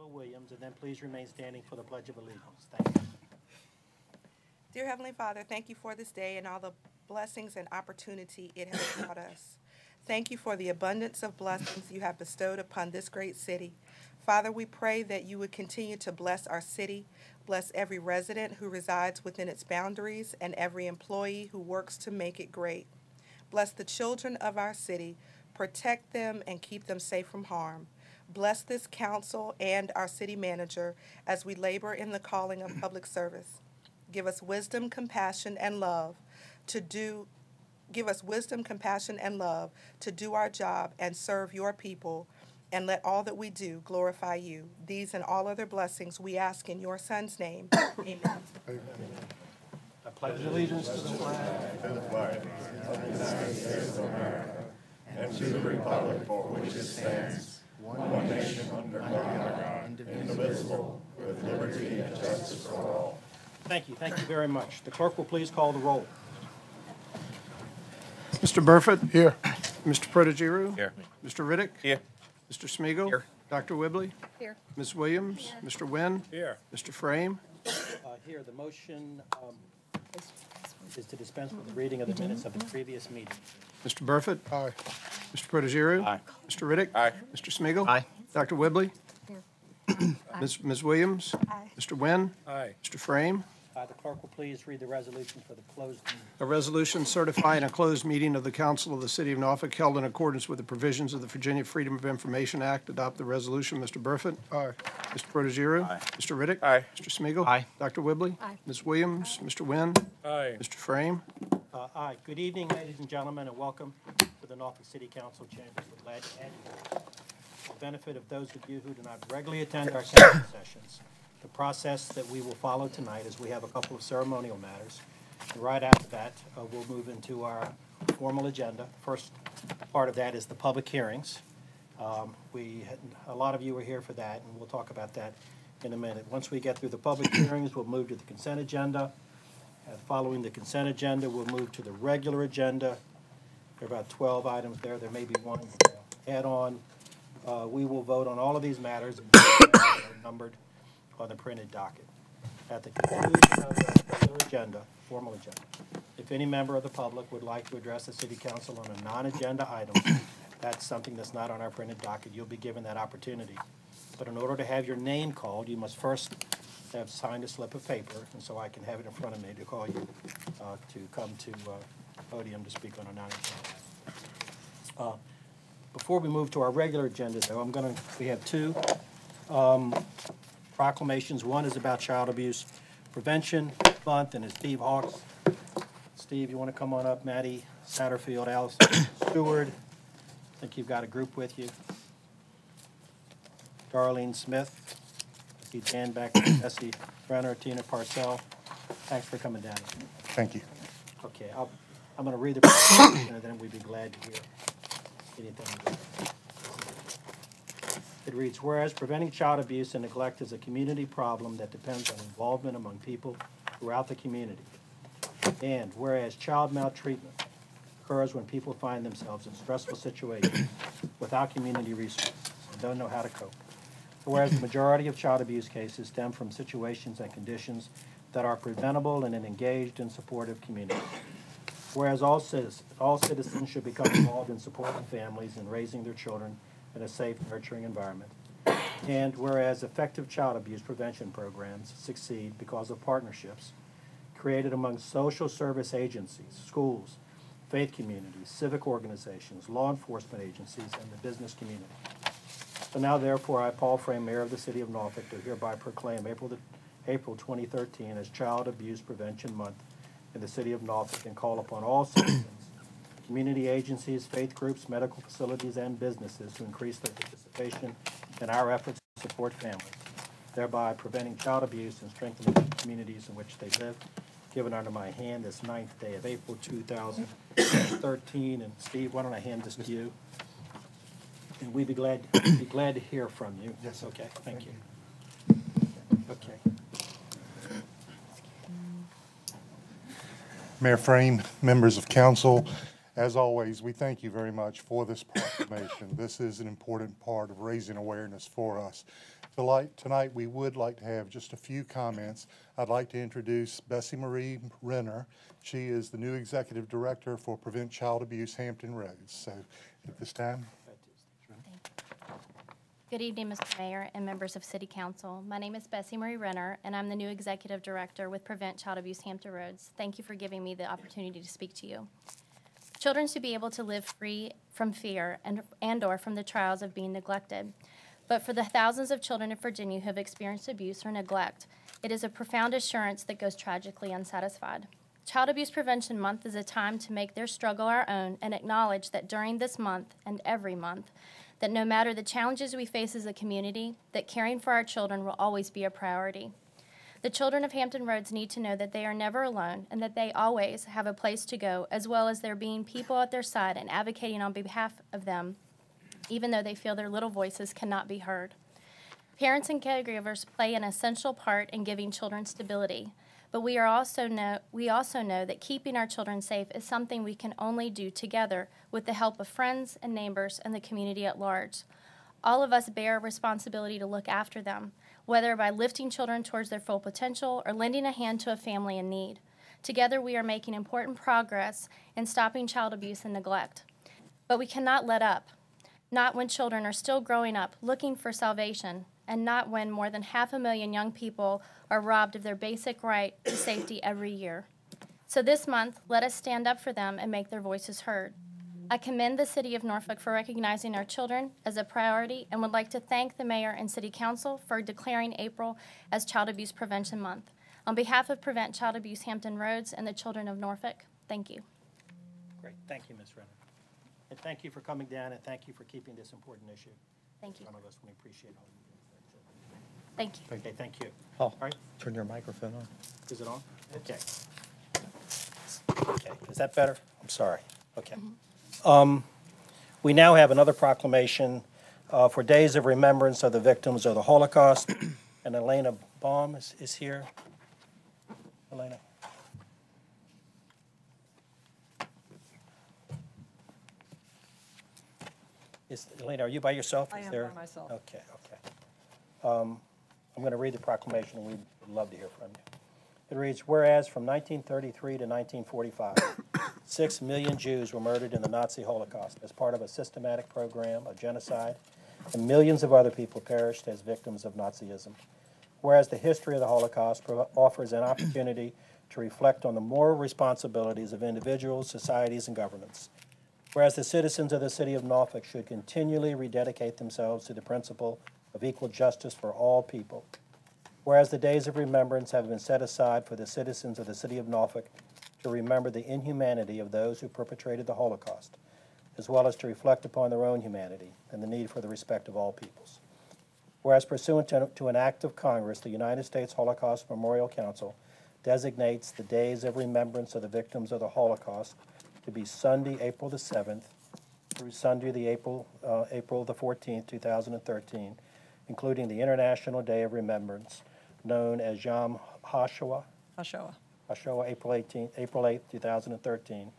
Bill Williams, and then please remain standing for the Pledge of Allegiance. Thank you. Dear Heavenly Father, thank you for this day and all the blessings and opportunity it has brought us. Thank you for the abundance of blessings you have bestowed upon this great city. Father, we pray that you would continue to bless our city, bless every resident who resides within its boundaries, and every employee who works to make it great. Bless the children of our city, protect them, and keep them safe from harm. Bless this council and our city manager as we labor in the calling of public service. Give us wisdom, compassion, and love to do our job and serve your people, and let all that we do glorify you. These and all other blessings we ask in your Son's name. Amen. I pledge allegiance to the flag and the flag of the United States of America and to the republic for which it stands, one nation under God, indivisible, with liberty and justice for all. Thank you. Thank you very much. The clerk will please call the roll. Mr. Burford? Here. Mr. Protogiru? Here. Mr. Riddick? Here. Mr. Smigiel? Here. Dr. Whibley? Here. Ms. Williams? Mr. Wynn? Here. Mr. Frame? Here, the motion is to dispense with the reading of the minutes of the previous meeting. Mr. Burford? Aye. Mr. Protogiru? Aye. Mr. Riddick? Aye. Mr. Smigiel? Aye. Dr. Whibley? Ms. Williams? Aye. Mr. Wynn? Aye. Mr. Frame? The clerk will please read the resolution for the closed meeting. A resolution certifying a closed meeting of the Council of the City of Norfolk held in accordance with the provisions of the Virginia Freedom of Information Act. Adopt the resolution. Mr. Burford? Aye. Mr. Protogiru? Aye. Mr. Riddick? Aye. Mr. Smigiel? Aye. Dr. Whibley? Aye. Ms. Williams? Mr. Wynn? Aye. Mr. Frame? Aye. Good evening, ladies and gentlemen, and welcome to the Norfolk City Council chambers. We're glad to have you. For the benefit of those of you who do not regularly attend our council sessions, the process that we will follow tonight is we have a couple of ceremonial matters. And right after that, we'll move into our formal agenda. First part of that is the public hearings. A lot of you are here for that, and we'll talk about that in a minute. Once we get through the public hearings, we'll move to the consent agenda. Following the consent agenda, we'll move to the regular agenda. There are about 12 items there. There may be one add-on. We will vote on all of these matters numbered on the printed docket. At the conclusion of the regular agenda, formal agenda, if any member of the public would like to address the City Council on a non-agenda item, that's something that's not on our printed docket, you'll be given that opportunity. But in order to have your name called, you must first have signed a slip of paper, and so I can have it in front of me to call you to come to podium to speak on a non-agenda. Before we move to our regular agenda, though, we have two proclamations. One is about Child Abuse Prevention Month, and it's Steve Hawks. Steve, you want to come on up? Maddie Satterfield, Alice Stewart. I think you've got a group with you. Darlene Smith. I see Dan back there. Essie Brenner, Tina Parcell. Thanks for coming down. Thank you. Okay, I'm going to read the proclamation, and then we'd be glad to hear anything. It reads, whereas preventing child abuse and neglect is a community problem that depends on involvement among people throughout the community. And whereas child maltreatment occurs when people find themselves in stressful situations without community resources and don't know how to cope. Whereas the majority of child abuse cases stem from situations and conditions that are preventable in an engaged and supportive community. Whereas all citizens should become involved in supporting families and raising their children in a safe, nurturing environment. And whereas effective child abuse prevention programs succeed because of partnerships created among social service agencies, schools, faith communities, civic organizations, law enforcement agencies, and the business community. So now, therefore, I, Paul Frame, Mayor of the City of Norfolk, do hereby proclaim April 2013 as Child Abuse Prevention Month in the City of Norfolk and call upon all citizens, community agencies, faith groups, medical facilities, and businesses to increase their participation in our efforts to support families, thereby preventing child abuse and strengthening the communities in which they live. Given under my hand this 9th day of April 2013. And Steve, why don't I hand this to you? And we'd be glad to hear from you. Yes. Okay, thank you. Okay. Mayor Frame, members of council, As always, we thank you very much for this proclamation. This is an important part of raising awareness for us. Tonight, we would like to have just a few comments. I'd like to introduce Bessie Marie Renner. She is the new Executive Director for Prevent Child Abuse Hampton Roads. So at this time. Good evening, Mr. Mayor and members of City Council. My name is Bessie Marie Renner, and I'm the new Executive Director with Prevent Child Abuse Hampton Roads. Thank you for giving me the opportunity to speak to you. Children should be able to live free from fear and/or from the trials of being neglected. But for the thousands of children in Virginia who have experienced abuse or neglect, it is a profound assurance that goes tragically unsatisfied. Child Abuse Prevention Month is a time to make their struggle our own and acknowledge that during this month and every month, that no matter the challenges we face as a community, that caring for our children will always be a priority. The children of Hampton Roads need to know that they are never alone and that they always have a place to go, as well as there being people at their side and advocating on behalf of them, even though they feel their little voices cannot be heard. Parents and caregivers play an essential part in giving children stability, but we also know that keeping our children safe is something we can only do together with the help of friends and neighbors and the community at large. All of us bear a responsibility to look after them, whether by lifting children towards their full potential or lending a hand to a family in need. Together, we are making important progress in stopping child abuse and neglect. But we cannot let up, not when children are still growing up looking for salvation, and not when more than 500,000 young people are robbed of their basic right to safety every year. So this month, let us stand up for them and make their voices heard. I commend the City of Norfolk for recognizing our children as a priority and would like to thank the Mayor and City Council for declaring April as Child Abuse Prevention Month. On behalf of Prevent Child Abuse Hampton Roads and the children of Norfolk, thank you. Great, thank you, Ms. Renner. And thank you for coming down, and thank you for keeping this important issue Thank in you. front of us. We appreciate all you do. Thank you. Okay, thank you. Paul, All right, turn your microphone on. is it on? Okay. Okay, is that better? I'm sorry. Okay. We now have another proclamation for Days of Remembrance of the Victims of the Holocaust, and Elena Baum is here. Elena. Elena, are you by yourself? I Is am there- by myself. Okay, okay. I'm going to read the proclamation, and we'd love to hear from you. It reads, whereas from 1933 to 1945, 6 million Jews were murdered in the Nazi Holocaust as part of a systematic program of genocide, and millions of other people perished as victims of Nazism. Whereas the history of the Holocaust offers an opportunity to reflect on the moral responsibilities of individuals, societies, and governments. Whereas the citizens of the City of Norfolk should continually rededicate themselves to the principle of equal justice for all people. Whereas the days of remembrance have been set aside for the citizens of the City of Norfolk to remember the inhumanity of those who perpetrated the Holocaust, as well as to reflect upon their own humanity and the need for the respect of all peoples. Whereas pursuant to an act of Congress, the United States Holocaust Memorial Council designates the days of remembrance of the victims of the Holocaust to be Sunday, April the 7th, through Sunday, April the 14th, 2013, including the International Day of Remembrance, known as Yom HaShoah, April 8th, 2013.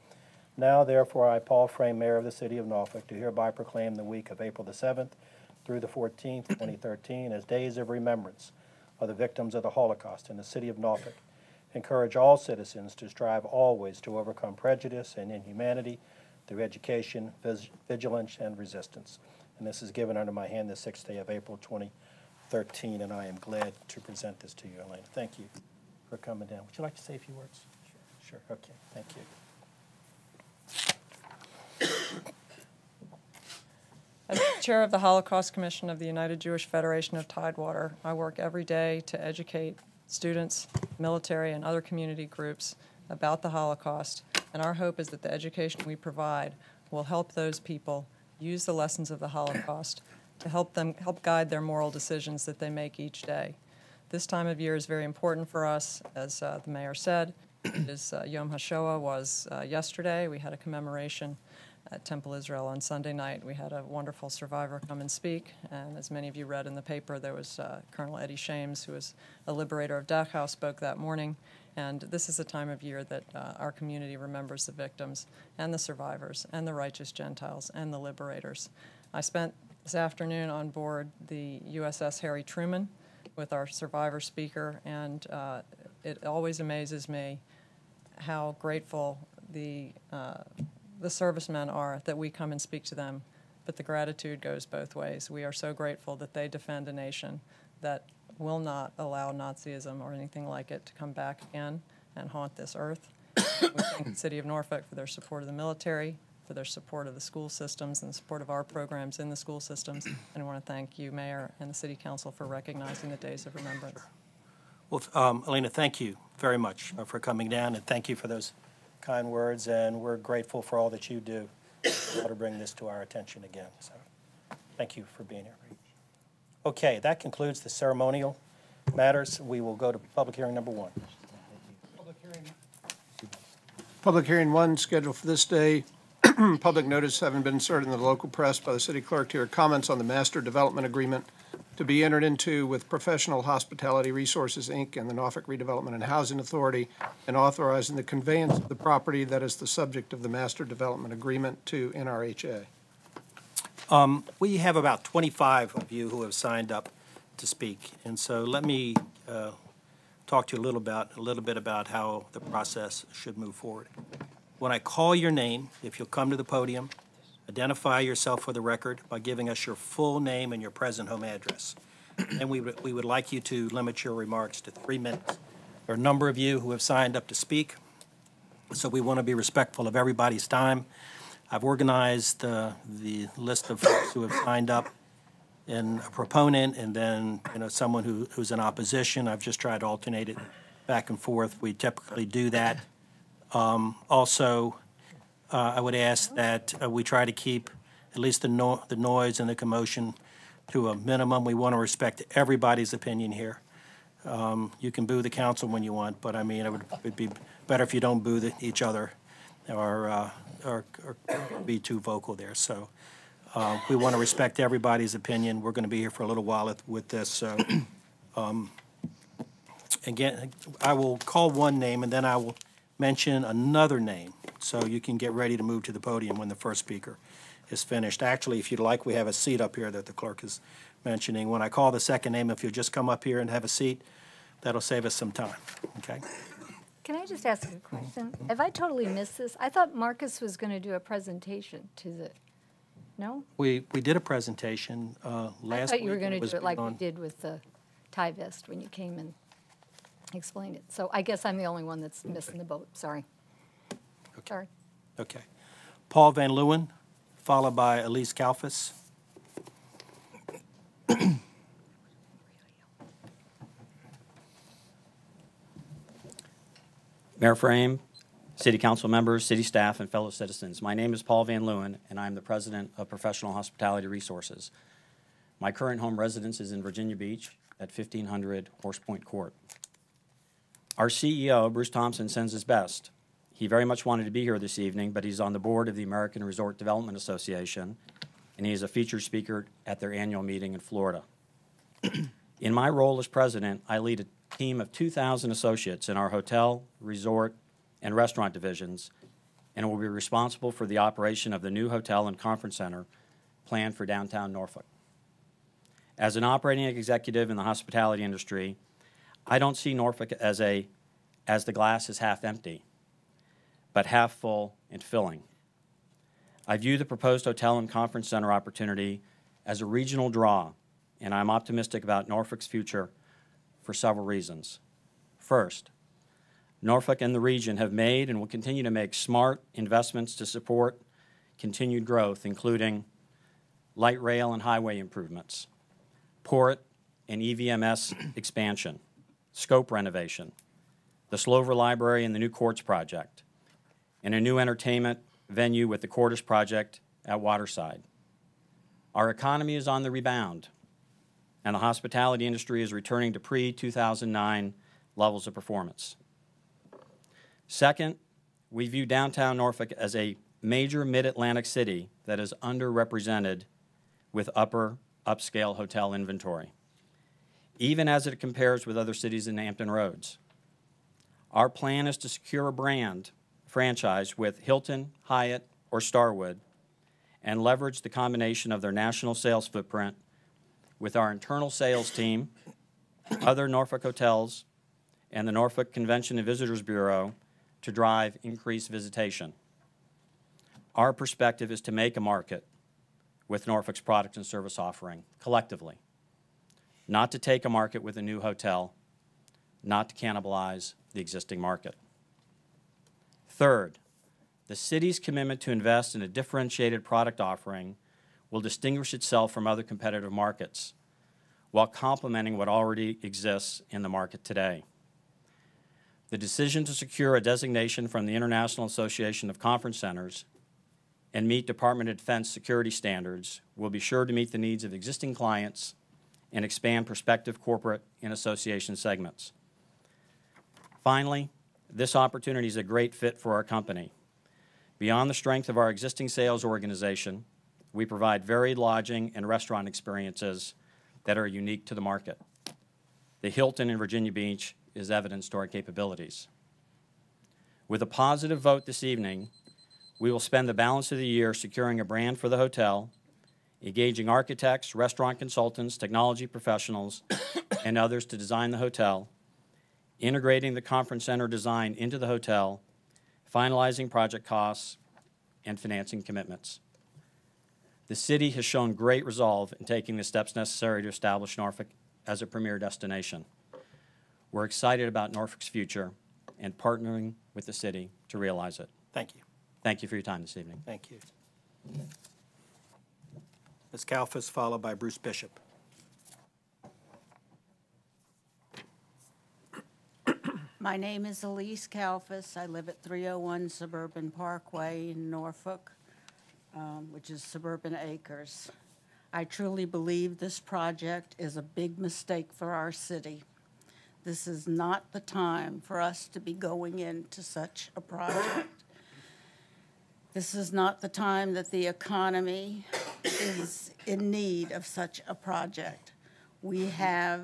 Now, therefore, I, Paul Frame, Mayor of the City of Norfolk, do hereby proclaim the week of April the 7th through the 14th, 2013, as days of remembrance of the victims of the Holocaust in the City of Norfolk. Encourage all citizens to strive always to overcome prejudice and inhumanity through education, vigilance, and resistance. And this is given under my hand the 6th day of April 2013, and I am glad to present this to you, Elena. Thank you for coming down. Would you like to say a few words? Sure. Okay, thank you. As chair of the Holocaust Commission of the United Jewish Federation of Tidewater, I work every day to educate students, military, and other community groups about the Holocaust, and our hope is that the education we provide will help those people use the lessons of the Holocaust to help guide their moral decisions that they make each day. This time of year is very important for us, as the mayor said. Yom HaShoah was yesterday. We had a commemoration at Temple Israel on Sunday night. We had a wonderful survivor come and speak, and as many of you read in the paper, there was Colonel Eddie Shames, who was a liberator of Dachau, spoke that morning. And this is a time of year that our community remembers the victims and the survivors and the righteous Gentiles and the liberators. I spent this afternoon on board the USS Harry Truman with our survivor speaker, and it always amazes me how grateful the servicemen are that we come and speak to them, but the gratitude goes both ways. We are so grateful that they defend a nation that will not allow Nazism or anything like it to come back again and haunt this earth. We thank the City of Norfolk for their support of the military, for their support of the school systems and support of our programs in the school systems. And I want to thank you, Mayor, and the City Council for recognizing the Days of Remembrance. Well, Elena, thank you very much for coming down, and thank you for those kind words, and we're grateful for all that you do to bring this to our attention again. So thank you for being here. Okay, that concludes the ceremonial matters. We will go to public hearing number 1. Public hearing 1 scheduled for this day. Public notice having been inserted in the local press by the city clerk to hear comments on the master development agreement to be entered into with Professional Hospitality Resources, Inc. and the Norfolk Redevelopment and Housing Authority, and authorizing the conveyance of the property that is the subject of the master development agreement to NRHA. We have about 25 of you who have signed up to speak, and so let me talk to you a little bit about how the process should move forward. When I call your name, if you'll come to the podium, identify yourself for the record by giving us your full name and your present home address. And we would like you to limit your remarks to 3 minutes. There are a number of you who have signed up to speak, so we want to be respectful of everybody's time. I've organized the list of folks who have signed up in a proponent and then someone who's in opposition. I've just tried to alternate it back and forth. We typically do that. Also, I would ask that we try to keep at least the noise and the commotion to a minimum. We want to respect everybody's opinion here. You can boo the council when you want, but I mean, it would be better if you don't boo each other or be too vocal there. So we want to respect everybody's opinion. We're going to be here for a little while with this. So again, I will call one name and then I will mention another name, so you can get ready to move to the podium when the first speaker is finished. Actually, if you'd like, we have a seat up here that the clerk is mentioning. When I call the second name, if you'll just come up here and have a seat, that'll save us some time, okay? Can I just ask a question? Have I totally missed this? I thought Marcus was going to do a presentation to the, no? We did a presentation last week. I thought you were going to was do it like we on- did with the tie vest when you came and explained it. So I guess I'm the only one that's missing the boat. Sorry. Sorry. Okay. Paul Van Leeuwen, followed by Elise Kalfas. Mayor Frame, City Council members, city staff, and fellow citizens. My name is Paul Van Leeuwen, and I'm the president of Professional Hospitality Resources. My current home residence is in Virginia Beach at 1500 Horse Point Court. Our CEO, Bruce Thompson, sends his best. He very much wanted to be here this evening, but he's on the board of the American Resort Development Association, and he is a featured speaker at their annual meeting in Florida. In my role as president, I lead a team of 2,000 associates in our hotel, resort, and restaurant divisions, and will be responsible for the operation of the new hotel and conference center planned for downtown Norfolk. As an operating executive in the hospitality industry, I don't see Norfolk as the glass is half empty, but half full and filling. I view the proposed hotel and conference center opportunity as a regional draw, and I'm optimistic about Norfolk's future for several reasons. First, Norfolk and the region have made and will continue to make smart investments to support continued growth, including light rail and highway improvements, port and EVMS expansion, scope renovation, the Slover Library and the new courts project, and a new entertainment venue with the Cordis project at Waterside. Our economy is on the rebound, and the hospitality industry is returning to pre-2009 levels of performance. Second, we view downtown Norfolk as a major mid-Atlantic city that is underrepresented with upscale hotel inventory, even as it compares with other cities in Hampton Roads. Our plan is to secure a brand franchise with Hilton, Hyatt, or Starwood and leverage the combination of their national sales footprint with our internal sales team, other Norfolk hotels, and the Norfolk Convention and Visitors Bureau to drive increased visitation. Our perspective is to make a market with Norfolk's product and service offering collectively, not to take a market with a new hotel, not to cannibalize the existing market. Third, the city's commitment to invest in a differentiated product offering will distinguish itself from other competitive markets while complementing what already exists in the market today. The decision to secure a designation from the International Association of Conference Centers and meet Department of Defense security standards will be sure to meet the needs of existing clients and expand prospective corporate and association segments. Finally, this opportunity is a great fit for our company. Beyond the strength of our existing sales organization, we provide varied lodging and restaurant experiences that are unique to the market. The Hilton in Virginia Beach is evidence to our capabilities. With a positive vote this evening, we will spend the balance of the year securing a brand for the hotel, engaging architects, restaurant consultants, technology professionals, and others to design the hotel, integrating the conference center design into the hotel, finalizing project costs, and financing commitments. The city has shown great resolve in taking the steps necessary to establish Norfolk as a premier destination. We're excited about Norfolk's future and partnering with the city to realize it. Thank you. Thank you for your time this evening. Thank you. Ms. Kalfas, followed by Bruce Bishop. My name is Elise Kalfas. I live at 301 Suburban Parkway in Norfolk, which is Suburban Acres. I truly believe this project is a big mistake for our city. This is not the time for us to be going into such a project. This is not the time that the economy is in need of such a project. We have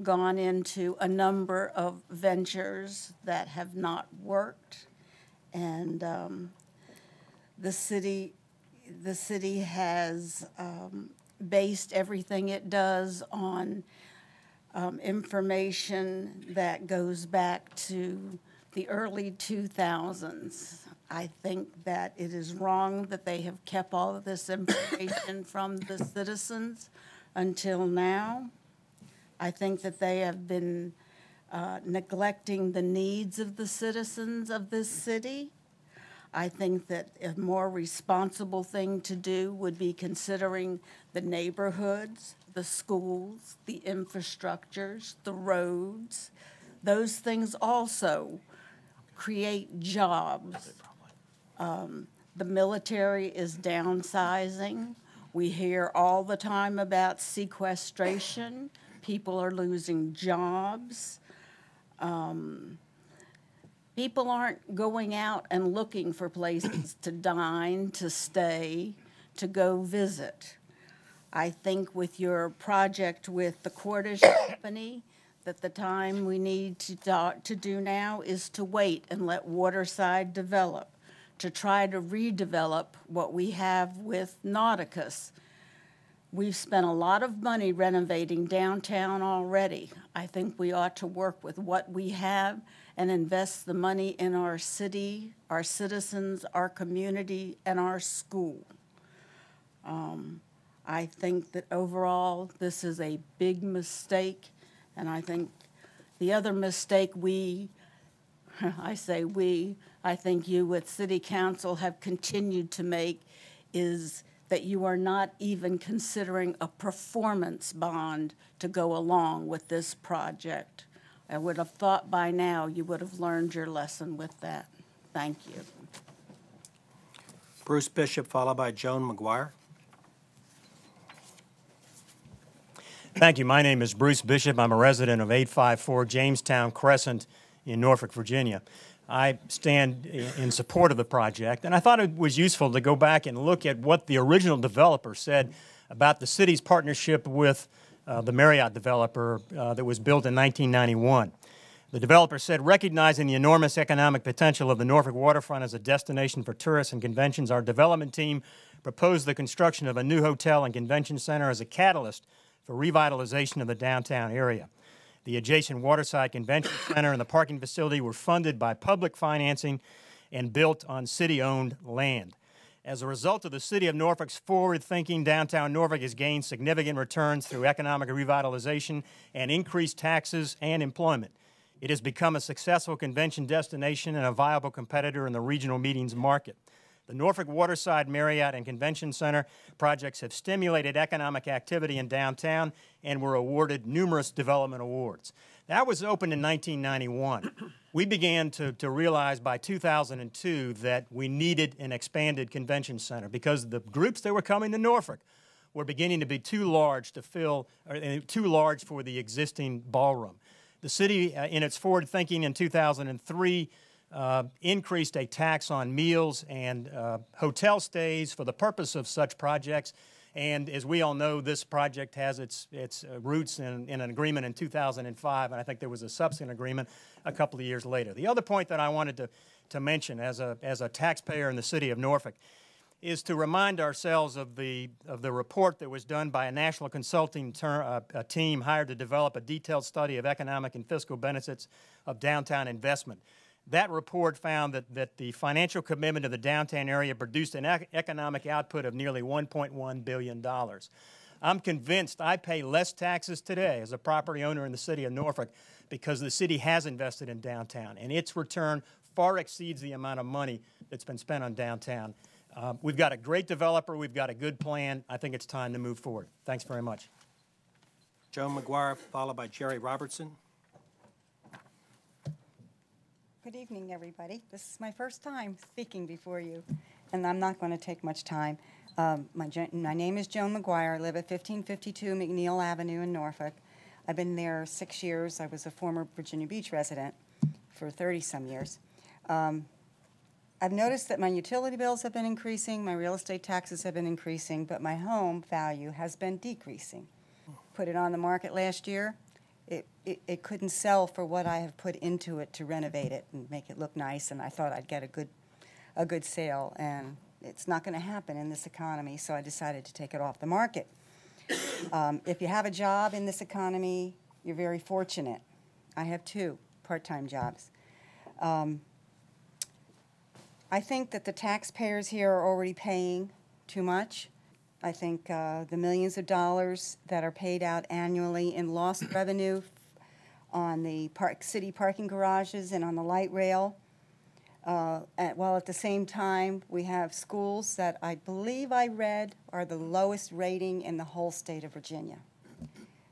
gone into a number of ventures that have not worked, and the city has based everything it does on information that goes back to the early 2000s. I think that it is wrong that they have kept all of this information from the citizens until now. I think that they have been neglecting the needs of the citizens of this city. I think that a more responsible thing to do would be considering the neighborhoods, the schools, the infrastructures, the roads. Those things also create jobs. The military is downsizing. We hear all the time about sequestration. People are losing jobs. People aren't going out and looking for places to dine, to stay, to go visit. I think with your project with the Cordish Company, that the time we need to do now is to wait and let Waterside develop, to try to redevelop what we have with Nauticus. We've spent a lot of money renovating downtown already. I think we ought to work with what we have and invest the money in our city, our citizens, our community, and our school. I think that overall this is a big mistake, and I think the other mistake I think you with City Council have continued to make is that you are not even considering a performance bond to go along with this project. I would have thought by now you would have learned your lesson with that. Thank you. Bruce Bishop, followed by Joan McGuire. Thank you. My name is Bruce Bishop. I'm a resident of 854 Jamestown Crescent in Norfolk, Virginia. I stand in support of the project, and I thought it was useful to go back and look at what the original developer said about the city's partnership with the Marriott developer that was built in 1991. The developer said, recognizing the enormous economic potential of the Norfolk waterfront as a destination for tourists and conventions, our development team proposed the construction of a new hotel and convention center as a catalyst for revitalization of the downtown area. The adjacent Waterside Convention Center and the parking facility were funded by public financing and built on city-owned land. As a result of the City of Norfolk's forward-thinking, downtown Norfolk has gained significant returns through economic revitalization and increased taxes and employment. It has become a successful convention destination and a viable competitor in the regional meetings market. The Norfolk Waterside Marriott and Convention Center projects have stimulated economic activity in downtown and were awarded numerous development awards. That was opened in 1991. We began to realize by 2002 that we needed an expanded convention center because the groups that were coming to Norfolk were beginning to be too large to fill, or too large for the existing ballroom. The city, in its forward thinking in 2003, increased a tax on meals and hotel stays for the purpose of such projects. And as we all know, this project has its roots in an agreement in 2005, and I think there was a subsequent agreement a couple of years later. The other point that I wanted to mention as a taxpayer in the city of Norfolk is to remind ourselves of the report that was done by a national consulting team hired to develop a detailed study of economic and fiscal benefits of downtown investment. That report found that the financial commitment of the downtown area produced an economic output of nearly $1.1 billion. I'm convinced I pay less taxes today as a property owner in the city of Norfolk because the city has invested in downtown, and its return far exceeds the amount of money that's been spent on downtown. We've got a great developer. We've got a good plan. I think it's time to move forward. Thanks very much. Joe McGuire, followed by Jerry Robertson. Good evening, everybody. This is my first time speaking before you, and I'm not going to take much time. My name is Joan McGuire. I live at 1552 McNeil Avenue in Norfolk. I've been there 6 years. I was a former Virginia Beach resident for 30-some years. I've noticed that my utility bills have been increasing, my real estate taxes have been increasing, but my home value has been decreasing. Put it on the market last year. It couldn't sell for what I have put into it to renovate it and make it look nice, and I thought I'd get a good sale, and it's not going to happen in this economy, so I decided to take it off the market. If you have a job in this economy, you're very fortunate. I have 2 part-time jobs. I think that the taxpayers here are already paying too much. I think the millions of dollars that are paid out annually in lost revenue on the city parking garages and on the light rail, while at the same time we have schools that I believe I read are the lowest rating in the whole state of Virginia.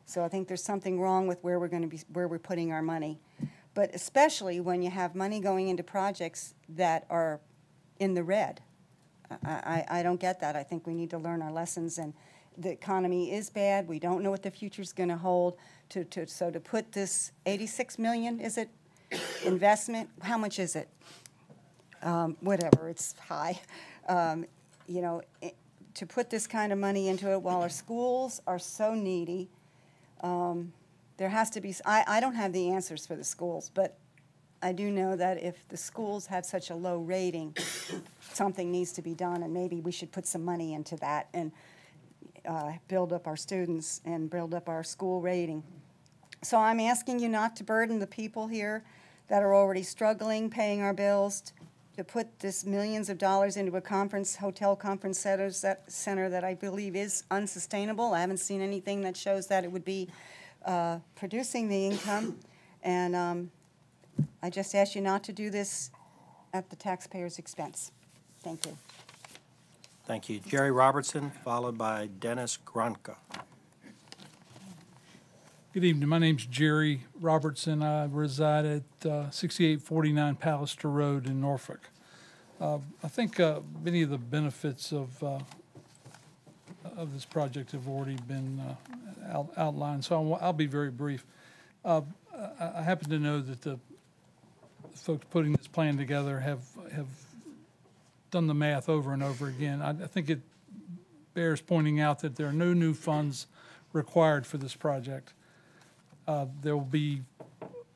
So I think there's something wrong with where we're putting our money. But especially when you have money going into projects that are in the red. I don't get that. I think we need to learn our lessons, and the economy is bad. We don't know what the future's going to hold. So to put this $86 million, is it, investment, how much is it? Whatever, it's high. You know, to put this kind of money into it while our schools are so needy, there has to be, I don't have the answers for the schools, but I do know that if the schools have such a low rating, something needs to be done, and maybe we should put some money into that and build up our students and build up our school rating. So I'm asking you not to burden the people here that are already struggling paying our bills, to put this millions of dollars into a hotel conference center that I believe is unsustainable. I haven't seen anything that shows that it would be producing the income, and I just ask you not to do this at the taxpayers' expense. Thank you. Thank you. Jerry Robertson, followed by Dennis Gronka. Good evening. My name's Jerry Robertson. I reside at 6849 Pallister Road in Norfolk. I think many of the benefits of this project have already been outlined, so I'll be very brief. I happen to know that the the folks putting this plan together have done the math over and over again. I think it bears pointing out that there are no new funds required for this project. There will be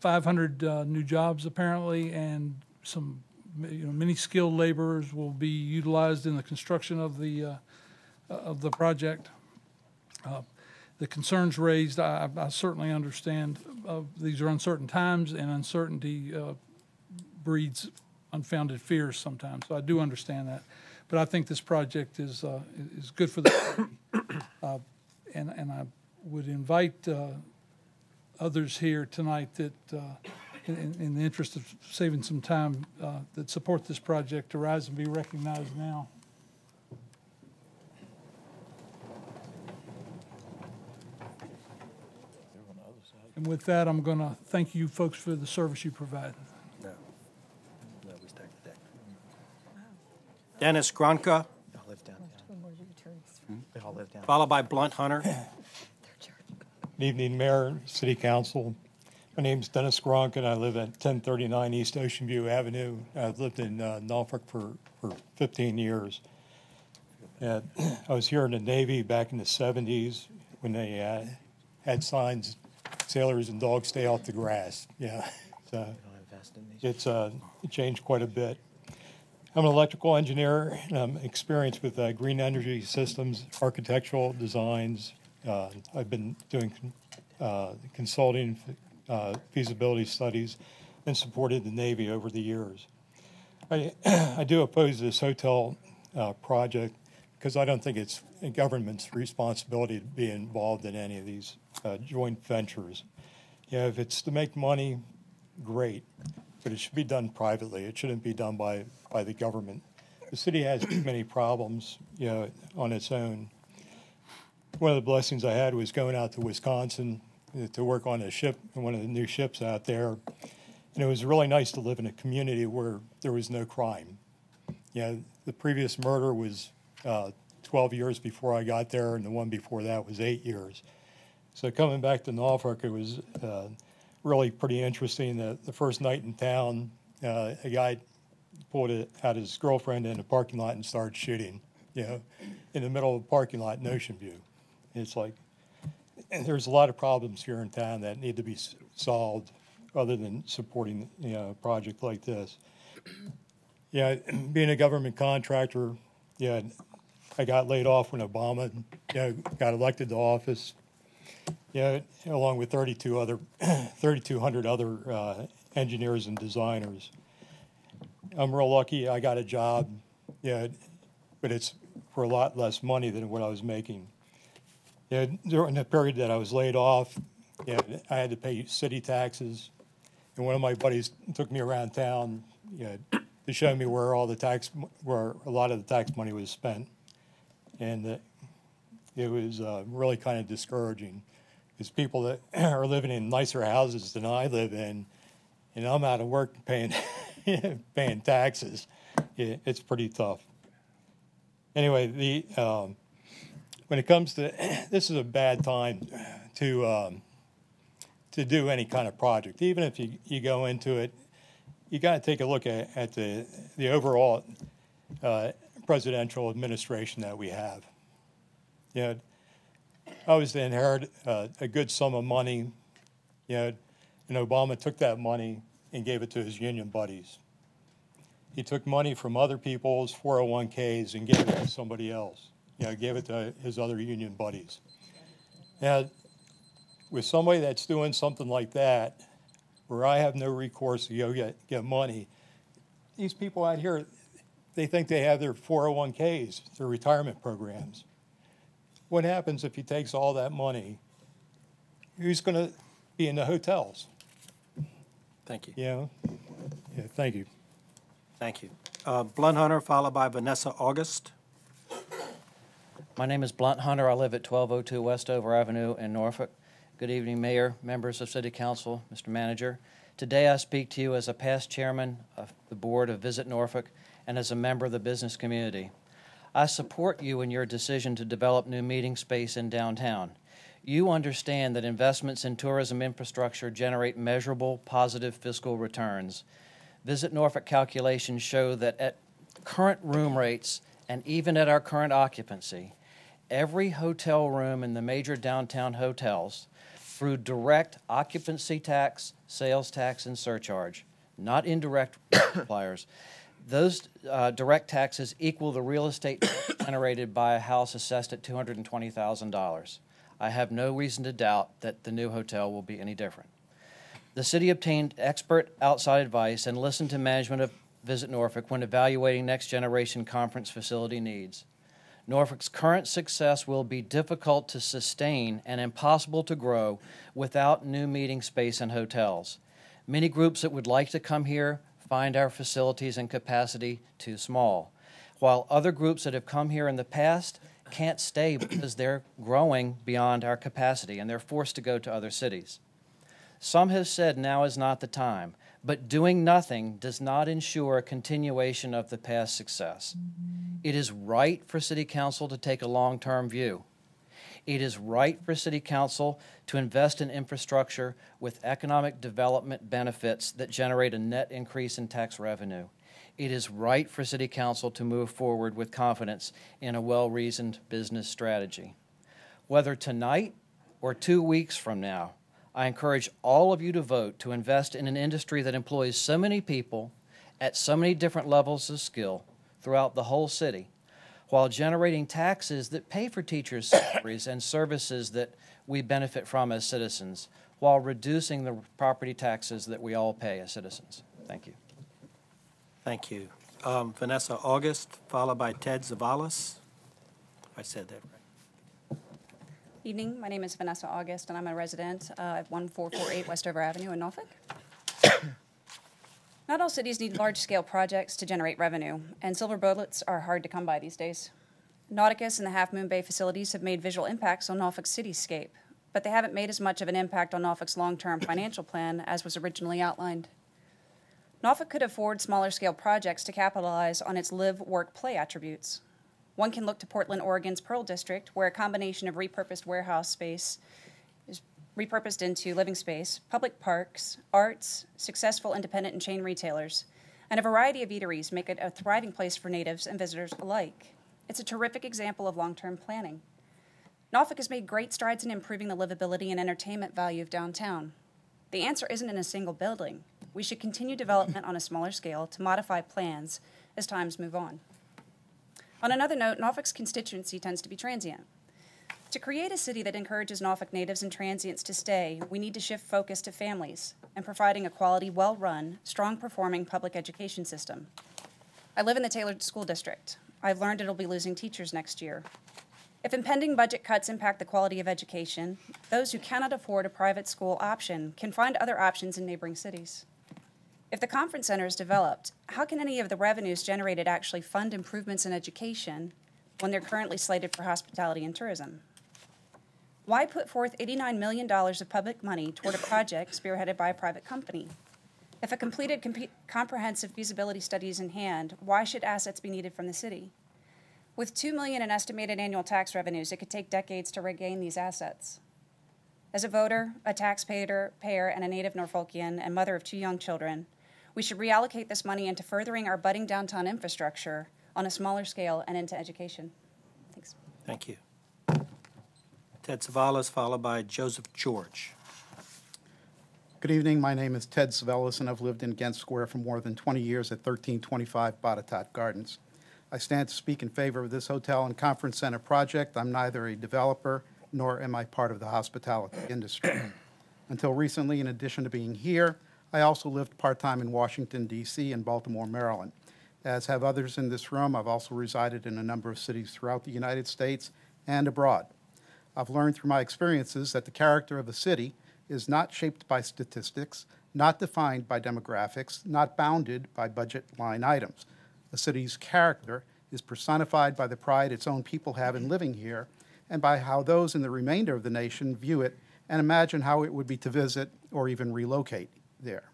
500 new jobs apparently, and some many skilled laborers will be utilized in the construction of the project. The concerns raised, I certainly understand. These are uncertain times, and uncertainty breeds unfounded fears sometimes. So I do understand that, but I think this project is good for the city. And I would invite others here tonight that, in the interest of saving some time, that support this project to rise and be recognized now. And with that, I'm going to thank you folks for the service you provide. No, we stacked the deck. Dennis Gronka, They all live down. followed by Blunt Hunter. Good evening, Mayor, City Council. My name's Dennis Gronk, and I live at 1039 East Ocean View Avenue. I've lived in Norfolk for 15 years. I was here in the Navy back in the 70s when they had signs, sailors and dogs stay off the grass. Yeah, so it's it changed quite a bit. I'm an electrical engineer, and I'm experienced with green energy systems, architectural designs. I've been doing consulting, feasibility studies, and supported the Navy over the years. I do oppose this hotel project because I don't think it's a government's responsibility to be involved in any of these joint ventures. If it's to make money, great, but it should be done privately. It shouldn't be done by the government. The city has too many problems, on its own. One of the blessings I had was going out to Wisconsin to work on a ship, one of the new ships out there. And it was really nice to live in a community where there was no crime. The previous murder was 12 years before I got there, and the one before that was 8 years. So coming back to Norfolk, it was really pretty interesting. The first night in town, a guy pulled out his girlfriend in a parking lot and started shooting, in the middle of the parking lot in Ocean View. It's like, and there's a lot of problems here in town that need to be solved other than supporting, a project like this. Being a government contractor, I got laid off when Obama, got elected to office, along with 3,200 other engineers and designers. I'm real lucky I got a job, but it's for a lot less money than what I was making. During the period that I was laid off, I had to pay city taxes, and one of my buddies took me around town, to show me where a lot of the tax money was spent, and it was really kind of discouraging, because people that are living in nicer houses than I live in, and I'm out of work paying paying taxes. It's pretty tough. Anyway, when it comes to this is a bad time to do any kind of project. Even if you go into it, you got to take a look at the overall presidential administration that we have. I was to inherit a good sum of money, and Obama took that money and gave it to his union buddies. He took money from other people's 401ks and gave it to somebody else. Gave it to his other union buddies. Now, with somebody that's doing something like that, where I have no recourse to go get money, these people out here, they think they have their 401ks, their retirement programs. What happens if he takes all that money? Who's going to be in the hotels? Thank you. Yeah, thank you. Thank you. Blunt Hunter, followed by Vanessa August. My name is Blunt Hunter. I live at 1202 Westover Avenue in Norfolk. Good evening, Mayor, members of City Council, Mr. Manager. Today I speak to you as a past chairman of the board of Visit Norfolk and as a member of the business community. I support you in your decision to develop new meeting space in downtown. You understand that investments in tourism infrastructure generate measurable positive fiscal returns. Visit Norfolk calculations show that at current room rates and even at our current occupancy, every hotel room in the major downtown hotels, through direct occupancy tax, sales tax, and surcharge, not indirect multipliers, those direct taxes equal the real estate tax generated by a house assessed at $220,000. I have no reason to doubt that the new hotel will be any different. The city obtained expert outside advice and listened to management of Visit Norfolk when evaluating next generation conference facility needs. Norfolk's current success will be difficult to sustain and impossible to grow without new meeting space and hotels. Many groups that would like to come here find our facilities and capacity too small, while other groups that have come here in the past can't stay because they're growing beyond our capacity and they're forced to go to other cities. Some have said now is not the time, but doing nothing does not ensure a continuation of the past success. It is right for City Council to take a long-term view. It is right for City Council to invest in infrastructure with economic development benefits that generate a net increase in tax revenue. It is right for City Council to move forward with confidence in a well-reasoned business strategy. Whether tonight or 2 weeks from now, I encourage all of you to vote to invest in an industry that employs so many people at so many different levels of skill throughout the whole city, while generating taxes that pay for teachers' salaries and services that we benefit from as citizens, while reducing the property taxes that we all pay as citizens. Thank you. Thank you. Vanessa August, followed by Ted Zavalas. I said that right. Evening, my name is Vanessa August, and I'm a resident at 1448 Westover Avenue in Norfolk. Not all cities need large-scale projects to generate revenue, and silver bullets are hard to come by these days. Nauticus and the Half Moon Bay facilities have made visual impacts on Norfolk's cityscape, but they haven't made as much of an impact on Norfolk's long-term financial plan as was originally outlined. Norfolk could afford smaller-scale projects to capitalize on its live, work, play attributes. One can look to Portland, Oregon's Pearl District, where a combination of repurposed warehouse space is repurposed into living space, public parks, arts, successful independent and chain retailers, and a variety of eateries make it a thriving place for natives and visitors alike. It's a terrific example of long-term planning. Norfolk has made great strides in improving the livability and entertainment value of downtown. The answer isn't in a single building. We should continue development on a smaller scale to modify plans as times move on. On another note, Norfolk's constituency tends to be transient. To create a city that encourages Norfolk natives and transients to stay, we need to shift focus to families and providing a quality, well-run, strong-performing public education system. I live in the Taylor School District. I've learned it'll be losing teachers next year. If impending budget cuts impact the quality of education, those who cannot afford a private school option can find other options in neighboring cities. If the conference center is developed, how can any of the revenues generated actually fund improvements in education when they're currently slated for hospitality and tourism? Why put forth $89 million of public money toward a project spearheaded by a private company? If a completed comprehensive feasibility study is in hand, why should assets be needed from the city? With $2 million in estimated annual tax revenues, it could take decades to regain these assets. As a voter, a taxpayer, and a native Norfolkian, and mother of 2 young children, we should reallocate this money into furthering our budding downtown infrastructure on a smaller scale and into education. Thanks. Thank you. Ted Savalas, followed by Joseph George. Good evening. My name is Ted Savalas, and I've lived in Ghent Square for more than 20 years at 1325 Botetourt Gardens. I stand to speak in favor of this hotel and conference center project. I'm neither a developer nor am I part of the hospitality industry. Until recently, in addition to being here, I also lived part-time in Washington, D.C. and Baltimore, Maryland. As have others in this room, I've also resided in a number of cities throughout the United States and abroad. I've learned through my experiences that the character of a city is not shaped by statistics, not defined by demographics, not bounded by budget line items. A city's character is personified by the pride its own people have in living here and by how those in the remainder of the nation view it and imagine how it would be to visit or even relocate there.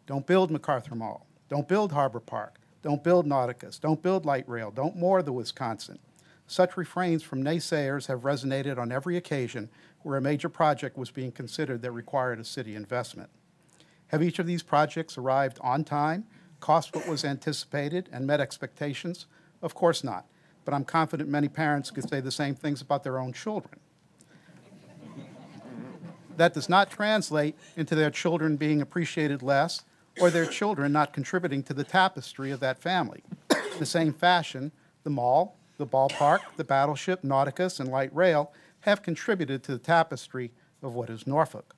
Don't build MacArthur Mall. Don't build Harbor Park. Don't build Nauticus. Don't build light rail. Don't moor the Wisconsin. Such refrains from naysayers have resonated on every occasion where a major project was being considered that required a city investment. Have each of these projects arrived on time, cost what was anticipated, and met expectations? Of course not, but I'm confident many parents could say the same things about their own children. That does not translate into their children being appreciated less or their children not contributing to the tapestry of that family. In the same fashion, the mall, the ballpark, the battleship, Nauticus, and light rail have contributed to the tapestry of what is Norfolk.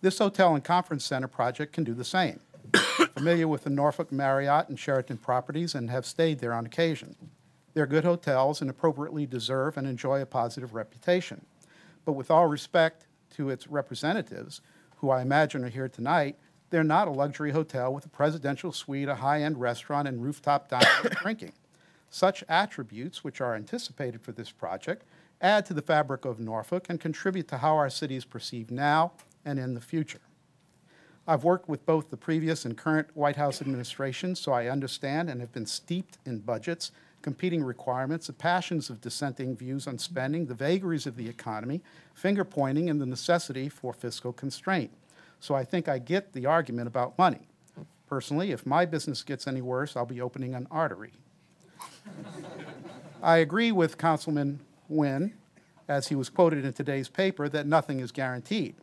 This hotel and conference center project can do the same. Familiar with the Norfolk Marriott and Sheraton properties and have stayed there on occasion. They're good hotels and appropriately deserve and enjoy a positive reputation. But with all respect to its representatives, who I imagine are here tonight, they're not a luxury hotel with a presidential suite, a high-end restaurant, and rooftop dining and drinking. Such attributes, which are anticipated for this project, add to the fabric of Norfolk and contribute to how our city is perceived now and in the future. I've worked with both the previous and current White House administrations, so I understand and have been steeped in budgets, competing requirements, the passions of dissenting views on spending, the vagaries of the economy, finger-pointing, and the necessity for fiscal constraint. So I think I get the argument about money. Personally, if my business gets any worse, I'll be opening an artery. I agree with Councilman Wynn, as he was quoted in today's paper, that nothing is guaranteed.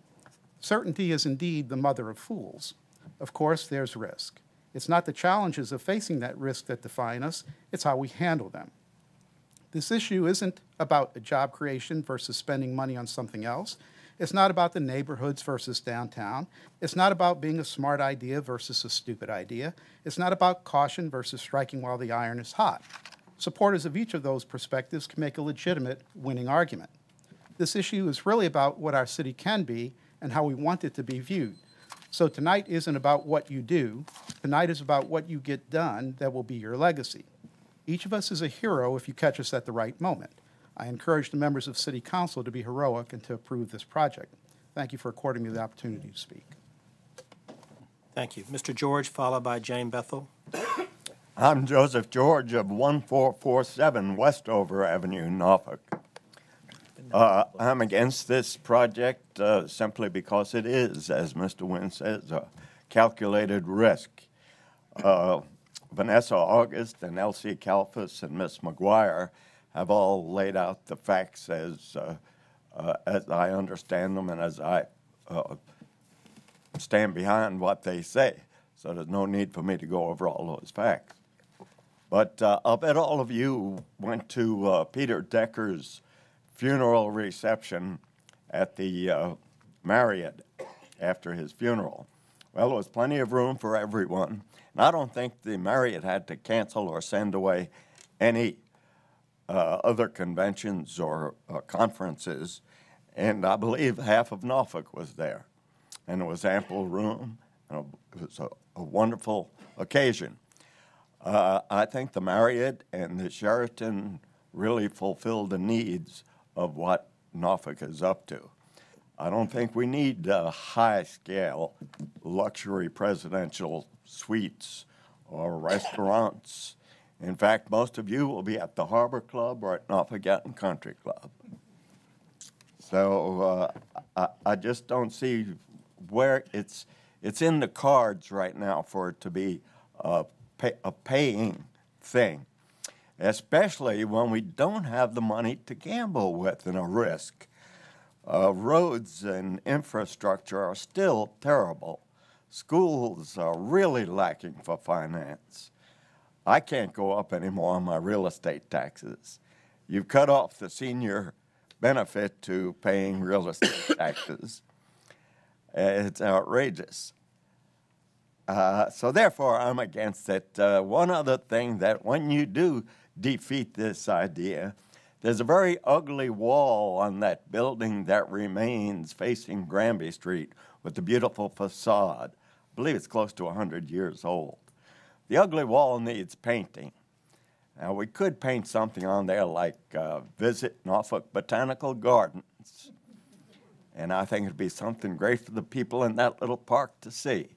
Certainty is indeed the mother of fools. Of course, there's risk. It's not the challenges of facing that risk that define us, it's how we handle them. This issue isn't about a job creation versus spending money on something else. It's not about the neighborhoods versus downtown. It's not about being a smart idea versus a stupid idea. It's not about caution versus striking while the iron is hot. Supporters of each of those perspectives can make a legitimate winning argument. This issue is really about what our city can be and how we want it to be viewed. So tonight isn't about what you do. Tonight is about what you get done that will be your legacy. Each of us is a hero if you catch us at the right moment. I encourage the members of City Council to be heroic and to approve this project. Thank you for according me the opportunity to speak. Thank you. Mr. George, followed by Jane Bethel. I'm Joseph George of 1447 Westover Avenue, Norfolk. I'm against this project simply because it is, as Mr. Wynn says, a calculated risk. Vanessa August and Elsie Kalfas and Ms. McGuire have all laid out the facts as I understand them and as I stand behind what they say. So there's no need for me to go over all those facts. But I'll bet all of you went to Peter Decker's funeral reception at the Marriott after his funeral. Well, there was plenty of room for everyone. And I don't think the Marriott had to cancel or send away any other conventions or conferences. And I believe half of Norfolk was there. And there was ample room. And it was a wonderful occasion. I think the Marriott and the Sheraton really fulfilled the needs of what Norfolk is up to. I don't think we need high-scale luxury presidential suites or restaurants. In fact, most of you will be at the Harbor Club or at Norfolk Gatton Country Club. So I just don't see where it's in the cards right now for it to be a paying thing, especially when we don't have the money to gamble with and a risk. Roads and infrastructure are still terrible. Schools are really lacking for finance. I can't go up anymore on my real estate taxes. You've cut off the senior benefit to paying real estate taxes. It's outrageous. So therefore, I'm against it. One other thing that when you do defeat this idea, there's a very ugly wall on that building that remains facing Granby Street with the beautiful facade. I believe it's close to 100 years old. The ugly wall needs painting. Now, we could paint something on there like Visit Norfolk Botanical Gardens. And I think it'd be something great for the people in that little park to see.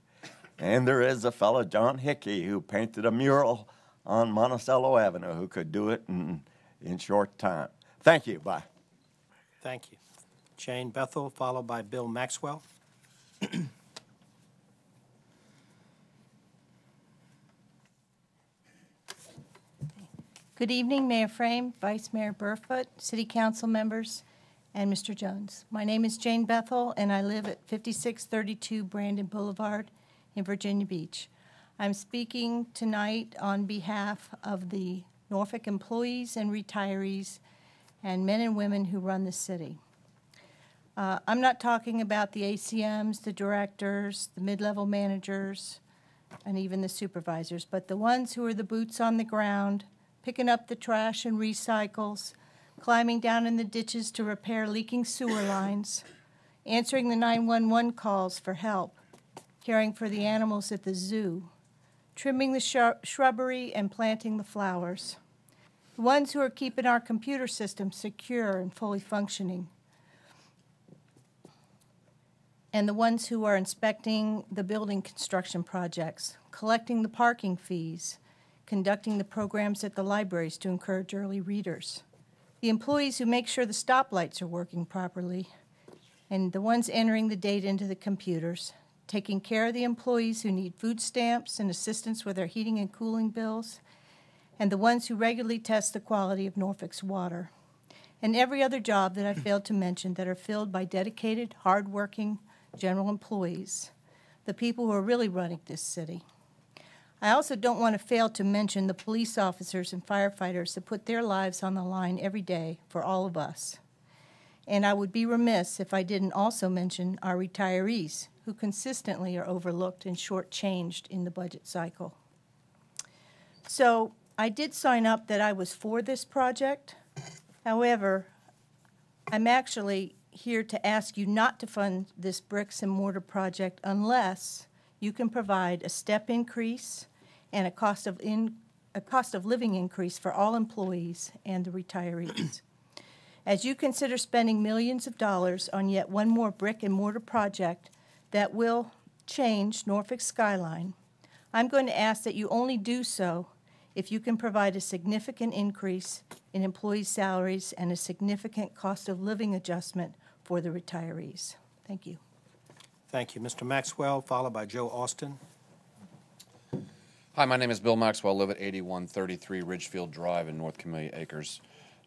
And there is a fellow, John Hickey, who painted a mural on Monticello Avenue who could do it in short time. Thank you. Bye. Thank you. Jane Bethel, followed by Bill Maxwell. Good evening, Mayor Frame, Vice Mayor Burfoot, City Council members, and Mr. Jones. My name is Jane Bethel, and I live at 5632 Brandon Boulevard in Virginia Beach. I'm speaking tonight on behalf of the Norfolk employees and retirees and men and women who run the city. I'm not talking about the ACMs, the directors, the mid-level managers, and even the supervisors, but the ones who are the boots on the ground, picking up the trash and recycles, climbing down in the ditches to repair leaking sewer lines, answering the 911 calls for help, caring for the animals at the zoo, trimming the shrubbery and planting the flowers, the ones who are keeping our computer system secure and fully functioning, and the ones who are inspecting the building construction projects, collecting the parking fees, conducting the programs at the libraries to encourage early readers, the employees who make sure the stoplights are working properly, and the ones entering the data into the computers, taking care of the employees who need food stamps and assistance with their heating and cooling bills, and the ones who regularly test the quality of Norfolk's water, and every other job that I failed to mention that are filled by dedicated, hardworking general employees, the people who are really running this city. I also don't want to fail to mention the police officers and firefighters that put their lives on the line every day for all of us. And I would be remiss if I didn't also mention our retirees, who consistently are overlooked and shortchanged in the budget cycle. So I did sign up that I was for this project. However, I'm actually here to ask you not to fund this bricks and mortar project unless you can provide a step increase and a cost of living increase for all employees and the retirees. As you consider spending millions of dollars on yet one more brick and mortar project that will change Norfolk's skyline, I'm going to ask that you only do so if you can provide a significant increase in employee salaries and a significant cost of living adjustment for the retirees. Thank you. Thank you. Mr. Maxwell, followed by Joe Austin. Hi, my name is Bill Maxwell. I live at 8133 Ridgefield Drive in North Camellia Acres.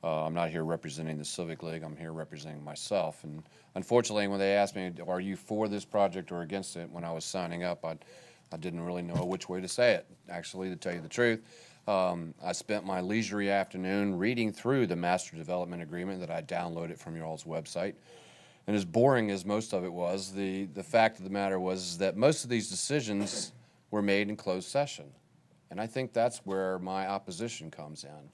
I'm not here representing the Civic League. I'm here representing myself. And unfortunately, when they asked me, are you for this project or against it, when I was signing up, I didn't really know which way to say it, actually, to tell you the truth. I spent my leisurely afternoon reading through the Master Development Agreement that I downloaded from your all's website. And as boring as most of it was, the fact of the matter was that most of these decisions were made in closed session. And I think that's where my opposition comes in.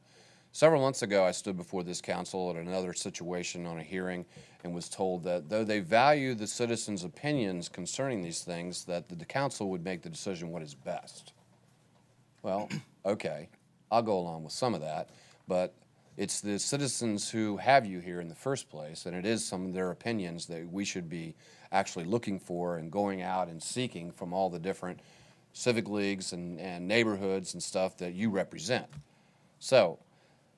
Several months ago, I stood before this council at another situation on a hearing and was told that though they value the citizens' opinions concerning these things, that the council would make the decision what is best. Well, okay, I'll go along with some of that, but it's the citizens who have you here in the first place, and it is some of their opinions that we should be actually looking for and going out and seeking from all the different civic leagues and neighborhoods and stuff that you represent. So,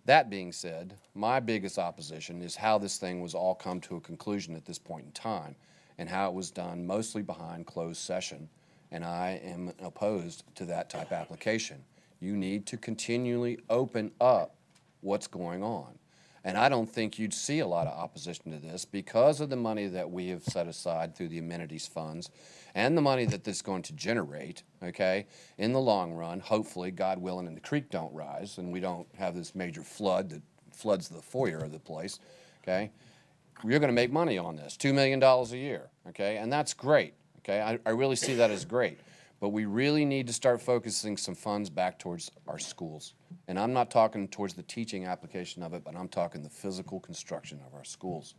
that being said, my biggest opposition is how this thing was all come to a conclusion at this point in time and how it was done mostly behind closed session, and I am opposed to that type of application. You need to continually open up what's going on. And I don't think you'd see a lot of opposition to this because of the money that we have set aside through the amenities funds and the money that this is going to generate, okay, in the long run, hopefully, God willing, and the creek don't rise and we don't have this major flood that floods the foyer of the place, okay? You're going to make money on this, $2 million a year, okay? And that's great, okay? I really see that as great. But we really need to start focusing some funds back towards our schools. And I'm not talking towards the teaching application of it, but I'm talking the physical construction of our schools.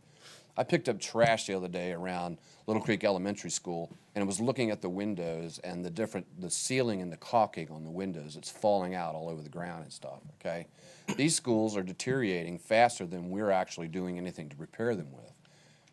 I picked up trash the other day around Little Creek Elementary School, and I was looking at the windows and the ceiling and the caulking on the windows. It's falling out all over the ground and stuff, okay? These schools are deteriorating faster than we're actually doing anything to repair them with,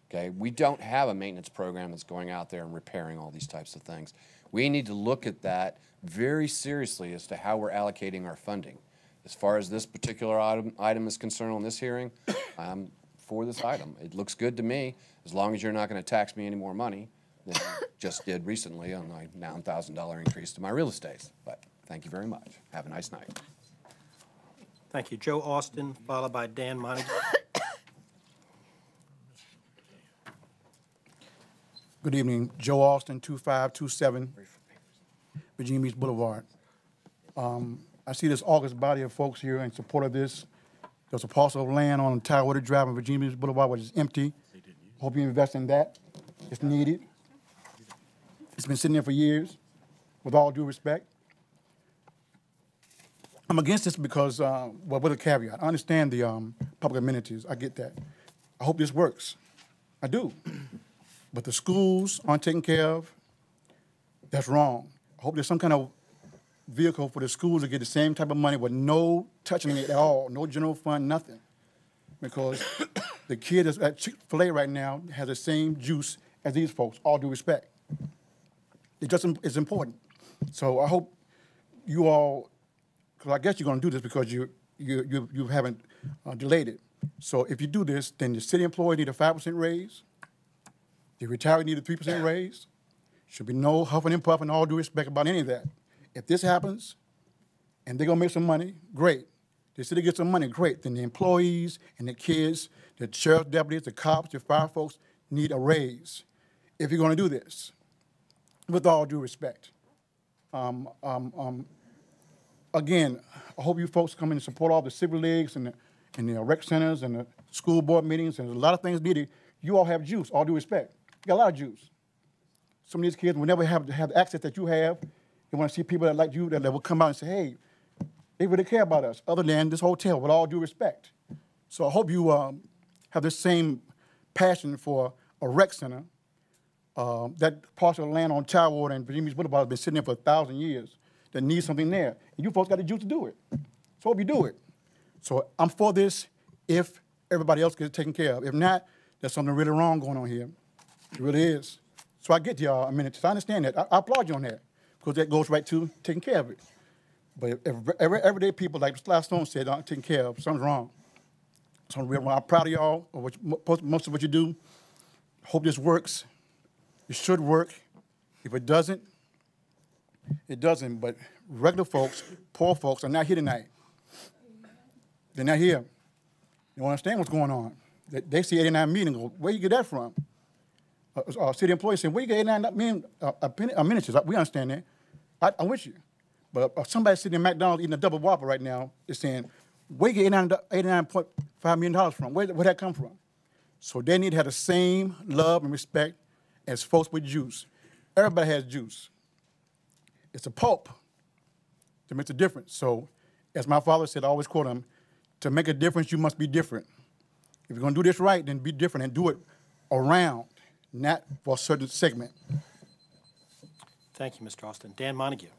okay? We don't have a maintenance program that's going out there and repairing all these types of things. We need to look at that very seriously as to how we're allocating our funding. As far as this particular item is concerned on this hearing, I'm for this item. It looks good to me, as long as you're not going to tax me any more money than you just did recently on my $9,000 increase to my real estate. But thank you very much. Have a nice night. Thank you. Joe Austin, followed by Dan Montague. Good evening. Joe Austin, 2527 Virginia Beach Boulevard. I see this august body of folks here in support of this. There's a parcel of land on Tidewater Drive on Virginia Beach Boulevard which is empty. Hope you invest in that. It's needed. It's been sitting there for years, with all due respect. I'm against this because, well, with a caveat. I understand the public amenities. I get that. I hope this works. I do. But the schools aren't taken care of. That's wrong. I hope there's some kind of vehicle for the schools to get the same type of money with no touching it at all, no general fund, nothing. Because the kid that's at Chick-fil-A right now has the same juice as these folks, all due respect. It's important. So I hope you all, because I guess you're going to do this because you haven't delayed it. So if you do this, then the city employee need a 5% raise. The retiree need a 3% raise. Should be no huffing and puffing, all due respect about any of that. If this happens and they're going to make some money, great. The city gets some money, great. Then the employees and the kids, the sheriff deputies, the cops, the fire folks need a raise if you're going to do this, with all due respect. Again, I hope you folks come in and support all the civic leagues and the rec centers and the school board meetings, and there's a lot of things needed. You all have juice, all due respect. You got a lot of juice. Some of these kids will never have the access that you have. They want to see people that like you that will come out and say, hey, they really care about us, other than this hotel, with all due respect. So I hope you have the same passion for a rec center. That parcel of land on Tidewater and Virginia Beach Boulevard has been sitting there for 1,000 years that needs something there. And you folks got the juice to do it. So I hope you do it. So I'm for this if everybody else gets taken care of. If not, there's something really wrong going on here. It really is. So I get y'all amenities. I understand that. I applaud you on that because that goes right to taking care of it. But if everyday people, like Mr. Stone said, aren't taken care of, something's wrong. So I'm proud of y'all of most of what you do. Hope this works. It should work. If it doesn't, it doesn't. But regular folks, poor folks, are not here tonight. They're not here. They don't understand what's going on. They see 89 million and go, where you get that from? City employees saying, where you get 89 million amenities? We understand that. I'm with you. But somebody sitting in McDonald's eating a double Whopper right now is saying, where you get $89.5 million from? Where'd that come from? So they need to have the same love and respect as folks with juice. Everybody has juice. It's a pulp that makes a difference. So as my father said, I always quote him, to make a difference, you must be different. If you're going to do this right, then be different and do it around, not for a certain segment. Thank you, Mr. Austin. Dan Montague.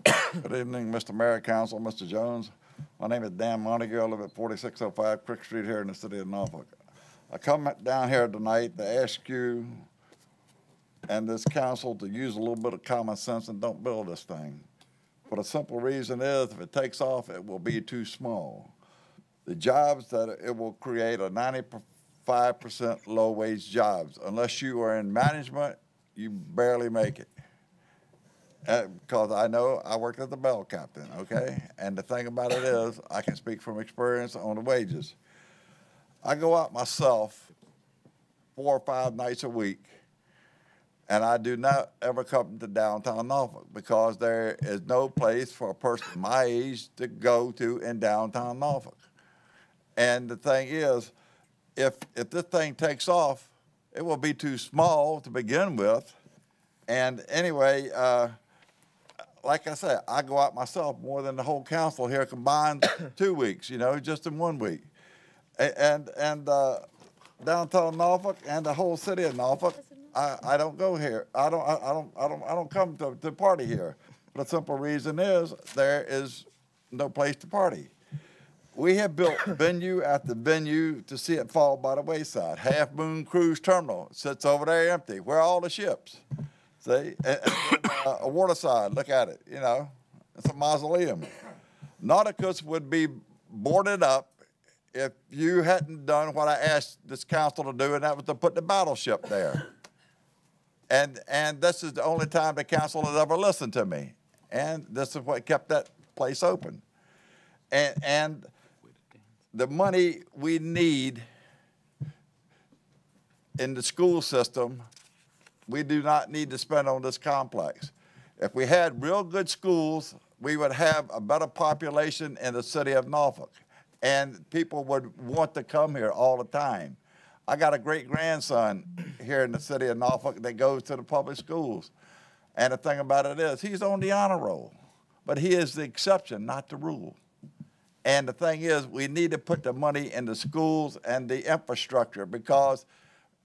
Good evening, Mr. Mayor, Council, Mr. Jones. My name is Dan Montague. I live at 4605 Crick Street here in the city of Norfolk. I come down here tonight to ask you and this council to use a little bit of common sense and don't build this thing. For the simple reason is, if it takes off, it will be too small. The jobs that it will create are 95% low-wage jobs. Unless you are in management, you barely make it. Because I know I worked as a bell captain, okay? And the thing about it is, I can speak from experience on the wages. I go out myself 4 or 5 nights a week, and I do not ever come to downtown Norfolk because there is no place for a person my age to go to in downtown Norfolk. And the thing is, if this thing takes off, it will be too small to begin with. And anyway, like I said, I go out myself more than the whole council here combined 2 weeks, you know, just in 1 week. And downtown Norfolk and the whole city of Norfolk, I don't go here. I don't come to party here. The simple reason is there is no place to party. We have built venue after venue to see it fall by the wayside. Half Moon Cruise Terminal sits over there empty. Where are all the ships? See, a waterside, look at it, you know, it's a mausoleum. Nauticus would be boarded up if you hadn't done what I asked this council to do, and that was to put the battleship there. And this is the only time the council has ever listened to me. and this is what kept that place open. And the money we need in the school system, we do not need to spend on this complex. If we had real good schools, we would have a better population in the city of Norfolk, and people would want to come here all the time. I got a great-grandson here in the city of Norfolk that goes to the public schools, and the thing about it is he's on the honor roll, but he is the exception, not the rule. And the thing is, we need to put the money in the schools and the infrastructure, because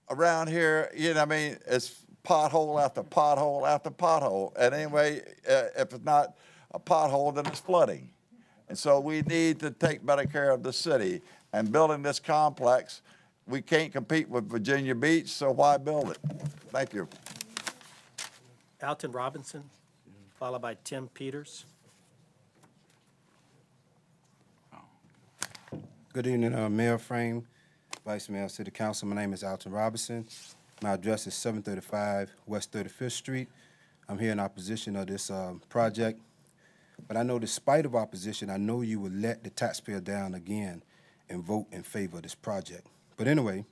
around here, you know, I mean, it's pothole after pothole after pothole. And anyway, if it's not a pothole, then it's flooding. And so we need to take better care of the city. And building this complex, we can't compete with Virginia Beach, so why build it? Thank you. Alton Robinson, followed by Tim Peters. Good evening, Mayor Frame, Vice Mayor, City Council. My name is Alton Robinson. My address is 735 West 35th Street. I'm here in opposition of this project. But I know despite of opposition, I know you will let the taxpayer down again and vote in favor of this project. But anyway,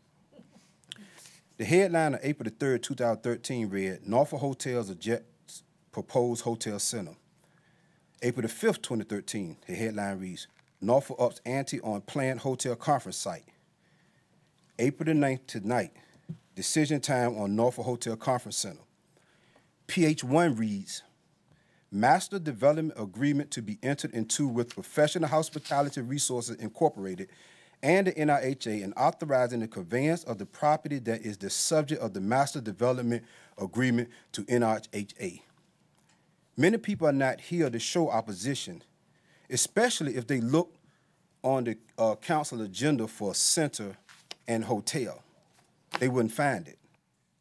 the headline of April the 3rd, 2013 read, Norfolk Hotels Ejects Proposed Hotel Center. April the 5th, 2013, the headline reads, Norfolk ups ante on planned hotel conference site. April the 9th tonight, decision time on Norfolk Hotel Conference Center. PH1 reads, Master Development Agreement to be entered into with Professional Hospitality Resources Incorporated and the NIHA, and authorizing the conveyance of the property that is the subject of the Master Development Agreement to NIHA. Many people are not here to show opposition, especially if they look on the council agenda for a center and hotel. They wouldn't find it.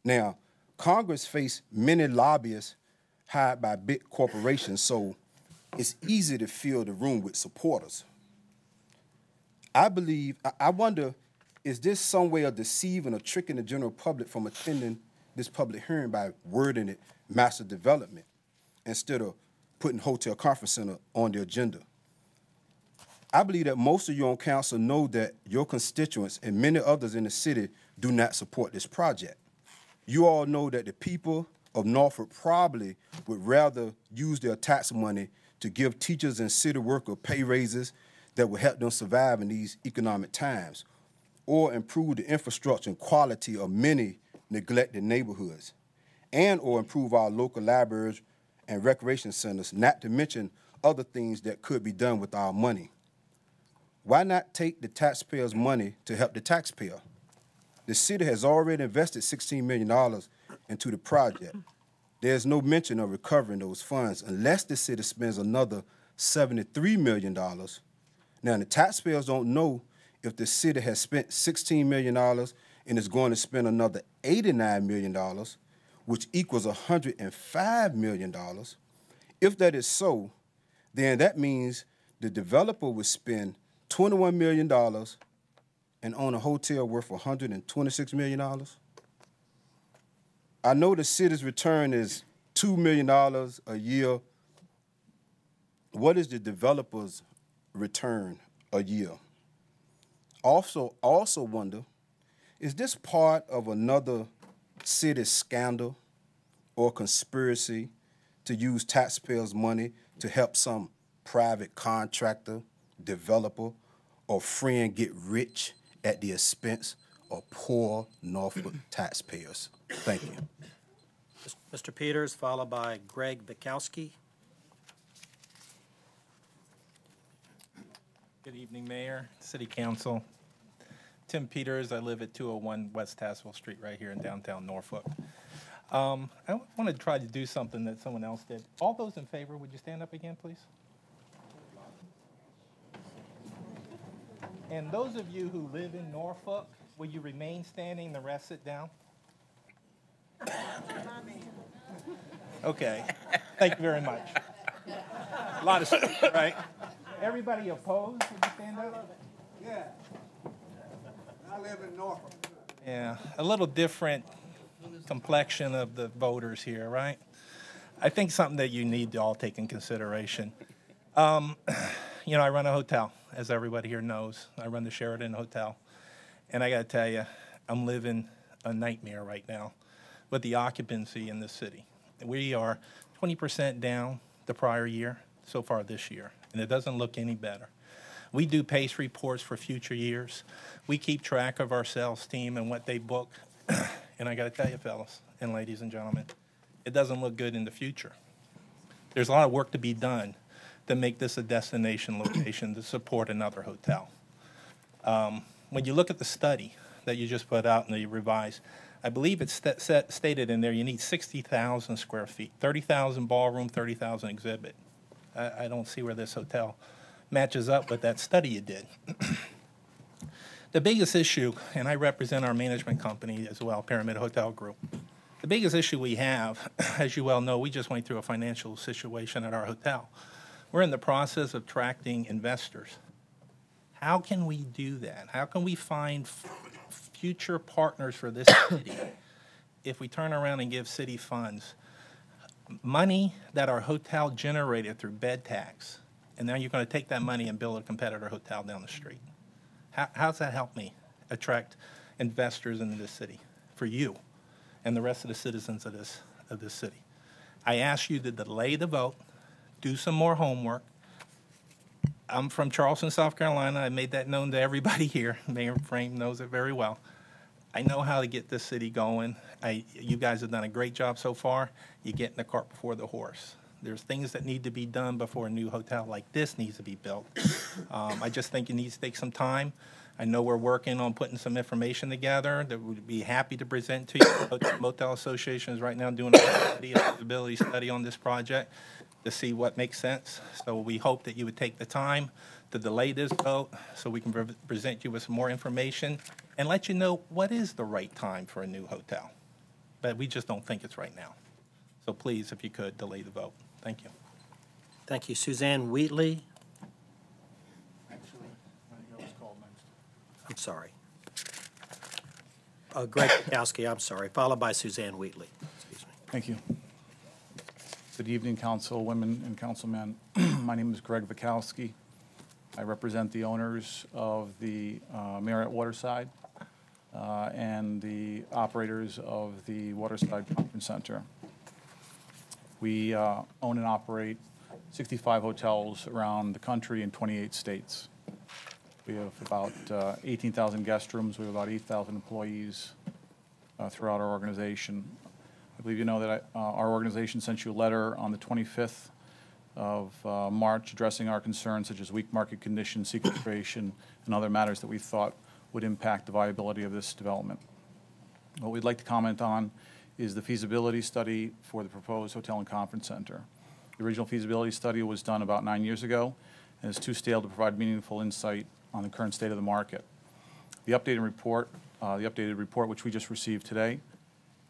Now, Congress face many lobbyists hired by big corporations, so it's easy to fill the room with supporters. I wonder, is this some way of deceiving or tricking the general public from attending this public hearing by wording it master development instead of putting hotel conference center on the agenda? I believe that most of you on council know that your constituents and many others in the city do not support this project. You all know that the people of Norfolk probably would rather use their tax money to give teachers and city workers pay raises that will help them survive in these economic times, or improve the infrastructure and quality of many neglected neighborhoods, and or improve our local libraries and recreation centers, not to mention other things that could be done with our money. Why not take the taxpayers' money to help the taxpayer? The city has already invested $16 million into the project. There's no mention of recovering those funds unless the city spends another $73 million. Now, the taxpayers don't know if the city has spent $16 million and is going to spend another $89 million, which equals $105 million. If that is so, then that means the developer would spend $21 million and own a hotel worth $126 million. I know the city's return is $2 million a year. What is the developer's return a year? Also wonder, is this part of another city scandal or conspiracy to use taxpayers' money to help some private contractor, developer, or friend get rich at the expense of poor Norfolk taxpayers? Thank you. Mr. Peters, followed by Greg Bukowski. Good evening, Mayor, City Council. Tim Peters, I live at 201 West Tassville Street right here in downtown Norfolk. I want to try to do something that someone else did. All those in favor, would you stand up again, please? And those of you who live in Norfolk, will you remain standing, the rest sit down? Okay, thank you very much. A lot of stuff, right? Everybody opposed, would you stand up? Yeah. I live in Norfolk. Yeah, a little different complexion of the voters here, right? I think something that you need to all take in consideration. You know, I run a hotel, as everybody here knows. I run the Sheraton Hotel. And I got to tell you, I'm living a nightmare right now with the occupancy in this city. We are 20% down the prior year so far this year, and it doesn't look any better. We do pace reports for future years. We keep track of our sales team and what they book. And I got to tell you, fellas and ladies and gentlemen, it doesn't look good in the future. There's a lot of work to be done to make this a destination location to support another hotel. When you look at the study that you just put out in the revised, I believe it's stated in there you need 60,000 square feet, 30,000 ballroom, 30,000 exhibit. I don't see where this hotel matches up with that study you did. The biggest issue, and I represent our management company as well, Pyramid Hotel Group. The biggest issue we have, as you well know, we just went through a financial situation at our hotel. We're in the process of attracting investors. How can we do that? How can we find future partners for this city if we turn around and give city funds money that our hotel generated through bed tax, and now you're going to take that money and build a competitor hotel down the street? How's that help me attract investors into this city for you and the rest of the citizens of this city? I ask you to delay the vote, do some more homework. I'm from Charleston, South Carolina. I made that known to everybody here. Mayor Frame knows it very well. I know how to get this city going. You guys have done a great job so far. You're getting the cart before the horse. There's things that need to be done before a new hotel like this needs to be built. I just think it needs to take some time. I know we're working on putting some information together that we'd be happy to present to you. Motel Association is right now doing a feasibility study on this project to see what makes sense. So we hope that you would take the time to delay this vote so we can present you with some more information and let you know what is the right time for a new hotel. But we just don't think it's right now. So please, if you could, delay the vote. Thank you. Thank you. Suzanne Wheatley. I'm sorry. Greg Kowski, I'm sorry, followed by Suzanne Wheatley. Excuse me. Thank you. Good evening, councilwomen and councilmen. My name is Greg Vikowski. I represent the owners of the Marriott Waterside and the operators of the Waterside Conference Center. We own and operate 65 hotels around the country in 28 states. We have about 18,000 guest rooms. We have about 8,000 employees throughout our organization. I believe you know that our organization sent you a letter on the 25th of March addressing our concerns such as weak market conditions, sequestration, and other matters that we thought would impact the viability of this development. What we'd like to comment on is the feasibility study for the proposed hotel and conference center. The original feasibility study was done about 9 years ago and is too stale to provide meaningful insight on the current state of the market. The updated report which we just received today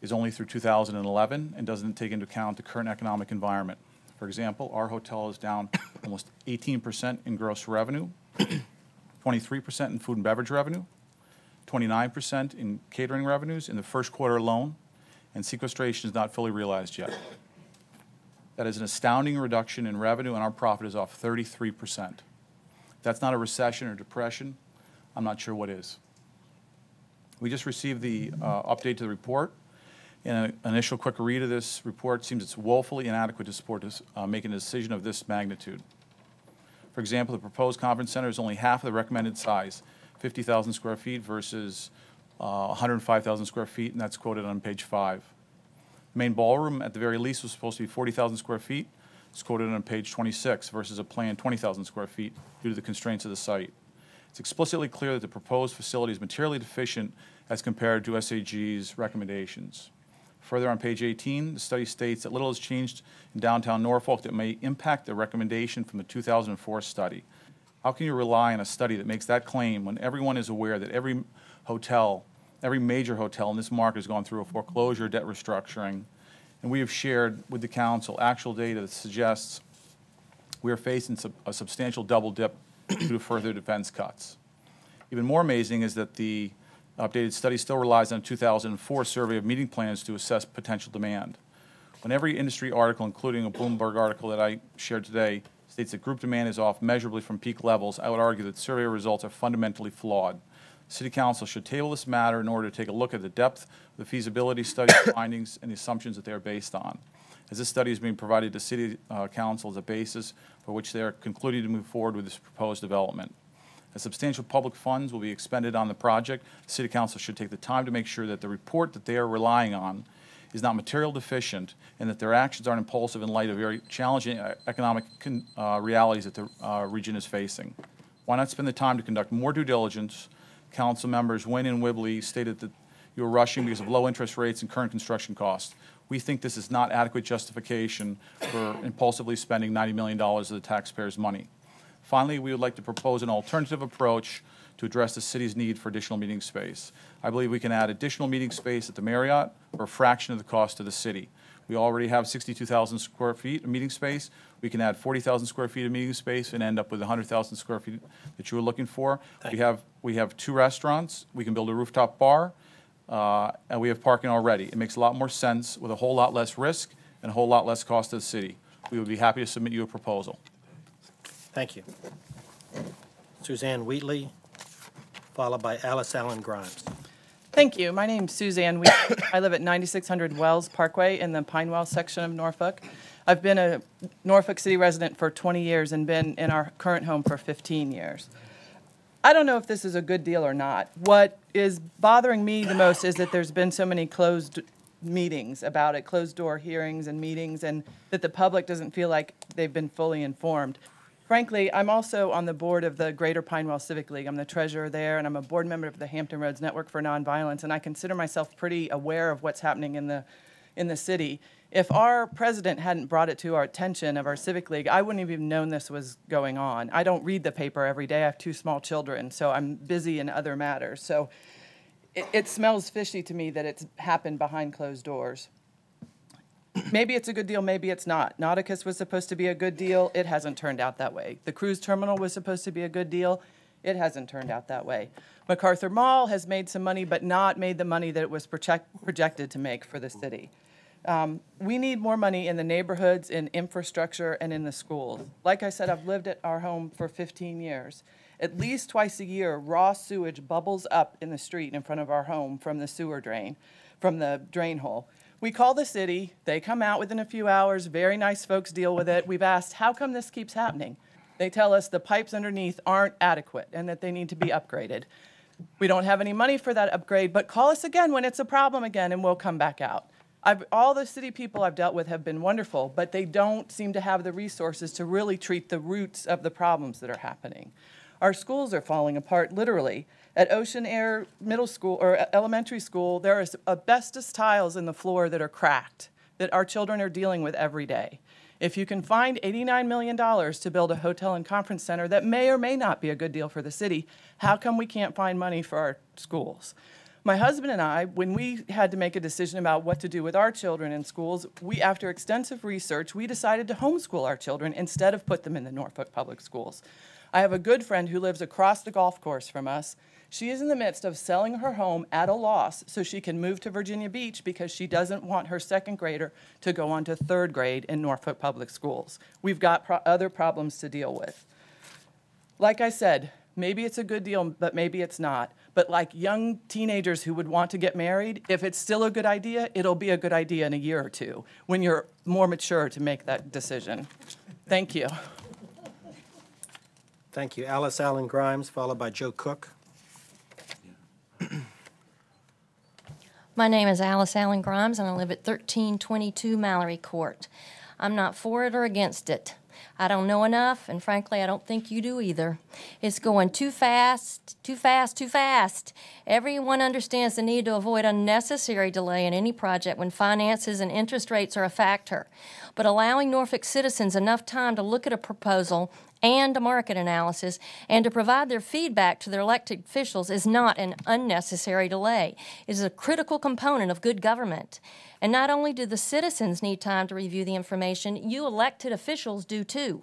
is only through 2011 and doesn't take into account the current economic environment. For example, our hotel is down almost 18% in gross revenue, 23% in food and beverage revenue, 29% in catering revenues in the first quarter alone, and sequestration is not fully realized yet. That is an astounding reduction in revenue, and our profit is off 33%. If that's not a recession or depression, I'm not sure what is. We just received the update to the report. In an initial quick read of this report, it seems it's woefully inadequate to support this, making a decision of this magnitude. For example, the proposed conference center is only half of the recommended size, 50,000 square feet versus 105,000 square feet, and that's quoted on page 5. The main ballroom, at the very least, was supposed to be 40,000 square feet. It's quoted on page 26 versus a planned 20,000 square feet due to the constraints of the site. It's explicitly clear that the proposed facility is materially deficient as compared to SAG's recommendations. Further, on page 18, the study states that little has changed in downtown Norfolk that may impact the recommendation from the 2004 study. How can you rely on a study that makes that claim when everyone is aware that every major hotel in this market has gone through a foreclosure, debt restructuring, and we have shared with the council actual data that suggests we are facing a substantial double dip due to further defense cuts. Even more amazing is that the updated study still relies on a 2004 survey of meeting plans to assess potential demand. When every industry article, including a Bloomberg article that I shared today, states that group demand is off measurably from peak levels, I would argue that survey results are fundamentally flawed. City Council should table this matter in order to take a look at the depth of the feasibility study findings and the assumptions that they are based on. As this study is being provided to City Council as a basis for which they are concluding to move forward with this proposed development. As substantial public funds will be expended on the project, City Council should take the time to make sure that the report that they are relying on is not material deficient and that their actions aren't impulsive in light of very challenging economic realities that the region is facing. Why not spend the time to conduct more due diligence? Council members Wynn and Whibley stated that you are rushing because of low interest rates and current construction costs. We think this is not adequate justification for impulsively spending $90 million of the taxpayers' money. Finally, we would like to propose an alternative approach to address the city's need for additional meeting space. I believe we can add additional meeting space at the Marriott for a fraction of the cost to the city. We already have 62,000 square feet of meeting space. We can add 40,000 square feet of meeting space and end up with 100,000 square feet that you were looking for. We have 2 restaurants. We can build a rooftop bar, and we have parking already. It makes a lot more sense with a whole lot less risk and a whole lot less cost to the city. We would be happy to submit you a proposal. Thank you. Suzanne Wheatley, followed by Alice Allen Grimes. Thank you. My name's Suzanne Wheatley. I live at 9600 Wells Parkway in the Pinewell section of Norfolk. I've been a Norfolk City resident for 20 years and been in our current home for 15 years. I don't know if this is a good deal or not. What is bothering me the most is that there's been so many closed meetings about it, closed door hearings and meetings, and that the public doesn't feel like they've been fully informed. Frankly, I'm also on the board of the Greater Pinewell Civic League. I'm the treasurer there, and I'm a board member of the Hampton Roads Network for Nonviolence, and I consider myself pretty aware of what's happening in the city. If our president hadn't brought it to our attention of our Civic League, I wouldn't have even known this was going on. I don't read the paper every day. I have 2 small children, so I'm busy in other matters. So it smells fishy to me that it's happened behind closed doors. Maybe it's a good deal, maybe it's not. Nauticus was supposed to be a good deal. It hasn't turned out that way. The cruise terminal was supposed to be a good deal. It hasn't turned out that way. MacArthur Mall has made some money, but not made the money that it was projected to make for the city. We need more money in the neighborhoods, in infrastructure, and in the schools. Like I said, I've lived at our home for 15 years. At least twice a year, raw sewage bubbles up in the street in front of our home from the sewer drain, from the drain hole. We call the city, they come out within a few hours, very nice folks deal with it. We've asked, how come this keeps happening? They tell us the pipes underneath aren't adequate and that they need to be upgraded. We don't have any money for that upgrade, but call us again when it's a problem again and we'll come back out. All the city people I've dealt with have been wonderful, but they don't seem to have the resources to really treat the roots of the problems that are happening. Our schools are falling apart, literally. At Ocean Air Middle School or elementary school, there are asbestos tiles in the floor that are cracked, that our children are dealing with every day. If you can find $89 million to build a hotel and conference center that may or may not be a good deal for the city, how come we can't find money for our schools? My husband and I, when we had to make a decision about what to do with our children in schools, after extensive research, we decided to homeschool our children instead of put them in the Norfolk Public Schools. I have a good friend who lives across the golf course from us. She is in the midst of selling her home at a loss so she can move to Virginia Beach because she doesn't want her second grader to go on to third grade in Norfolk Public Schools. We've got other problems to deal with. Like I said, maybe it's a good deal, but maybe it's not. But like young teenagers who would want to get married, if it's still a good idea, it'll be a good idea in a year or two when you're more mature to make that decision. Thank you. Thank you. Alice Allen Grimes, followed by Joe Cook. My name is Alice Allen Grimes, and I live at 1322 Mallory Court. I'm not for it or against it. I don't know enough, and frankly, I don't think you do either. It's going too fast, too fast, too fast. Everyone understands the need to avoid unnecessary delay in any project when finances and interest rates are a factor. But allowing Norfolk citizens enough time to look at a proposal and a market analysis and to provide their feedback to their elected officials is not an unnecessary delay. It is a critical component of good government. And not only do the citizens need time to review the information, you elected officials do too.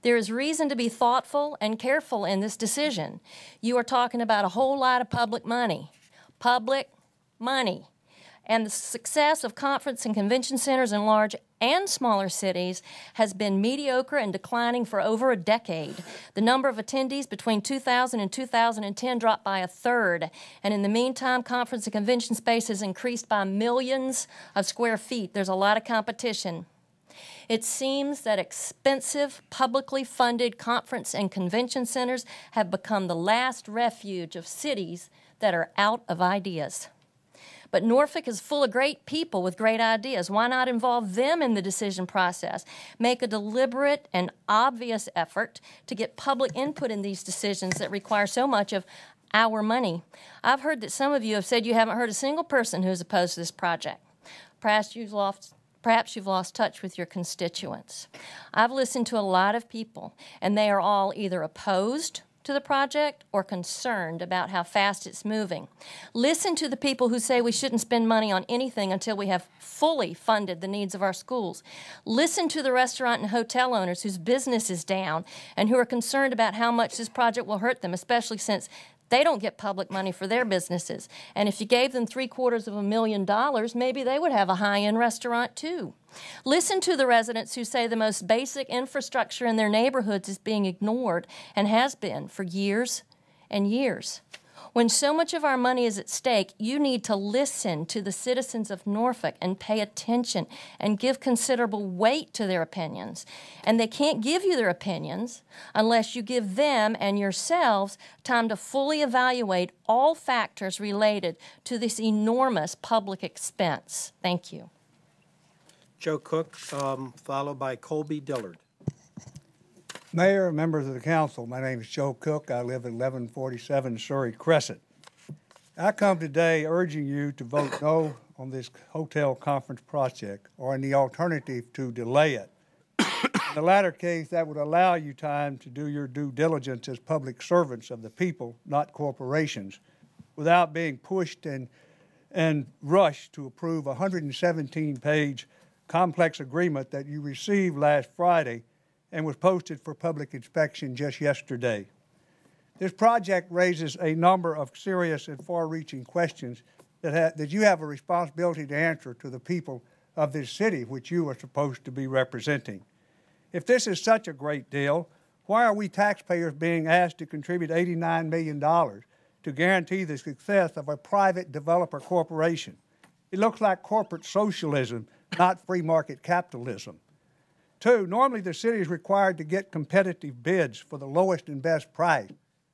There is reason to be thoughtful and careful in this decision. You are talking about a whole lot of public money. Public money. And the success of conference and convention centers in large and smaller cities has been mediocre and declining for over a decade. The number of attendees between 2000 and 2010 dropped by 1/3. And in the meantime, conference and convention space has increased by millions of square feet. There's a lot of competition. It seems that expensive, publicly funded conference and convention centers have become the last refuge of cities that are out of ideas. But Norfolk is full of great people with great ideas. Why not involve them in the decision process? Make a deliberate and obvious effort to get public input in these decisions that require so much of our money. I've heard that some of you have said you haven't heard a single person who is opposed to this project. Perhaps you've lost touch with your constituents. I've listened to a lot of people, and they are all either opposed to the project or concerned about how fast it's moving. Listen to the people who say we shouldn't spend money on anything until we have fully funded the needs of our schools. Listen to the restaurant and hotel owners whose business is down and who are concerned about how much this project will hurt them, especially since they don't get public money for their businesses. And if you gave them $750,000, maybe they would have a high-end restaurant too. Listen to the residents who say the most basic infrastructure in their neighborhoods is being ignored and has been for years and years. When so much of our money is at stake, you need to listen to the citizens of Norfolk and pay attention and give considerable weight to their opinions. And they can't give you their opinions unless you give them and yourselves time to fully evaluate all factors related to this enormous public expense. Thank you. Joe Cook, followed by Colby Dillard. Mayor, members of the council, my name is Joe Cook. I live at 1147 Surrey Crescent. I come today urging you to vote no on this hotel conference project or in the alternative to delay it. In the latter case, that would allow you time to do your due diligence as public servants of the people, not corporations, without being pushed and rushed to approve a 117-page complex agreement that you received last Friday and was posted for public inspection just yesterday. This project raises a number of serious and far-reaching questions that you have a responsibility to answer to the people of this city, which you are supposed to be representing. If this is such a great deal, why are we taxpayers being asked to contribute $89 million to guarantee the success of a private developer corporation? It looks like corporate socialism, not free market capitalism. 2, normally the city is required to get competitive bids for the lowest and best price.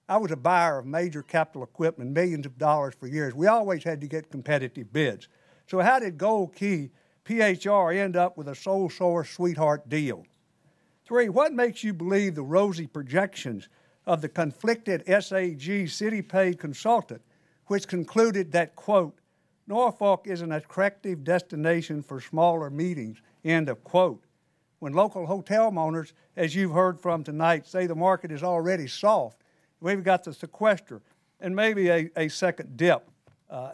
I was a buyer of major capital equipment, millions of dollars for years. We always had to get competitive bids. So how did Gold Key PHR end up with a sole source sweetheart deal? 3, what makes you believe the rosy projections of the conflicted SAG city-paid consultant, which concluded that, quote, Norfolk is an attractive destination for smaller meetings, end of quote, when local hotel owners, as you've heard from tonight, say the market is already soft. We've got the sequester and maybe a second dip.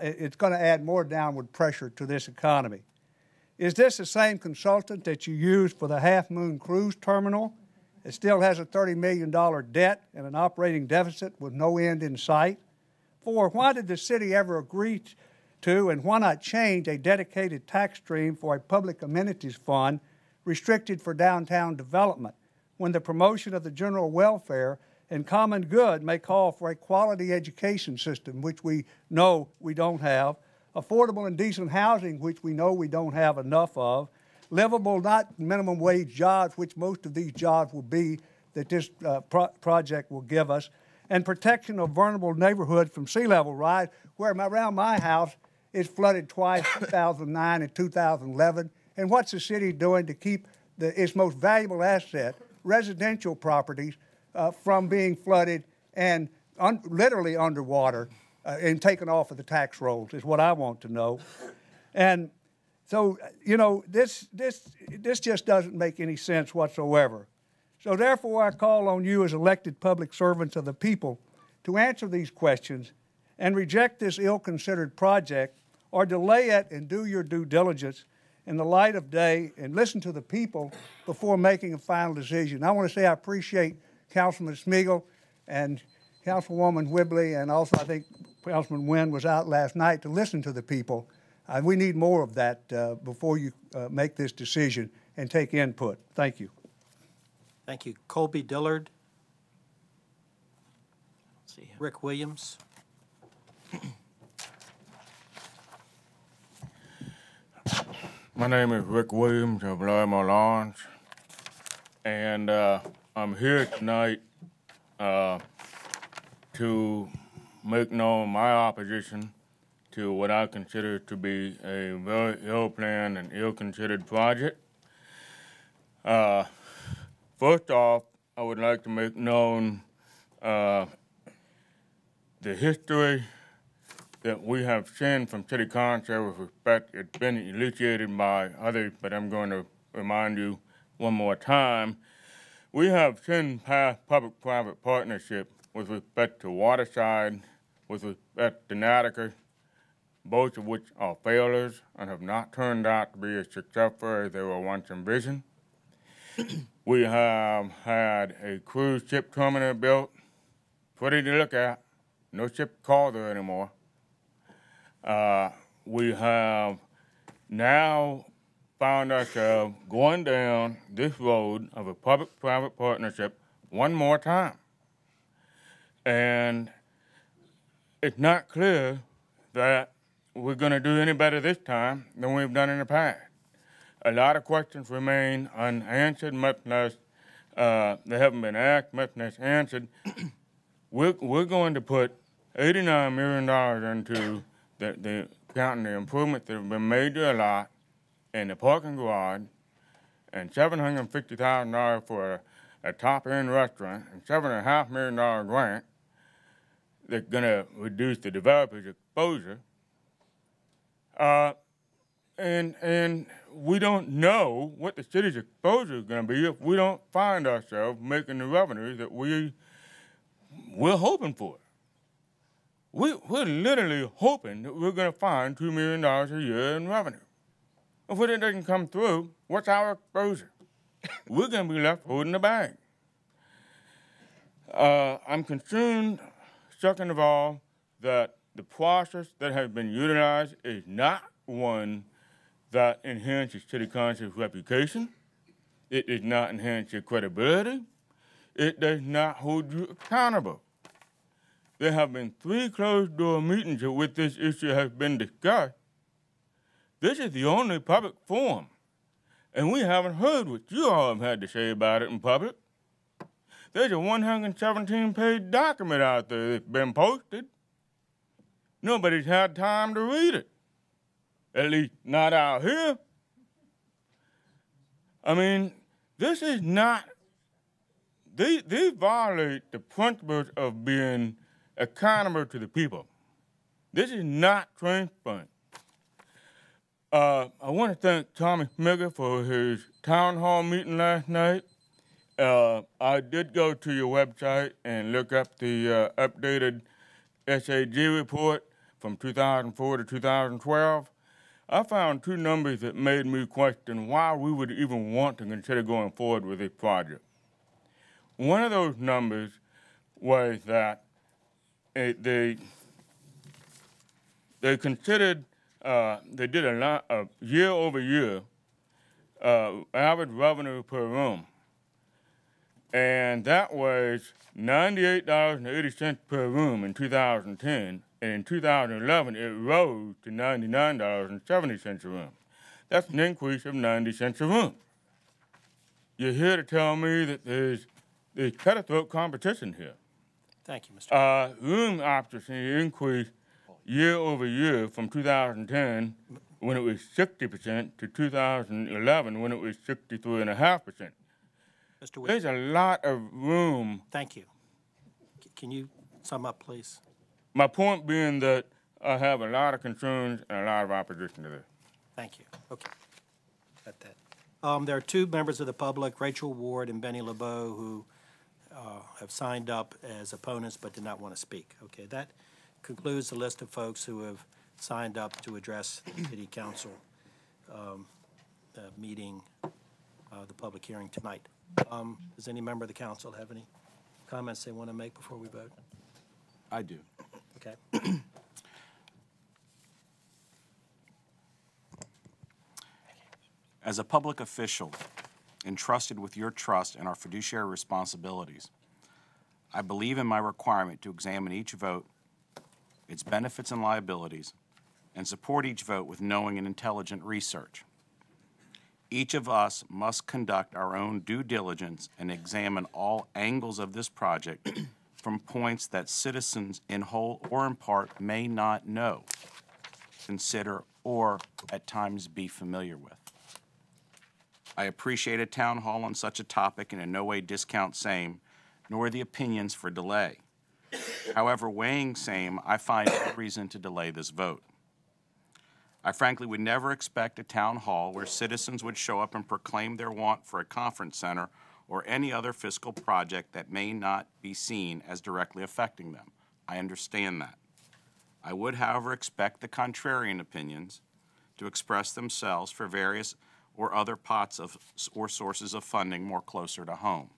It's going to add more downward pressure to this economy. Is this the same consultant that you used for the Half Moon Cruise Terminal? It still has a $30 million debt and an operating deficit with no end in sight. 4, why did the city ever agree to and why not change a dedicated tax stream for a public amenities fund restricted for downtown development when the promotion of the general welfare and common good may call for a quality education system, which we know we don't have, affordable and decent housing, which we know we don't have enough of, livable, not minimum wage jobs, which most of these jobs will be that this project will give us, and protection of vulnerable neighborhoods from sea level rise, where around my house it's flooded twice, 2009 and 2011. And what's the city doing to keep its most valuable asset, residential properties, from being flooded and literally underwater and taken off of the tax rolls is what I want to know. And so, you know, this just doesn't make any sense whatsoever. So therefore, I call on you as elected public servants of the people to answer these questions and reject this ill-considered project or delay it and do your due diligence in the light of day and listen to the people before making a final decision. I want to say I appreciate Councilman Smeagol and Councilwoman Whibley, and also I think Councilman Wynn was out last night to listen to the people. We need more of that before you make this decision and take input. Thank you. Thank you. Colby Dillard. Rick Williams. My name is Rick Williams of Larimer Lawrence, and I'm here tonight to make known my opposition to what I consider to be a very ill-planned and ill-considered project. First off, I would like to make known the history that we have seen from City Council with respect. It's been elucidated by others, but I'm going to remind you one more time. We have seen past public-private partnership with respect to Waterside, with respect to Nautica, both of which are failures and have not turned out to be as successful as they were once envisioned. We have had a cruise ship terminal built, pretty to look at, no ship called there anymore. We have now found ourselves going down this road of a public-private partnership one more time. And it's not clear that we're going to do any better this time than we've done in the past. A lot of questions remain unanswered, much less they haven't been asked, much less answered. We're going to put $89 million into the counting the improvements that have been made to a lot in the parking garage, and $750,000 for a top-end restaurant, and $7.5 million grant that's going to reduce the developer's exposure. And we don't know what the city's exposure is going to be if we don't find ourselves making the revenue that we're hoping for. We're literally hoping that we're going to find $2 million a year in revenue. If it doesn't come through, what's our exposure? We're going to be left holding the bag. I'm concerned, second of all, that the process that has been utilized is not one that enhances City Council's reputation. It does not enhance your credibility. It does not hold you accountable. There have been 3 closed-door meetings with this issue has been discussed. This is the only public forum, and we haven't heard what you all have had to say about it in public. There's a 117-page document out there that's been posted. Nobody's had time to read it, at least not out here. I mean, this is not, they violate the principles of being accountable to the people. This is not transparent. I want to thank Tommy Smigger for his town hall meeting last night. I did go to your website and look up the updated SAG report from 2004 to 2012. I found 2 numbers that made me question why we would even want to consider going forward with this project. One of those numbers was that they considered, they did a lot of year over year average revenue per room. And that was $98.80 per room in 2010. And in 2011, it rose to $99.70 a room. That's an increase of 90 cents a room. You're here to tell me that there's cutthroat competition here. Thank you, Mr. Room occupancy increased year over year from 2010 when it was 60% to 2011 when it was 63.5%. There's a lot of room. Thank you. Can you sum up, please? My point being that I have a lot of concerns and a lot of opposition to this. Thank you. Okay. Got that. There are 2 members of the public, Rachel Ward and Benny LeBeau, who have signed up as opponents but did not want to speak. Okay, that concludes the list of folks who have signed up to address the City Council meeting, the public hearing tonight. Does any member of the council have any comments they want to make before we vote? I do. Okay. As a public official entrusted with your trust and our fiduciary responsibilities, I believe in my requirement to examine each vote, its benefits and liabilities, and support each vote with knowing and intelligent research. Each of us must conduct our own due diligence and examine all angles of this project from points that citizens in whole or in part may not know, consider, or at times be familiar with. I appreciate a town hall on such a topic and in no way discount same, nor the opinions for delay. However, weighing same, I find no reason to delay this vote. I frankly would never expect a town hall where citizens would show up and proclaim their want for a conference center or any other fiscal project that may not be seen as directly affecting them. I understand that. I would, however, expect the contrarian opinions to express themselves for various or other pots of or sources of funding more closer to home.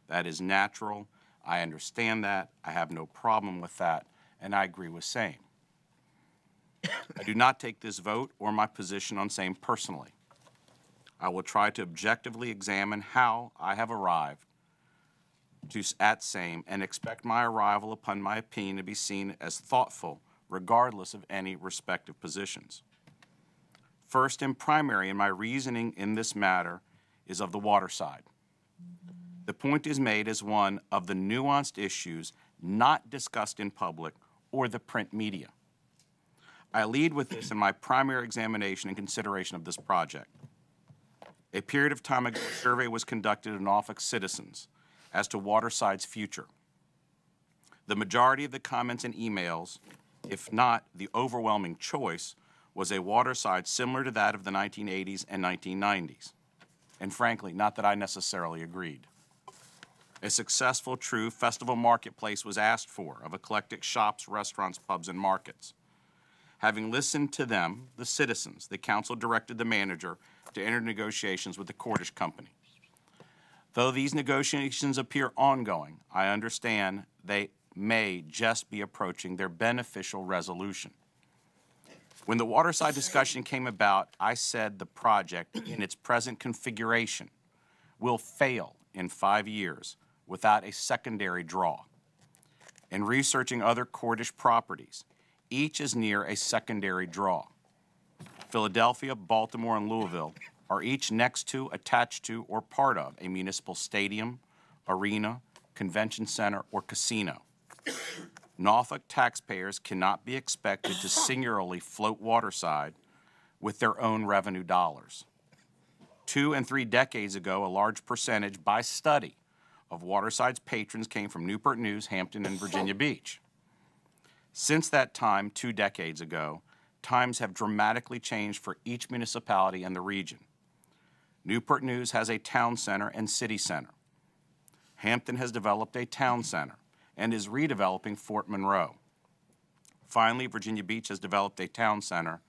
That is natural. I understand that. I have no problem with that, and I agree with same. I do not take this vote or my position on same personally. I will try to objectively examine how I have arrived at same and expect my arrival upon my opinion to be seen as thoughtful regardless of any respective positions. First and primary in my reasoning in this matter is of the water side. The point is made as one of the nuanced issues not discussed in public or the print media. I lead with this in my primary examination and consideration of this project. A period of time ago, a survey was conducted of Norfolk citizens as to Waterside's future. The majority of the comments and emails, if not the overwhelming choice, was a Waterside similar to that of the 1980s and 1990s. And frankly, not that I necessarily agreed. A successful, true festival marketplace was asked for of eclectic shops, restaurants, pubs, and markets. Having listened to them, the citizens, the council directed the manager to enter negotiations with the Cordish Company. Though these negotiations appear ongoing, I understand they may just be approaching their beneficial resolution. When the Waterside discussion came about, I said the project in its present configuration will fail in 5 years without a secondary draw. In researching other Cordish properties, each is near a secondary draw. Philadelphia, Baltimore, and Louisville are each next to, attached to, or part of a municipal stadium, arena, convention center, or casino. Norfolk taxpayers cannot be expected to singularly float Waterside with their own revenue dollars. 2 and 3 decades ago, a large percentage, by study, of Waterside's patrons came from Newport News, Hampton, and Virginia Beach. Since that time, 2 decades ago, times have dramatically changed for each municipality and the region. Newport News has a town center and city center. Hampton has developed a town center and is redeveloping Fort Monroe. Finally, Virginia Beach has developed a town center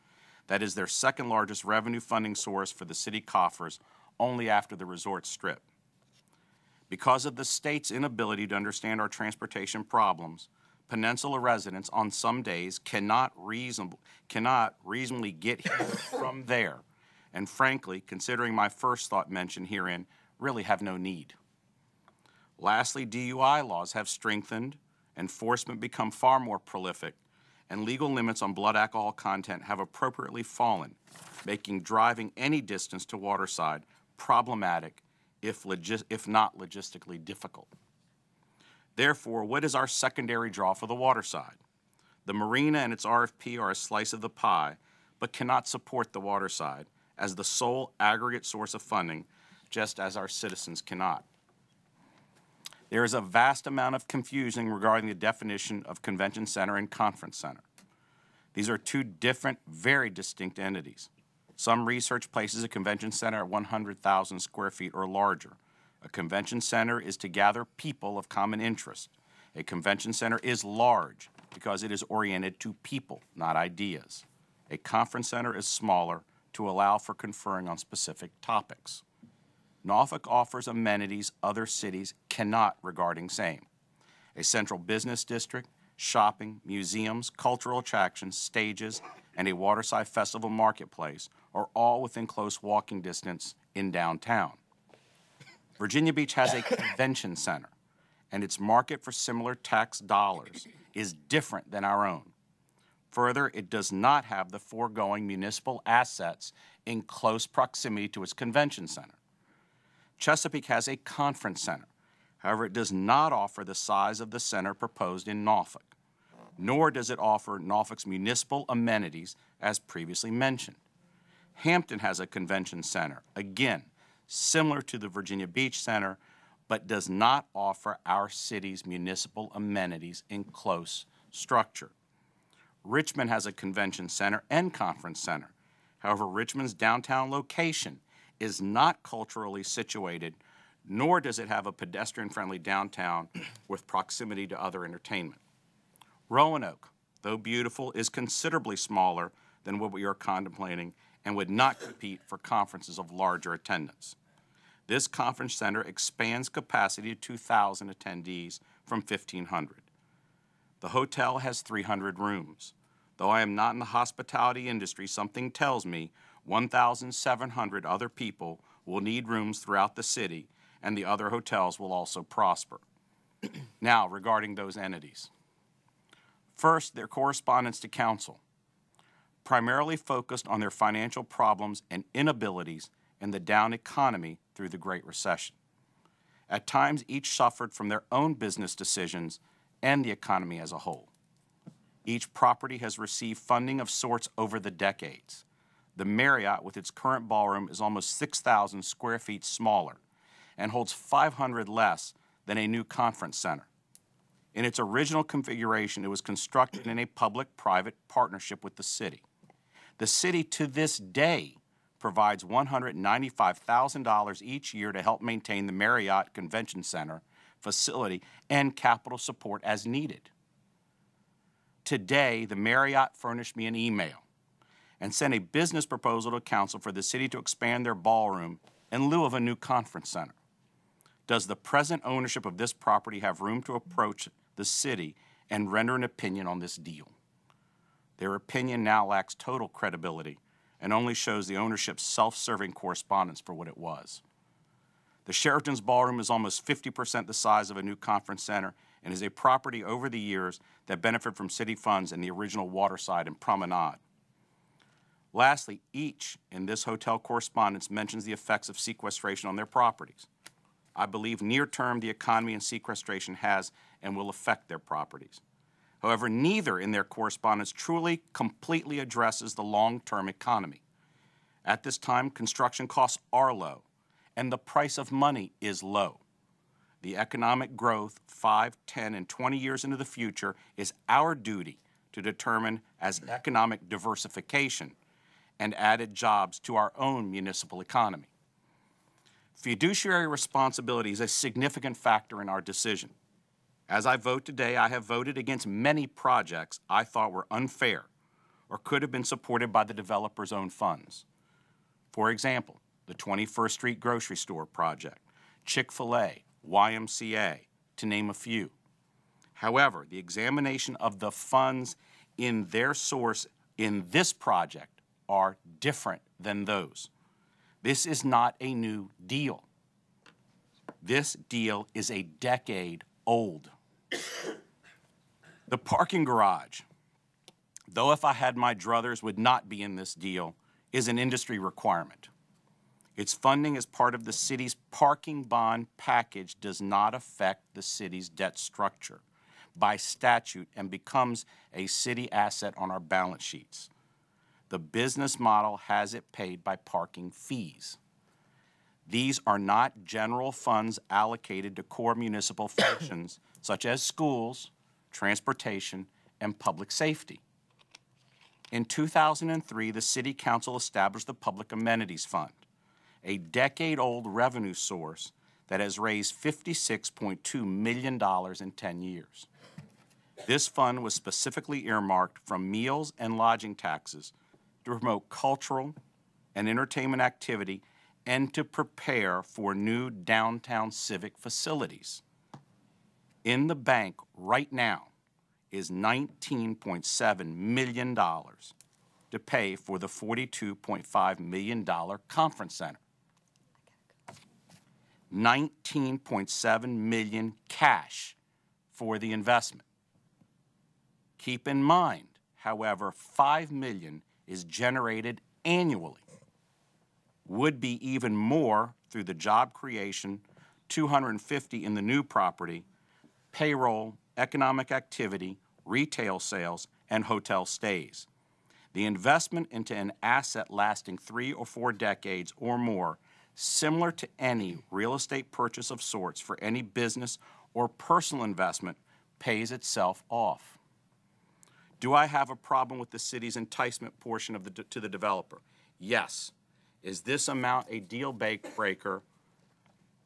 that is their second largest revenue funding source for the city coffers, only after the resort strip. Because of the state's inability to understand our transportation problems, Peninsula residents on some days cannot reasonably get here from there, and frankly, considering my first thought mentioned herein, really have no need. Lastly, DUI laws have strengthened, enforcement become far more prolific, and legal limits on blood alcohol content have appropriately fallen, making driving any distance to Waterside problematic, if not logistically difficult. Therefore, what is our secondary draw for the Waterside? The marina and its RFP are a slice of the pie, but cannot support the Waterside as the sole aggregate source of funding, just as our citizens cannot. There is a vast amount of confusion regarding the definition of convention center and conference center. These are 2 different, very distinct entities. Some research places a convention center at 100,000 square feet or larger. A convention center is to gather people of common interest. A convention center is large because it is oriented to people, not ideas. A conference center is smaller to allow for conferring on specific topics. Norfolk offers amenities other cities cannot regarding same. A central business district, shopping, museums, cultural attractions, stages, and a Waterside Festival marketplace are all within close walking distance in downtown. Virginia Beach has a convention center, and its market for similar tax dollars is different than our own. Further, it does not have the foregoing municipal assets in close proximity to its convention center. Chesapeake has a conference center. However, it does not offer the size of the center proposed in Norfolk, nor does it offer Norfolk's municipal amenities as previously mentioned. Hampton has a convention center, again, similar to the Virginia Beach Center, but does not offer our city's municipal amenities in close structure. Richmond has a convention center and conference center. However, Richmond's downtown location is not culturally situated, nor does it have a pedestrian-friendly downtown with proximity to other entertainment. Roanoke, though beautiful, is considerably smaller than what we are contemplating and would not compete for conferences of larger attendance. This conference center expands capacity to 2,000 attendees from 1,500. The hotel has 300 rooms. Though I am not in the hospitality industry, something tells me 1,700 other people will need rooms throughout the city, and the other hotels will also prosper. Now, regarding those entities. First, their correspondence to council, primarily focused on their financial problems and inabilities in the down economy through the Great Recession. At times, each suffered from their own business decisions and the economy as a whole. Each property has received funding of sorts over the decades. The Marriott, with its current ballroom, is almost 6,000 square feet smaller and holds 500 less than a new conference center. In its original configuration, it was constructed in a public-private partnership with the city. The city, to this day, provides $195,000 each year to help maintain the Marriott Convention Center facility and capital support as needed. Today, the Marriott furnished me an email and sent a business proposal to council for the city to expand their ballroom in lieu of a new conference center. Does the present ownership of this property have room to approach the city and render an opinion on this deal? Their opinion now lacks total credibility and only shows the ownership's self-serving correspondence for what it was. The Sheraton's ballroom is almost 50% the size of a new conference center and is a property over the years that benefit from city funds in the original Waterside and Promenade. Lastly, each in this hotel correspondence mentions the effects of sequestration on their properties. I believe near term the economy and sequestration has and will affect their properties. However, neither in their correspondence truly completely addresses the long-term economy. At this time, construction costs are low, and the price of money is low. The economic growth 5, 10, and 20 years into the future is our duty to determine as economic diversification and added jobs to our own municipal economy. Fiduciary responsibility is a significant factor in our decision. As I vote today, I have voted against many projects I thought were unfair or could have been supported by the developer's own funds. For example, the 21st Street Grocery Store project, Chick-fil-A, YMCA, to name a few. However, the examination of the funds in their source in this project are different than those. This is not a new deal. This deal is a decade old. The parking garage, though if I had my druthers would not be in this deal, is an industry requirement. Its funding as part of the city's parking bond package does not affect the city's debt structure by statute and becomes a city asset on our balance sheets. The business model has it paid by parking fees. These are not general funds allocated to core municipal functions such as schools, transportation, and public safety. In 2003, the City Council established the Public Amenities Fund, a decade-old revenue source that has raised $56.2 million in 10 years. This fund was specifically earmarked from meals and lodging taxes to promote cultural and entertainment activity and to prepare for new downtown civic facilities. In the bank right now is $19.7 million to pay for the $42.5 million conference center. $19.7 million cash for the investment. Keep in mind, however, $5 million is generated annually. Would be even more through the job creation, 250 in the new property, payroll, economic activity, retail sales, and hotel stays. The investment into an asset lasting 3 or 4 decades or more, similar to any real estate purchase of sorts for any business or personal investment, pays itself off. Do I have a problem with the city's enticement portion of to the developer? Yes. Is this amount a deal breaker?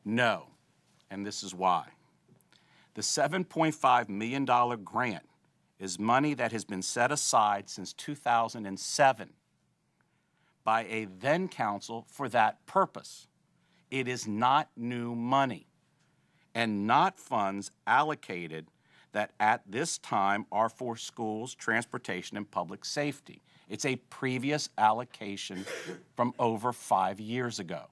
No, and this is why. The $7.5 million grant is money that has been set aside since 2007 by a then council for that purpose. It is not new money and not funds allocated that at this time are for schools, transportation, and public safety. It's a previous allocation from over 5 years ago.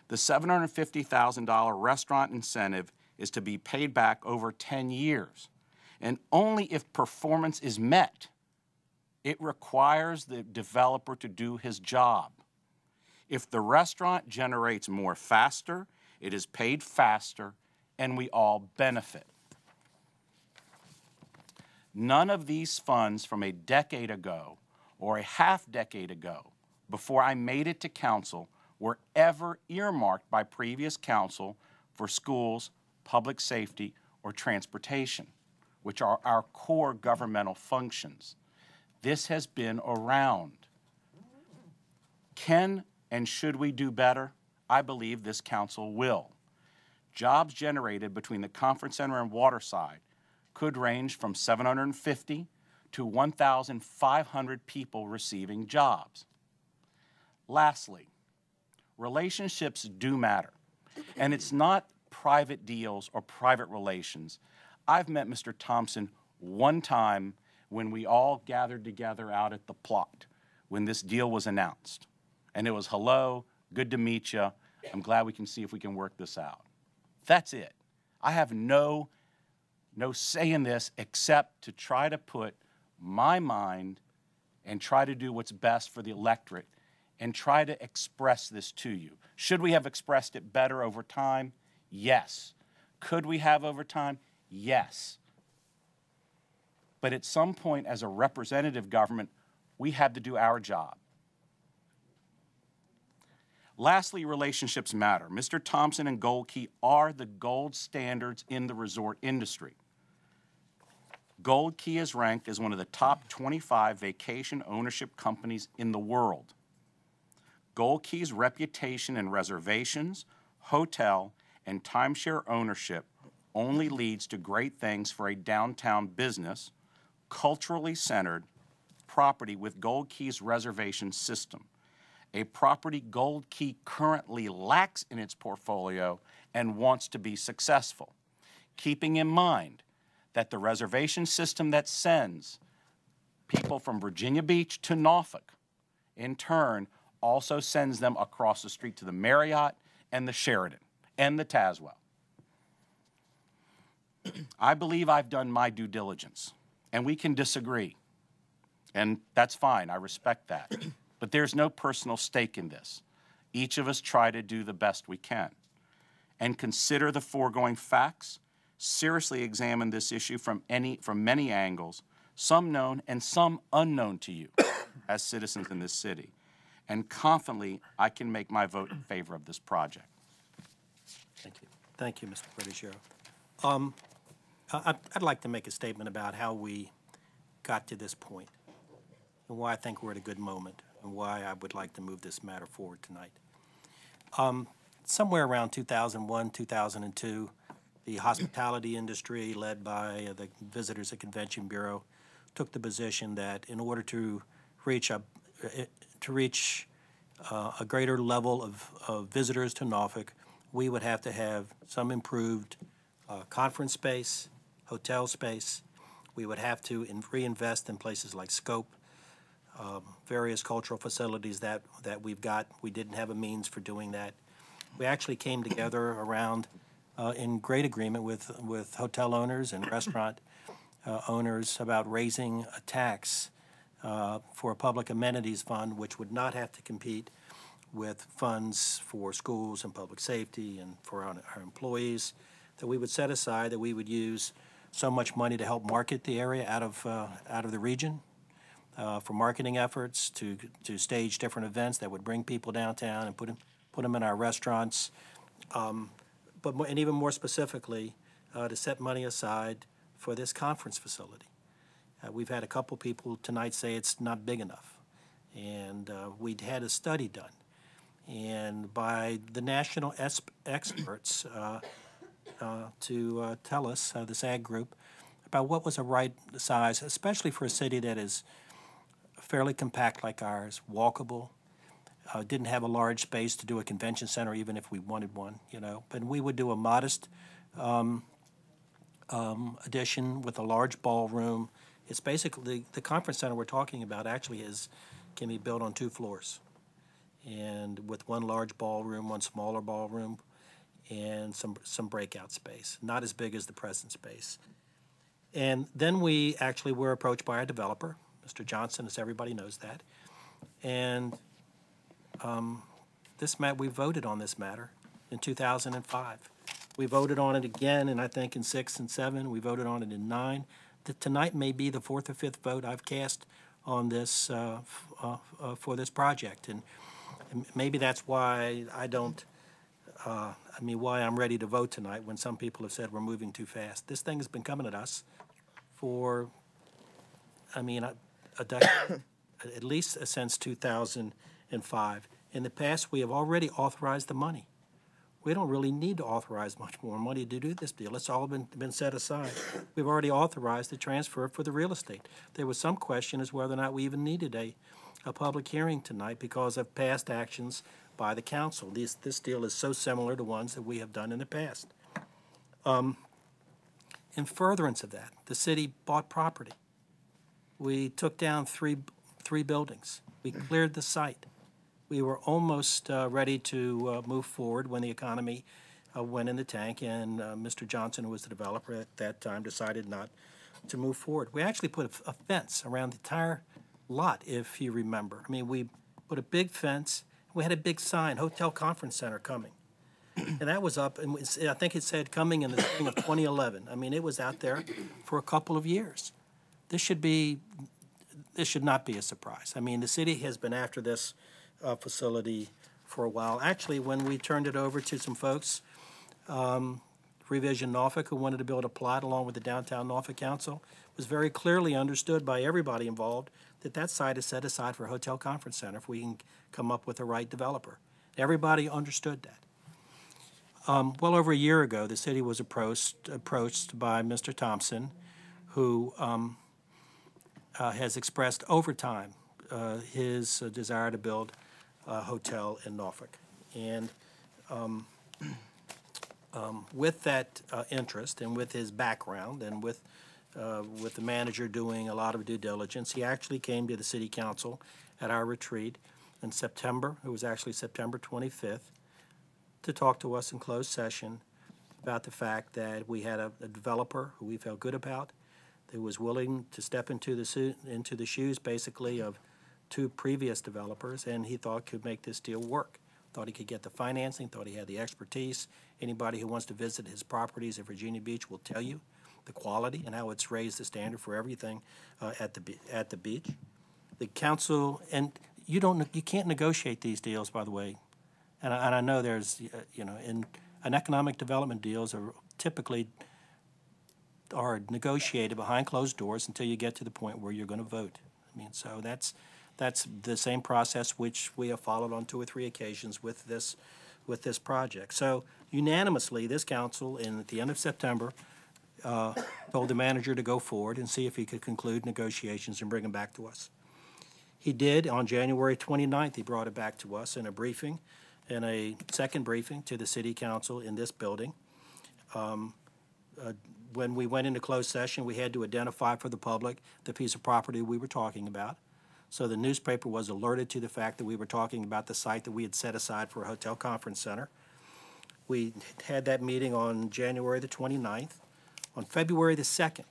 The $750,000 restaurant incentive is to be paid back over 10 years, and only if performance is met. It requires the developer to do his job. If the restaurant generates more faster, it is paid faster, and we all benefit. None of these funds from a decade ago or a half decade ago, before I made it to council, were ever earmarked by previous council for schools, public safety, or transportation, which are our core governmental functions. This has been around. Can and should we do better? I believe this council will. Jobs generated between the conference center and Waterside could range from 750 to 1,500 people receiving jobs. Lastly, relationships do matter, and it's not private deals or private relations. I've met Mr. Thompson one time when we all gathered together out at the plot when this deal was announced. And it was, hello, good to meet you. I'm glad we can see if we can work this out. That's it. I have no say in this except to try to put my mind and try to do what's best for the electorate and try to express this to you. Should we have expressed it better over time? Yes. Could we have over time? Yes. But at some point as a representative government, we have to do our job. Lastly, relationships matter. Mr. Thompson and Gold Key are the gold standards in the resort industry. Gold Key is ranked as one of the top 25 vacation ownership companies in the world. Gold Key's reputation in reservations, hotel, and timeshare ownership only leads to great things for a downtown business, culturally centered property with Gold Key's reservation system, a property Gold Key currently lacks in its portfolio and wants to be successful, keeping in mind that the reservation system that sends people from Virginia Beach to Norfolk, in turn, also sends them across the street to the Marriott and the Sheraton and the Tazewell. I believe I've done my due diligence, and we can disagree, and that's fine. I respect that. But there's no personal stake in this. Each of us try to do the best we can. And consider the foregoing facts, seriously examine this issue from many angles, some known and some unknown to you as citizens in this city. And confidently, I can make my vote in favor of this project. Thank you. Thank you, Mr. Bredicero. I'd like to make a statement about how we got to this point and why I think we're at a good moment and why I would like to move this matter forward tonight. Somewhere around 2001, 2002, the hospitality industry, led by the Visitors and Convention Bureau, took the position that in order to reach a greater level of visitors to Norfolk, we would have to have some improved conference space, hotel space. We would have to reinvest in places like Scope, various cultural facilities that we've got. We didn't have a means for doing that. We actually came together around in great agreement with hotel owners and restaurant owners about raising a tax for a public amenities fund, which would not have to compete with funds for schools and public safety and for our employees, that we would set aside, that we would use so much money to help market the area out of the region, for marketing efforts, to stage different events that would bring people downtown and put them in our restaurants, and even more specifically, to set money aside for this conference facility. We've had a couple people tonight say it's not big enough, and we'd had a study done, and by the national experts to tell us, the SAG group, about what was a right size, especially for a city that is fairly compact like ours, walkable, didn't have a large space to do a convention center even if we wanted one, but we would do a modest addition with a large ballroom. It's basically, the conference center we're talking about actually can be built on 2 floors, and with one large ballroom, one smaller ballroom, and some breakout space, not as big as the present space. And then we actually were approached by our developer, Mr. Johnson, as everybody knows that, and we voted on this matter in 2005. We voted on it again, and I think in 6 and 7. We voted on it in 9. Tonight may be the 4th or 5th vote I've cast on this for this project, and maybe that's why why I'm ready to vote tonight when some people have said we're moving too fast. This thing has been coming at us for, a decade, at least since 2005. In the past, we have already authorized the money. We don't really need to authorize much more money to do this deal. It's all been set aside. We've already authorized the transfer for the real estate. There was some question as whether or not we even needed a public hearing tonight because of past actions by the council. This deal is so similar to ones that we have done in the past. In furtherance of that, the city bought property. We took down three buildings. We cleared the site. We were almost ready to move forward when the economy went in the tank, and Mr. Johnson, who was the developer at that time, decided not to move forward. We actually put a fence around the entire lot, if you remember. We put a big fence. We had a big sign, Hotel Conference Center coming. And that was up, and I think it said coming in the spring of 2011. It was out there for a couple of years. This should not be a surprise. The city has been after this facility for a while. Actually, when we turned it over to some folks, Revision Norfolk, who wanted to build a plot along with the Downtown Norfolk Council, it was very clearly understood by everybody involved that site is set aside for a hotel conference center if we can come up with the right developer. Everybody understood that. Well over a year ago, the city was approached by Mr. Thompson, who has expressed over time his desire to build a hotel in Norfolk. And with that interest and with his background and with the manager doing a lot of due diligence, he actually came to the city council at our retreat in September. It was actually September 25th, to talk to us in closed session about the fact that we had a developer who we felt good about, that was willing to step into the shoes, basically, of 2 previous developers, and he thought could make this deal work. Thought he could get the financing, thought he had the expertise. Anybody who wants to visit his properties at Virginia Beach will tell you the quality and how it's raised the standard for everything at the beach. The council, and you can't negotiate these deals, by the way. And I know there's, in economic development deals are typically negotiated behind closed doors until you get to the point where you're going to vote. So that's the same process which we have followed on 2 or 3 occasions with this project. So unanimously, this council, at the end of September, told the manager to go forward and see if he could conclude negotiations and bring them back to us. He did. On January 29th, he brought it back to us in a briefing, in a second briefing to the city council in this building. When we went into closed session, we had to identify for the public the piece of property we were talking about. So the newspaper was alerted to the fact that we were talking about the site that we had set aside for a hotel conference center. We had that meeting on January the 29th. On February the 2nd,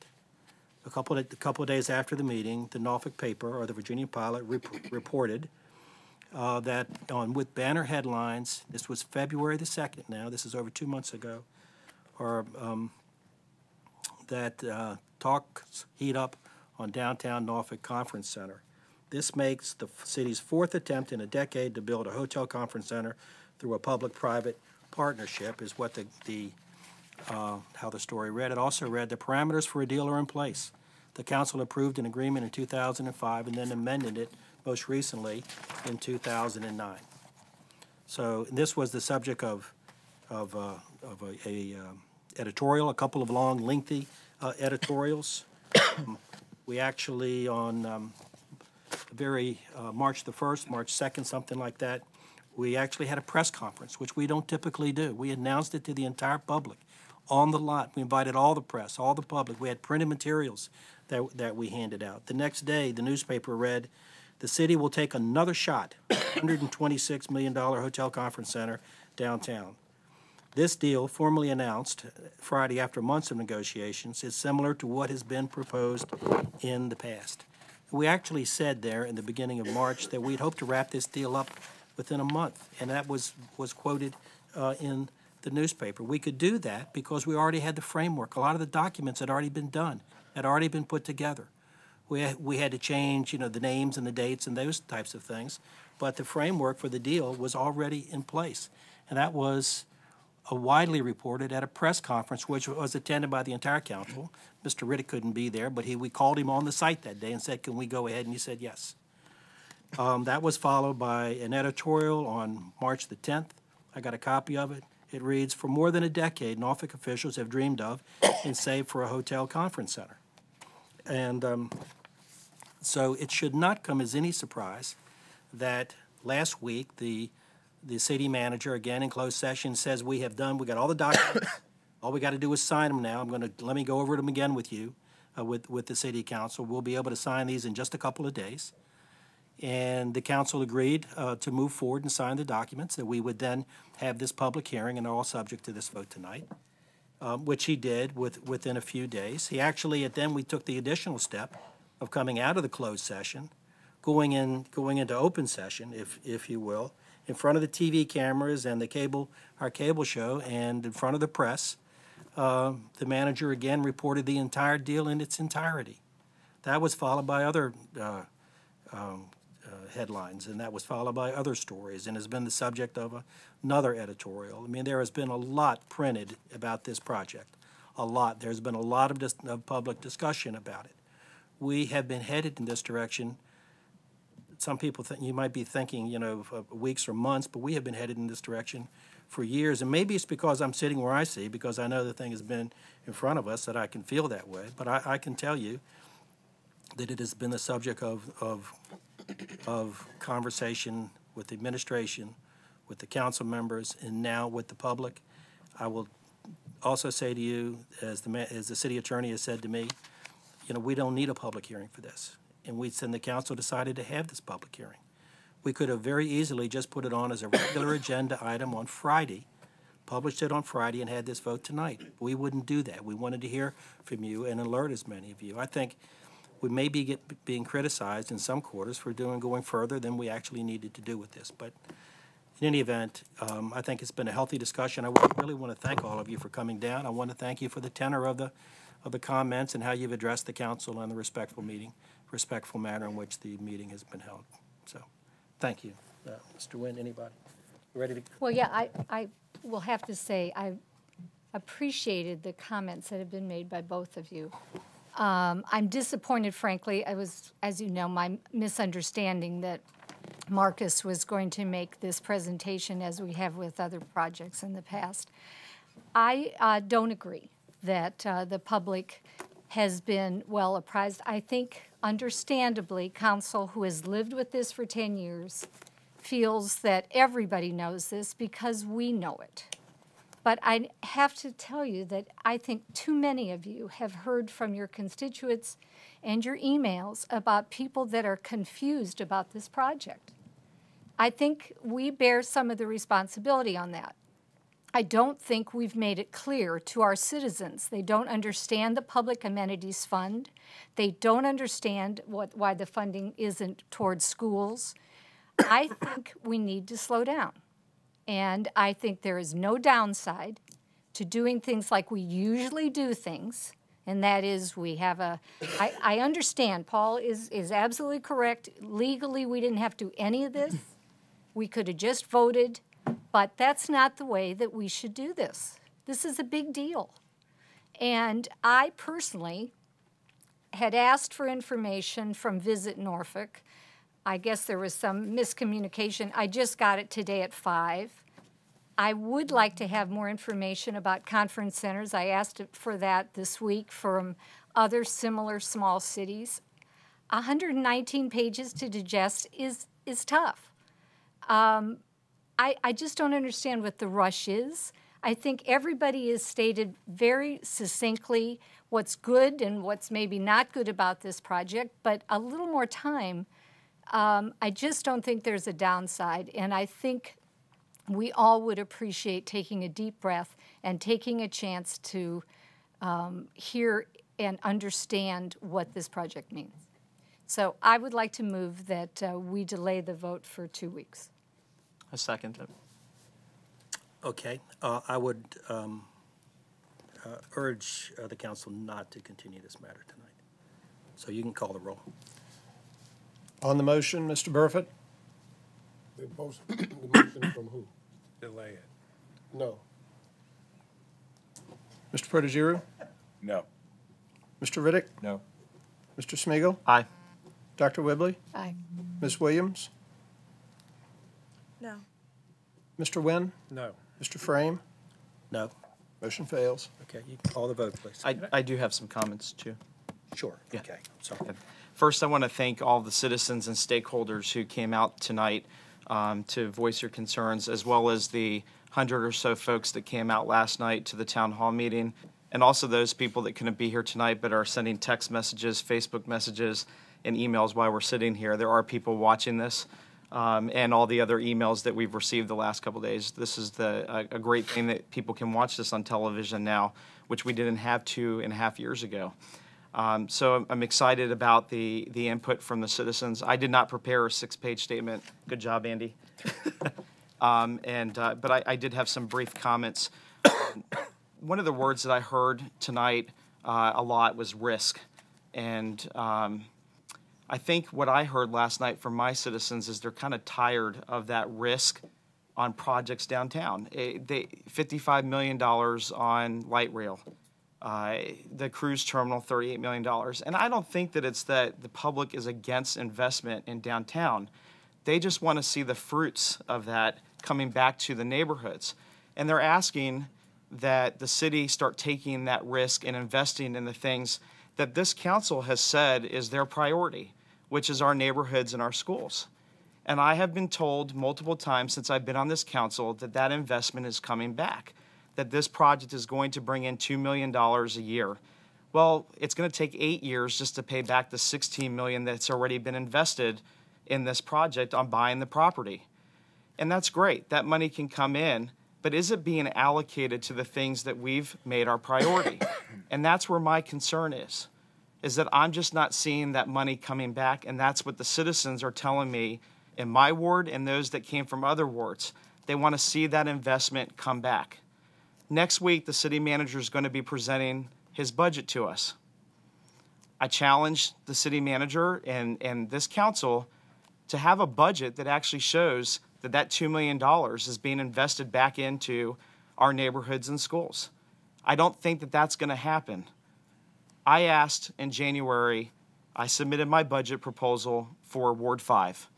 a couple of days after the meeting, the Norfolk paper, or the Virginia Pilot, reported that with banner headlines, this was February the 2nd now, this is over 2 months ago, or that talks heat up on downtown Norfolk Conference Center. This makes the city's fourth attempt in a decade to build a hotel conference center through a public-private partnership, is what how the story read. It also read, the parameters for a deal are in place. The council approved an agreement in 2005 and then amended it most recently in 2009. So this was the subject of a editorial, a couple of long, lengthy editorials. We actually on March the 1st, March 2nd, something like that, we actually had a press conference, which we don't typically do. We announced it to the entire public on the lot. We invited all the press, all the public. We had printed materials that we handed out. The next day, the newspaper read, the city will take another shot, $126 million hotel conference center downtown. This deal, formally announced Friday after months of negotiations, is similar to what has been proposed in the past. We actually said there in the beginning of March that we'd hope to wrap this deal up within a month, and that was quoted in the newspaper. We could do that because we already had the framework. A lot of the documents had already been done, had already been put together. We had to change, the names and the dates and those types of things, but the framework for the deal was already in place, and that was widely reported at a press conference, which was attended by the entire council. Mr. Riddick couldn't be there, but we called him on the site that day and said, can we go ahead? And he said yes. That was followed by an editorial on March the 10th. I got a copy of it. It reads, for more than a decade, Norfolk officials have dreamed of and saved for a hotel conference center. And so it should not come as any surprise that last week the city manager, again in closed session, says we got all the documents. All we got to do is sign them now. Let me go over them again with you, with the city council. We'll be able to sign these in just a couple of days. And the council agreed to move forward and sign the documents, that we would then have this public hearing, and they're all subject to this vote tonight, which he did within a few days. He actually, then we took the additional step of coming out of the closed session, going into open session, if you will, in front of the TV cameras and our cable show, and in front of the press. The manager again reported the entire deal in its entirety. That was followed by other headlines, and that was followed by other stories, and has been the subject of another editorial. I mean, there has been a lot printed about this project, a lot. There's been a lot of public discussion about it. We have been headed in this direction. Some people think you might be thinking, weeks or months, but we have been headed in this direction for years. And maybe it's because I'm sitting where I see, because I know the thing has been in front of us, that I can feel that way. But I can tell you that it has been the subject of conversation with the administration, with the council members, and now with the public. I will also say to you, as the city attorney has said to me, we don't need a public hearing for this. And the council decided to have this public hearing. We could have very easily just put it on as a regular agenda item on Friday, published it on Friday, and had this vote tonight. We wouldn't do that. We wanted to hear from you and alert as many of you. I think we may be being criticized in some quarters for going further than we actually needed to do with this. But in any event, I think it's been a healthy discussion. I really want to thank all of you for coming down. I want to thank you for the tenor of the comments and how you've addressed the council and the respectful manner in which the meeting has been held. So, thank you. Mr. Nguyen, anybody? Ready to? Well, yeah, I will have to say I appreciated the comments that have been made by both of you. I'm disappointed, frankly. It was, as you know, my misunderstanding that Marcus was going to make this presentation as we have with other projects in the past. I don't agree that the public has been well apprised. I think, understandably, council, who has lived with this for 10 years, feels that everybody knows this because we know it. But I have to tell you that I think too many of you have heard from your constituents and your emails about people that are confused about this project. I think we bear some of the responsibility on that. I don't think we've made it clear to our citizens. They don't understand the Public Amenities Fund. They don't understand why the funding isn't towards schools. I think we need to slow down. And I think there is no downside to doing things like we usually do things, and that is we have I understand, Paul is absolutely correct. Legally, we didn't have to do any of this. We could have just voted, but that's not the way that we should do this. This is a big deal. And I personally had asked for information from Visit Norfolk. I guess there was some miscommunication. I just got it today at 5. I would like to have more information about conference centers. I asked for that this week from other similar small cities. 119 pages to digest is tough. I just don't understand what the rush is. I think everybody has stated very succinctly what's good and what's maybe not good about this project, but a little more time. I just don't think there's a downside, and I think we all would appreciate taking a deep breath and taking a chance to hear and understand what this project means. So I would like to move that we delay the vote for 2 weeks. I second it. Okay, I would urge the council not to continue this matter tonight. So you can call the roll. On the motion, Mr. Burford? The motion from who? Delay it. No. Mr. Protogiru? No. Mr. Riddick? No. Mr. Smigiel? Aye. Dr. Whibley? Aye. Ms. Williams? No. Mr. Wynn? No. Mr. Frame? No. Motion fails. Okay, you can call the vote, please. I do have some comments, too. Sure, Yeah. okay, sorry. First, I want to thank all the citizens and stakeholders who came out tonight to voice your concerns, as well as the 100 or so folks that came out last night to the town hall meeting, and also those people that couldn't be here tonight but are sending text messages, Facebook messages, and emails while we're sitting here. There are people watching this, and all the other emails that we've received the last couple of days. This is a great thing that people can watch this on television now, which we didn't have 2.5 years ago. So I'm excited about the input from the citizens. I did not prepare a 6-page statement. Good job, Andy. But I did have some brief comments. One of the words that I heard tonight a lot was risk. And I think what I heard last night from my citizens is they're kind of tired of that risk on projects downtown. $55 million on light rail. The cruise terminal, $38 million. And I don't think that it's that the public is against investment in downtown. They just want to see the fruits of that coming back to the neighborhoods. And they're asking that the city start taking that risk and investing in the things that this council has said is their priority, which is our neighborhoods and our schools. And I have been told multiple times since I've been on this council that that investment is coming back, that this project is going to bring in $2 million a year. Well, it's going to take 8 years just to pay back the $16 million that's already been invested in this project on buying the property. And that's great. That money can come in, but is it being allocated to the things that we've made our priority? And that's where my concern is that I'm just not seeing that money coming back, and that's what the citizens are telling me in my ward and those that came from other wards. They want to see that investment come back. Next week, the city manager is going to be presenting his budget to us. I challenge the city manager and this council to have a budget that actually shows that that $2 million is being invested back into our neighborhoods and schools. I don't think that that's going to happen. I asked in January, I submitted my budget proposal for Ward 5.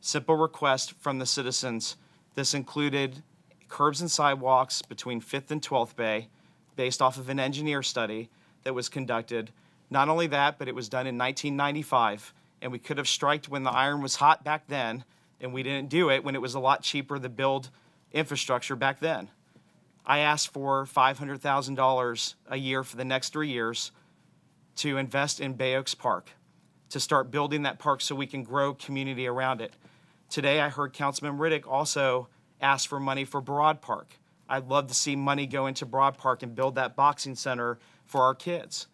Simple request from the citizens. This included curbs and sidewalks between 5th and 12th Bay based off of an engineer study that was conducted. Not only that, but it was done in 1995, and we could have striked when the iron was hot back then, and we didn't do it when it was a lot cheaper to build infrastructure back then. I asked for $500,000 a year for the next 3 years to invest in Bay Oaks Park, to start building that park so we can grow community around it. Today, I heard Councilman Riddick also ask for money for Broad Park. I'd love to see money go into Broad Park and build that boxing center for our kids.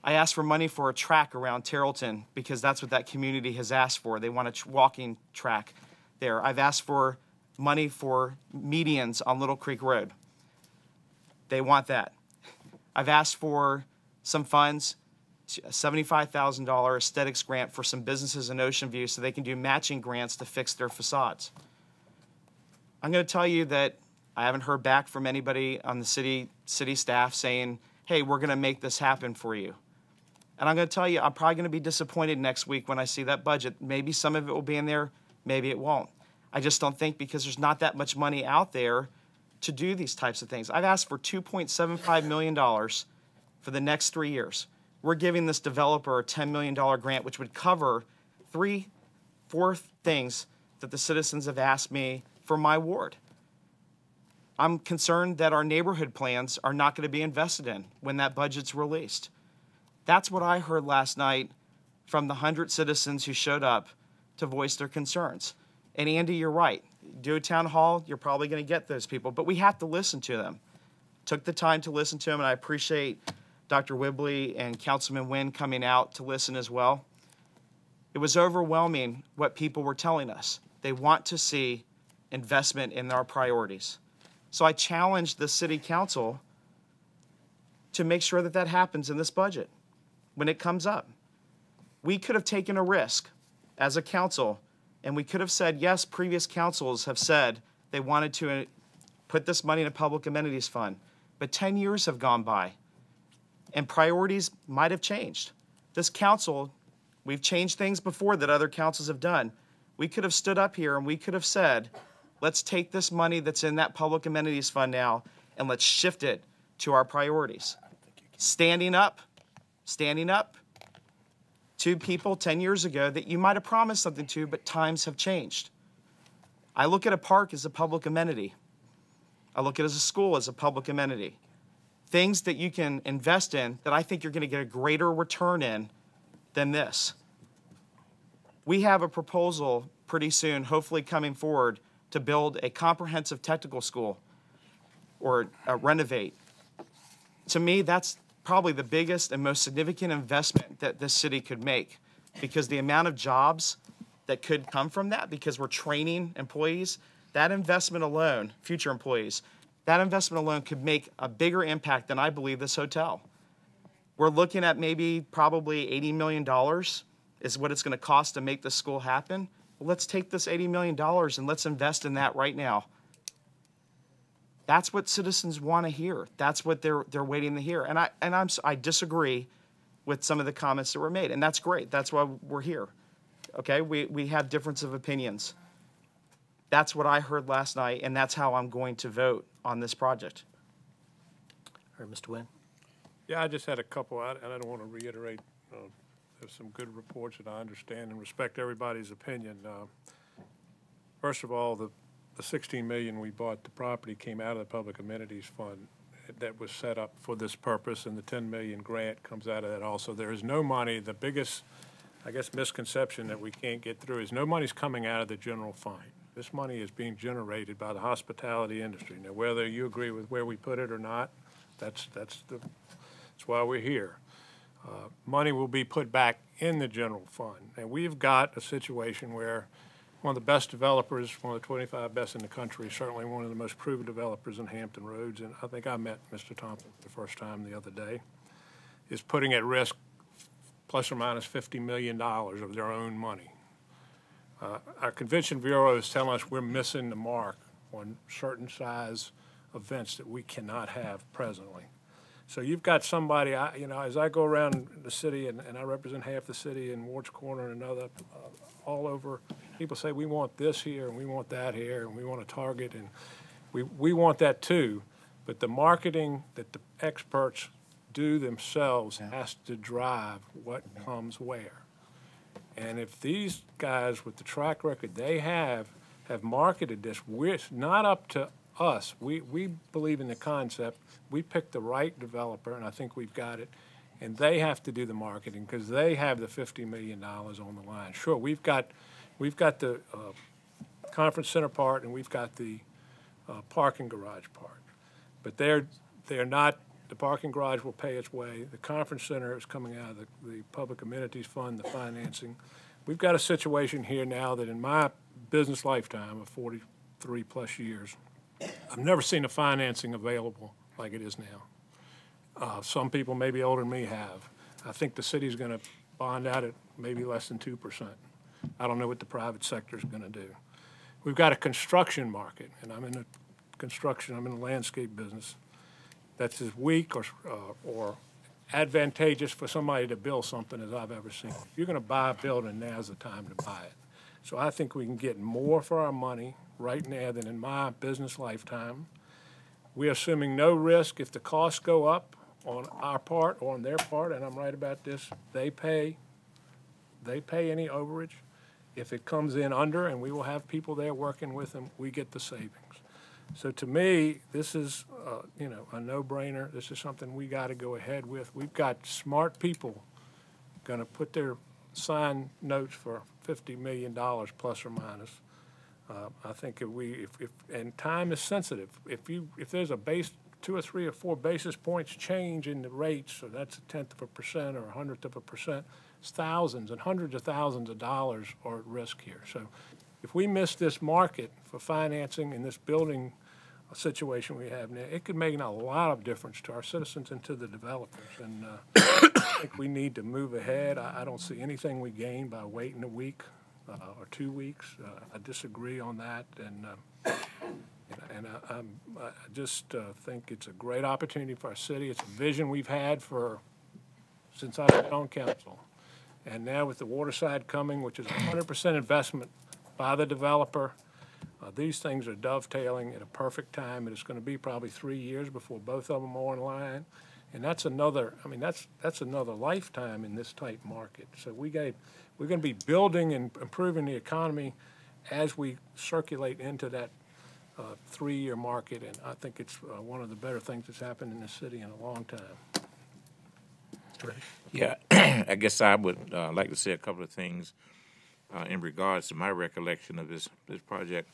I asked for money for a track around Terrellton because that's what that community has asked for. They want a walking track there. I've asked for money for medians on Little Creek Road. They want that. I've asked for some funds, a $75,000 aesthetics grant for some businesses in Ocean View so they can do matching grants to fix their facades. I'm going to tell you that I haven't heard back from anybody on the city staff saying, hey, we're going to make this happen for you. And I'm going to tell you, I'm probably going to be disappointed next week when I see that budget. Maybe some of it will be in there, maybe it won't. I just don't think, because there's not that much money out there to do these types of things. I've asked for $2.75 million for the next 3 years. We're giving this developer a $10 million grant, which would cover 4 things that the citizens have asked me for my ward. I'm concerned that our neighborhood plans are not going to be invested in when that budget's released. That's what I heard last night from the 100 citizens who showed up to voice their concerns. And Andy, you're right. Do a town hall, you're probably going to get those people, but we have to listen to them. Took the time to listen to them, and I appreciate Dr. Whibley and Councilman Wynn coming out to listen as well. It was overwhelming what people were telling us. They want to see investment in our priorities. So I challenged the city council to make sure that that happens in this budget when it comes up. We could have taken a risk as a council, and we could have said, yes, previous councils have said they wanted to put this money in a public amenities fund, but 10 years have gone by, and priorities might have changed. This council, we've changed things before that other councils have done. We could have stood up here and we could have said, let's take this money that's in that public amenities fund now and let's shift it to our priorities. Standing up to people 10 years ago that you might have promised something to, but times have changed. I look at a park as a public amenity. I look at it as a school as a public amenity. Things that you can invest in that I think you're going to get a greater return in than this. We have a proposal pretty soon, hopefully coming forward, to build a comprehensive technical school or renovate. To me, that's probably the biggest and most significant investment that this city could make, because the amount of jobs that could come from that, because we're training employees, that investment alone, future employees, that investment alone could make a bigger impact than I believe this hotel. We're looking at maybe probably $80 million is what it's going to cost to make this school happen. Well, let's take this $80 million and let's invest in that right now. That's what citizens want to hear. That's what they're waiting to hear. And I disagree with some of the comments that were made, and that's great. That's why we're here. Okay, we have difference of opinions. That's what I heard last night, and that's how I'm going to vote on this project. All right, Mr. Wynn. Yeah, I just had a couple, and I don't want to reiterate. There's some good reports that I understand and respect everybody's opinion. First of all, the $16 million we bought the property came out of the Public Amenities Fund that was set up for this purpose, and the $10 million grant comes out of that also. There is no money. The biggest, I guess, misconception that we can't get through is no money's coming out of the general fund. This money is being generated by the hospitality industry. Now, whether you agree with where we put it or not, that's why we're here. Money will be put back in the general fund. And we've got a situation where one of the best developers, one of the 25 best in the country, certainly one of the most proven developers in Hampton Roads, and I think I met Mr. Thompson for the first time the other day, is putting at risk plus or minus $50 million of their own money. Our Convention Bureau is telling us we're missing the mark on certain size events that we cannot have presently. So you've got somebody, as I go around the city, and I represent half the city in Ward's Corner and another, all over, people say we want this here and we want that here and we want a Target, and we want that too, but the marketing that the experts do themselves has to drive what comes where. And if these guys with the track record they have marketed this, it's not up to us. We believe in the concept. We picked the right developer, and I think we've got it. And they have to do the marketing because they have the $50 million on the line. Sure, we've got the conference center part and we've got the parking garage part, but they're not. The parking garage will pay its way. The conference center is coming out of the Public Amenities Fund, the financing. We've got a situation here now that in my business lifetime of 43 plus years, I've never seen the financing available like it is now. Some people maybe older than me have. I think the city's going to bond out at maybe less than 2%. I don't know what the private sector is going to do. We've got a construction market, and I'm in the landscape business, that's as weak or advantageous for somebody to build something as I've ever seen. If you're going to buy a building, now's the time to buy it. So I think we can get more for our money right now than in my business lifetime. We're assuming no risk. If the costs go up on our part or on their part, and I'm right about this, they pay any overage. If it comes in under, and we will have people there working with them, we get the savings. So to me, this is, a no-brainer. This is something we got to go ahead with. We've got smart people going to put their signed notes for $50 million plus or minus. I think and time is sensitive. If there's a 2 or 3 or 4 basis points change in the rates, so that's 0.1% or 0.1%, it's thousands and hundreds of thousands of dollars are at risk here. So if we miss this market for financing in this building situation we have now, it could make a lot of difference to our citizens and to the developers. And I think we need to move ahead. I don't see anything we gain by waiting a week or 2 weeks. I disagree on that. And I just think it's a great opportunity for our city. It's a vision we've had since I've been on council. And now with the Waterside coming, which is 100% investment by the developer, these things are dovetailing at a perfect time, and it's going to be probably 3 years before both of them are online. And that's another lifetime in this type market. So we're going to be building and improving the economy as we circulate into that 3-year market, and I think it's one of the better things that's happened in this city in a long time. Yeah, I guess I would like to say a couple of things in regards to my recollection of this project.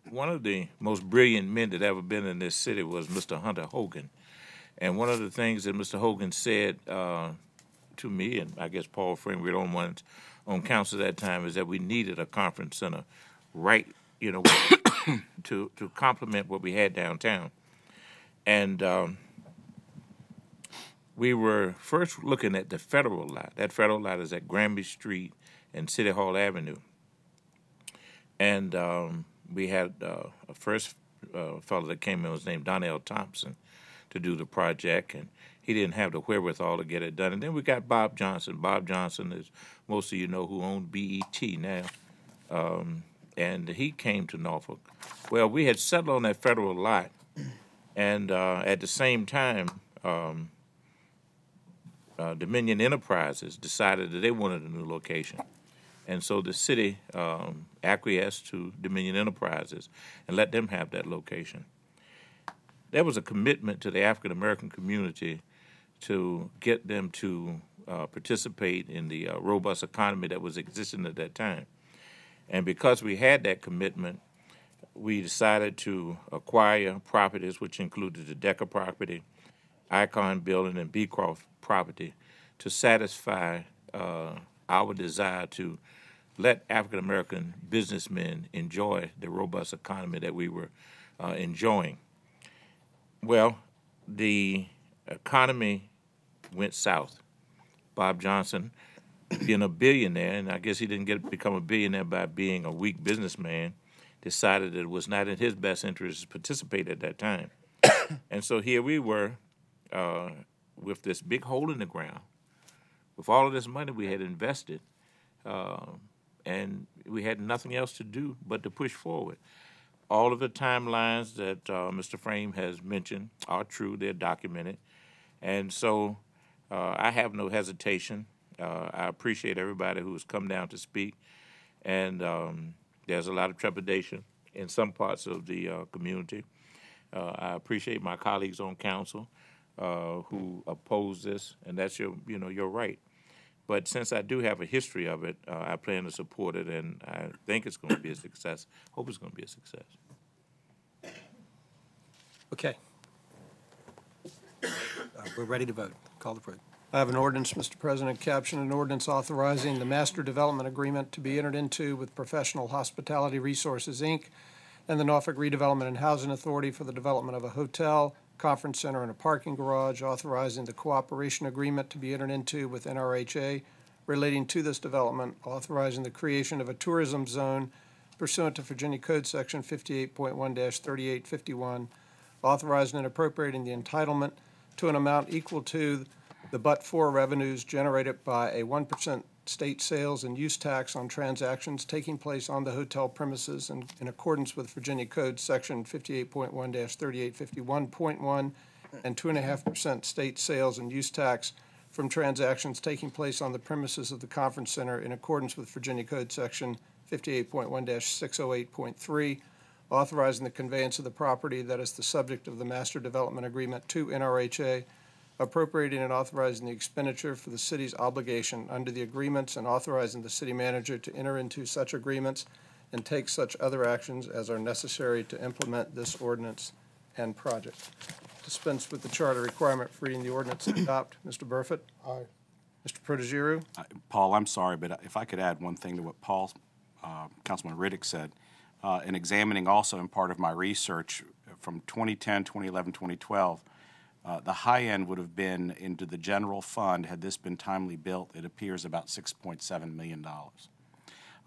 One of the most brilliant men that ever been in this city was Mr. Hunter Hogan. And one of the things that Mr. Hogan said to me, and I guess Paul Frame, we were on ones on council at that time, is that we needed a conference center right, to complement what we had downtown. And we were first looking at the federal lot. That federal lot is at Granby Street and City Hall Avenue. And we had a first fellow that came in was named Donnell Thompson to do the project, and he didn't have the wherewithal to get it done. And then we got Bob Johnson. Bob Johnson is, most of you know, who owned BET now. And he came to Norfolk. Well, we had settled on that federal lot, and at the same time, Dominion Enterprises decided that they wanted a new location. And so the city acquiesced to Dominion Enterprises and let them have that location. There was a commitment to the African American community to get them to participate in the robust economy that was existing at that time. And because we had that commitment, we decided to acquire properties, which included the Decker property, Icon Building, and Beecroft property, to satisfy our desire to let African American businessmen enjoy the robust economy that we were enjoying. Well, the economy went south. Bob Johnson, being a billionaire, and I guess he didn't become a billionaire by being a weak businessman, decided that it was not in his best interest to participate at that time. And so here we were with this big hole in the ground, with all of this money we had invested, and we had nothing else to do but to push forward. All of the timelines that Mr. Frame has mentioned are true. They're documented. And so I have no hesitation. I appreciate everybody who has come down to speak. And there's a lot of trepidation in some parts of the community. I appreciate my colleagues on council who oppose this, and that's your right. But since I do have a history of it, I plan to support it, and I think it's going to be a success. Hope it's going to be a success. Okay. We're ready to vote. Call the vote. I have an ordinance, Mr. President, captioned an ordinance authorizing the master development agreement to be entered into with Professional Hospitality Resources, Inc., and the Norfolk Redevelopment and Housing Authority for the development of a hotel, conference center, and a parking garage, authorizing the cooperation agreement to be entered into with NRHA relating to this development, authorizing the creation of a tourism zone pursuant to Virginia Code Section 58.1-3851, authorizing and appropriating the entitlement to an amount equal to the but-for revenues generated by a 1% state sales and use tax on transactions taking place on the hotel premises in accordance with Virginia Code Section 58.1-3851.1 and 2.5% state sales and use tax from transactions taking place on the premises of the conference center in accordance with Virginia Code Section 58.1-608.3, authorizing the conveyance of the property that is the subject of the master development agreement to NRHA, appropriating and authorizing the expenditure for the city's obligation under the agreements, and authorizing the city manager to enter into such agreements and take such other actions as are necessary to implement this ordinance and project. Dispense with the charter requirement for reading the ordinance and adopt. Mr. Burford? Aye. Mr. Protogiru? Paul, I'm sorry, but if I could add one thing to what Paul, Councilman Riddick said. In examining also in part of my research from 2010, 2011, 2012, the high end would have been into the general fund had this been timely built. It appears about $6.7 million.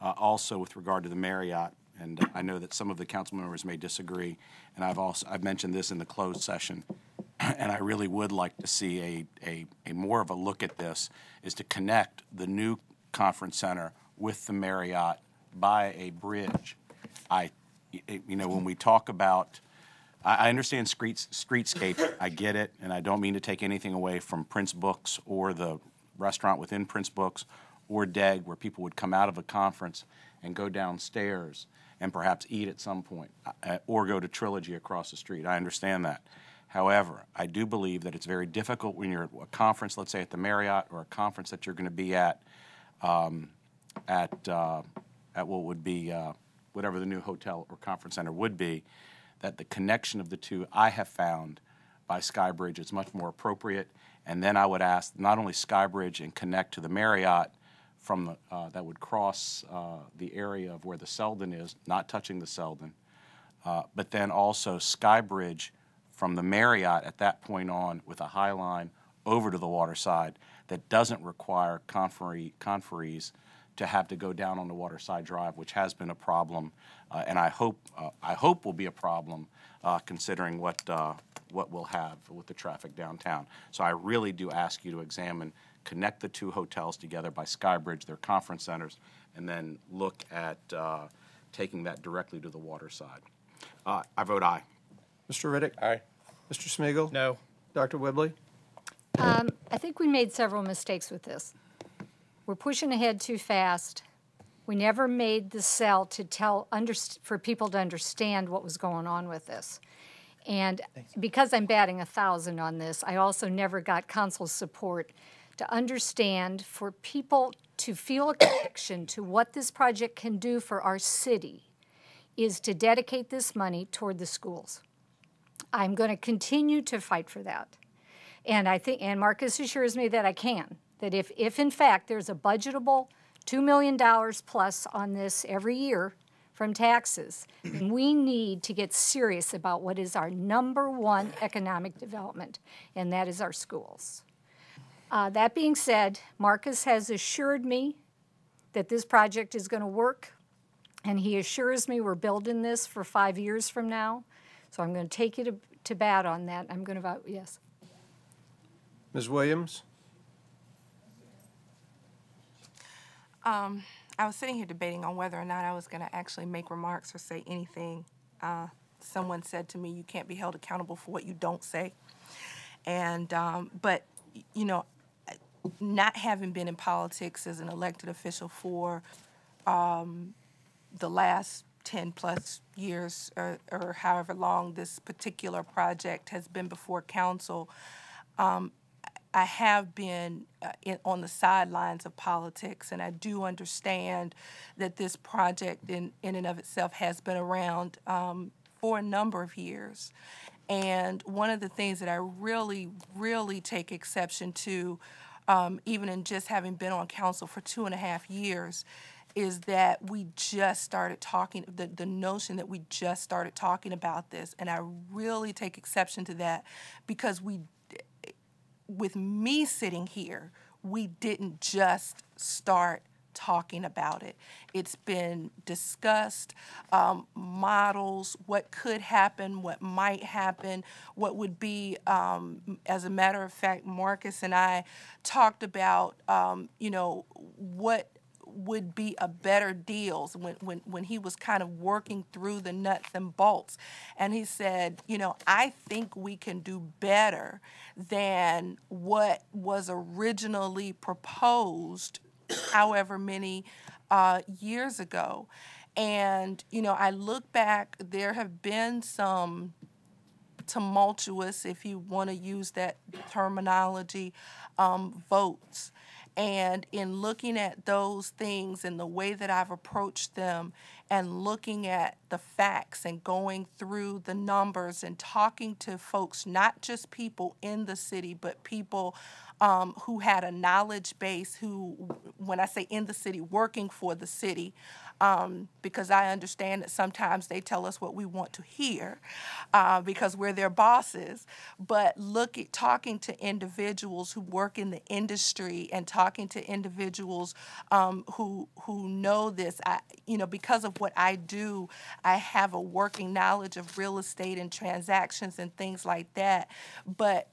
Also, with regard to the Marriott, and I know that some of the council members may disagree, and I've mentioned this in the closed session, and I really would like to see a more of a look at this, is to connect the new conference center with the Marriott by a bridge. When we talk about, I understand streetscape, I get it, and I don't mean to take anything away from Prince Books or the restaurant within Prince Books or DEG, where people would come out of a conference and go downstairs and perhaps eat at some point, or go to Trilogy across the street. I understand that. However, I do believe that it's very difficult when you're at a conference, let's say at the Marriott, or a conference that you're going to be at what would be whatever the new hotel or conference center would be, that the connection of the two, I have found, by Skybridge is much more appropriate. And then I would ask not only Skybridge and connect to the Marriott from the, that would cross the area of where the Selden is, not touching the Selden, but then also Skybridge from the Marriott at that point on with a High Line over to the waterside that doesn't require conferees to have to go down on the Waterside Drive, which has been a problem, and I hope will be a problem considering what we'll have with the traffic downtown. So I really do ask you to connect the two hotels together by Skybridge, their conference centers, and then look at taking that directly to the waterside. I vote aye. Mr. Riddick? Aye. Mr. Smigiel? No. Dr. Whibley? I think we made several mistakes with this. We're pushing ahead too fast. We never made the sell to for people to understand what was going on with this. And because I'm batting 1,000 on this, I also never got council's support to understand, for people to feel a connection to what this project can do for our city, is to dedicate this money toward the schools. I'm going to continue to fight for that. And and Marcus assures me that I can. That if in fact there's a budgetable $2 million plus on this every year from taxes, then we need to get serious about what is our #1 economic development, and that is our schools. That being said, Marcus has assured me that this project is going to work, and he assures me we're building this for 5 years from now. So I'm going to take you to bat on that. I'm going to vote yes. Ms. Williams? I was sitting here debating on whether or not I was going to actually make remarks or say anything. Someone said to me, you can't be held accountable for what you don't say. And, but, you know, not having been in politics as an elected official for the last 10-plus years or however long this particular project has been before council, I have been on the sidelines of politics, and I do understand that this project in and of itself has been around for a number of years. And one of the things that I really, really take exception to, even in just having been on council for 2.5 years, is that we just started talking, the notion that we just started talking about this. And I really take exception to that because with me sitting here, we didn't just start talking about it. It's been discussed, models, what could happen, what might happen, what would be, as a matter of fact, Marcus and I talked about, what would be a better deals when he was kind of working through the nuts and bolts. And he said, I think we can do better than what was originally proposed however many years ago. And, I look back, there have been some tumultuous, if you want to use that terminology, votes. And in looking at those things and the way that I've approached them and looking at the facts and going through the numbers and talking to folks, not just people in the city, but people who had a knowledge base, who, when I say in the city, working for the city, because I understand that sometimes they tell us what we want to hear because we're their bosses. But talking to individuals who work in the industry and talking to individuals who know this, because of what I do, I have a working knowledge of real estate and transactions and things like that. But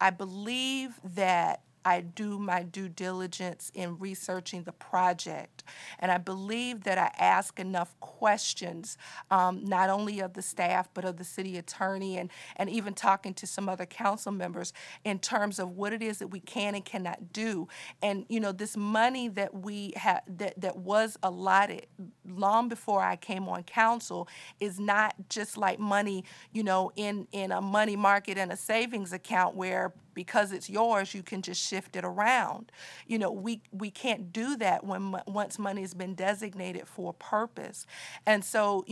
I believe that I do my due diligence in researching the project. And I believe that I ask enough questions, not only of the staff, but of the city attorney and even talking to some other council members in terms of what it is that we can and cannot do. And, this money that we have, that was allotted long before I came on council is not just like money, in a money market and a savings account where because it's yours, you can just shift it around. We can't do that once money has been designated for a purpose. And so,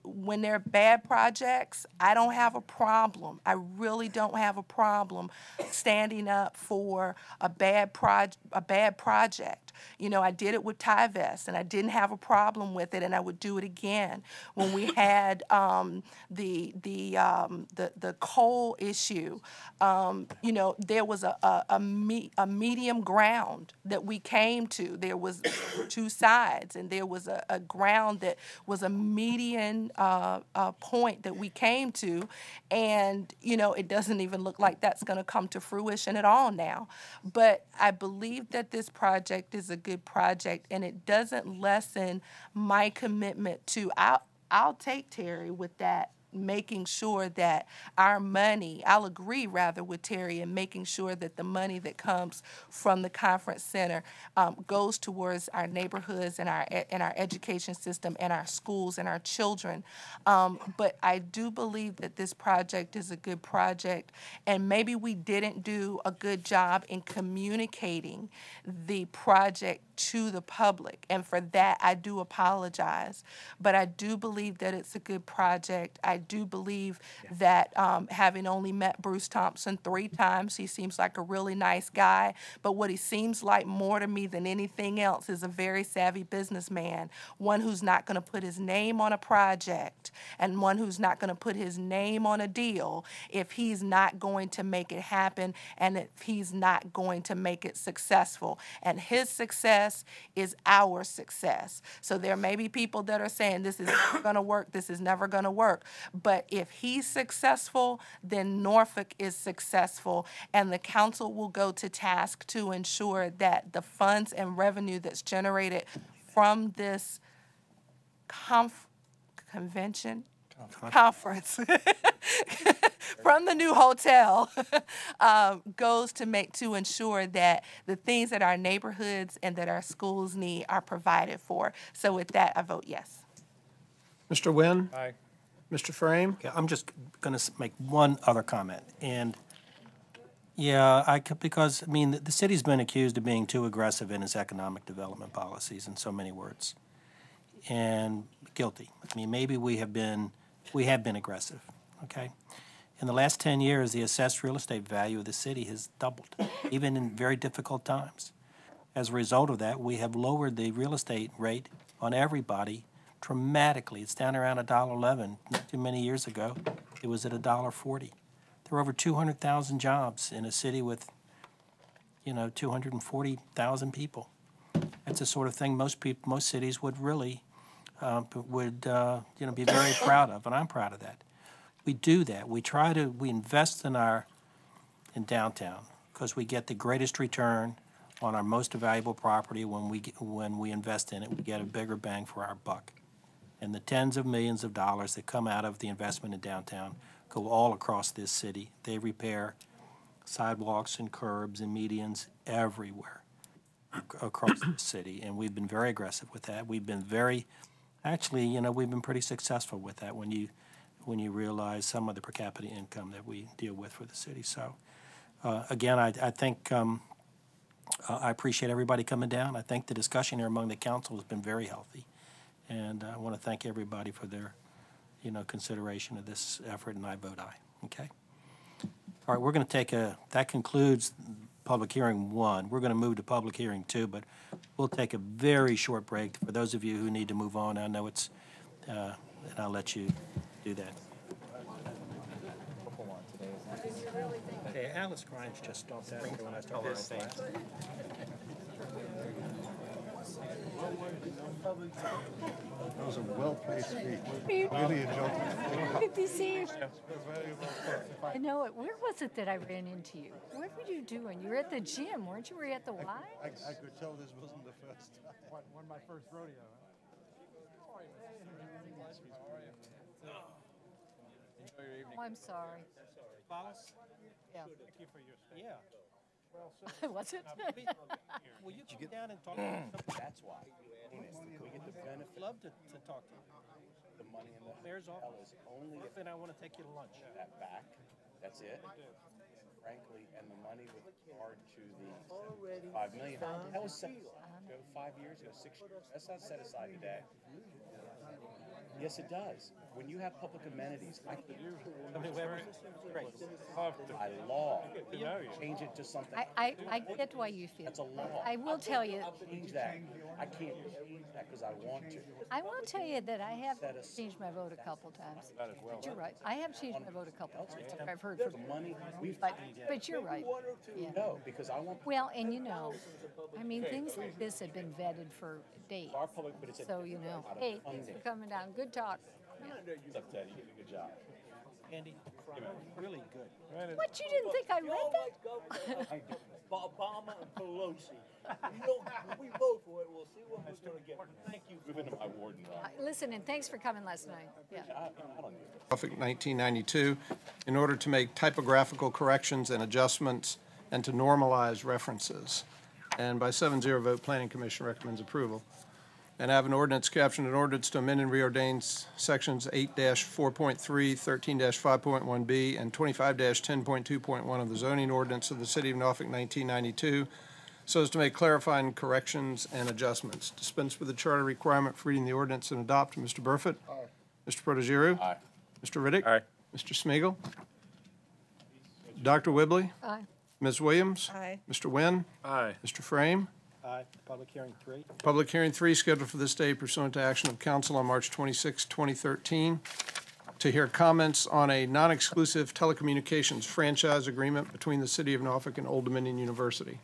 when there are bad projects, I don't have a problem. I really don't have a problem standing up for a bad project. I did it with Tyvest, and I didn't have a problem with it, and I would do it again. When we had the coal issue, there was a medium ground that we came to. There was two sides, and there was a ground that was a median point that we came to, and it doesn't even look like that's going to come to fruition at all now. But I believe that this project is a good project, and it doesn't lessen my commitment to. I'll take Terry with that, making sure that our money, I'll agree rather with Terry in making sure that the money that comes from the conference center goes towards our neighborhoods and our education system and our schools and our children. But I do believe that this project is a good project, and maybe we didn't do a good job in communicating the project to the public, and for that I do apologize. But I do believe that it's a good project. I do believe that having only met Bruce Thompson 3 times, he seems like a really nice guy, but what he seems like more to me than anything else is a very savvy businessman, one who's not going to put his name on a project and one who's not going to put his name on a deal if he's not going to make it happen and if he's not going to make it successful. And his success is our success. So there may be people that are saying this is never going to work, this is never going to work. But if he's successful, then Norfolk is successful, and the council will go to task to ensure that the funds and revenue that's generated from this conference from the new hotel goes to ensure that the things that our neighborhoods and that our schools need are provided for. So with that, I vote yes. Mr. Nguyen? Aye. Mr. Frame? Yeah, I'm just going to make one other comment. And, yeah, because, I mean, the city's been accused of being too aggressive in its economic development policies, in so many words. And guilty. I mean, maybe we have been aggressive, okay? In the last 10 years, the assessed real estate value of the city has doubled, even in very difficult times. As a result of that, we have lowered the real estate rate on everybody dramatically. It's down around $1.11. Not too many years ago, it was at $1.40. There were over 200,000 jobs in a city with, 240,000 people. That's the sort of thing most cities would really be very proud of, and I'm proud of that. We do that. We invest in downtown because we get the greatest return on our most valuable property. When we invest in it, we get a bigger bang for our buck. And the tens of millions of dollars that come out of the investment in downtown go all across this city. They repair sidewalks and curbs and medians everywhere across the city, and we've been very aggressive with that. We've been we've been pretty successful with that when you realize some of the per capita income that we deal with for the city. So, again, I think I appreciate everybody coming down. I think the discussion here among the council has been very healthy, and I want to thank everybody for their, consideration of this effort, and I vote aye. Okay. All right, we're going to that concludes public hearing 1. We're going to move to public hearing 2, but we'll take a very short break for those of you who need to move on. I know it's, and I'll let you do that. Okay, Alice Grimes just stopped out when I started this thing. That was a well-placed speech. Really enjoyed it. Good to see you. I know it. Where was it that I ran into you? What were you doing? You were at the gym, weren't you? Were you at the Y? I could tell this wasn't the first time. One of my first rodeo. Oh, I'm sorry. Follis? Yeah. Thank you for your statement. Yeah. Was it? Will you come down and talk to me? That's why. We get the benefit. I'd love to talk to you. The money in the Mayor's hotel office. is only if And I want to take you to lunch. that back. That's it. Frankly, and the money with regard to the $5 million. That was set ago 5 years ago, 6 years. That's not set aside today. Yes, it does. When you have public amenities, I can't. By law, change it to something. I get why you feel. That's a law. I will tell you. Change that. I can't change that because I want to. I will tell you that I have changed my vote a couple times. But you're right. I have changed my vote a couple times. I've heard from money. But you're right. Yeah. No, because I want. Well, and things like this have been vetted for days. So, hey, thanks for coming down. Good talk. What's up, Teddy? You did a good job. Andy, really good. What, you didn't think I read that? Obama and Pelosi. We vote for it. We'll see what we're going to get. Thank you. Move into my warden role. Listen, and thanks for coming last night. Yeah. Norfolk, 1992, in order to make typographical corrections and adjustments and to normalize references. And by 7-0 vote, Planning Commission recommends approval. And I have an ordinance captioned, an ordinance to amend and reordain sections 8-4.3, 13-5.1B, and 25-10.2.1 of the zoning ordinance of the City of Norfolk, 1992, so as to make clarifying corrections and adjustments. Dispense with the charter requirement for reading the ordinance and adopt. Mr. Burford? Aye. Mr. Protogiru? Aye. Mr. Riddick? Aye. Mr. Smigiel? Dr. Whibley? Aye. Ms. Williams? Aye. Mr. Nguyen? Aye. Mr. Frame? Aye. Public hearing 3. Public hearing 3 scheduled for this day pursuant to action of council on March 26, 2013, to hear comments on a non-exclusive telecommunications franchise agreement between the City of Norfolk and Old Dominion University.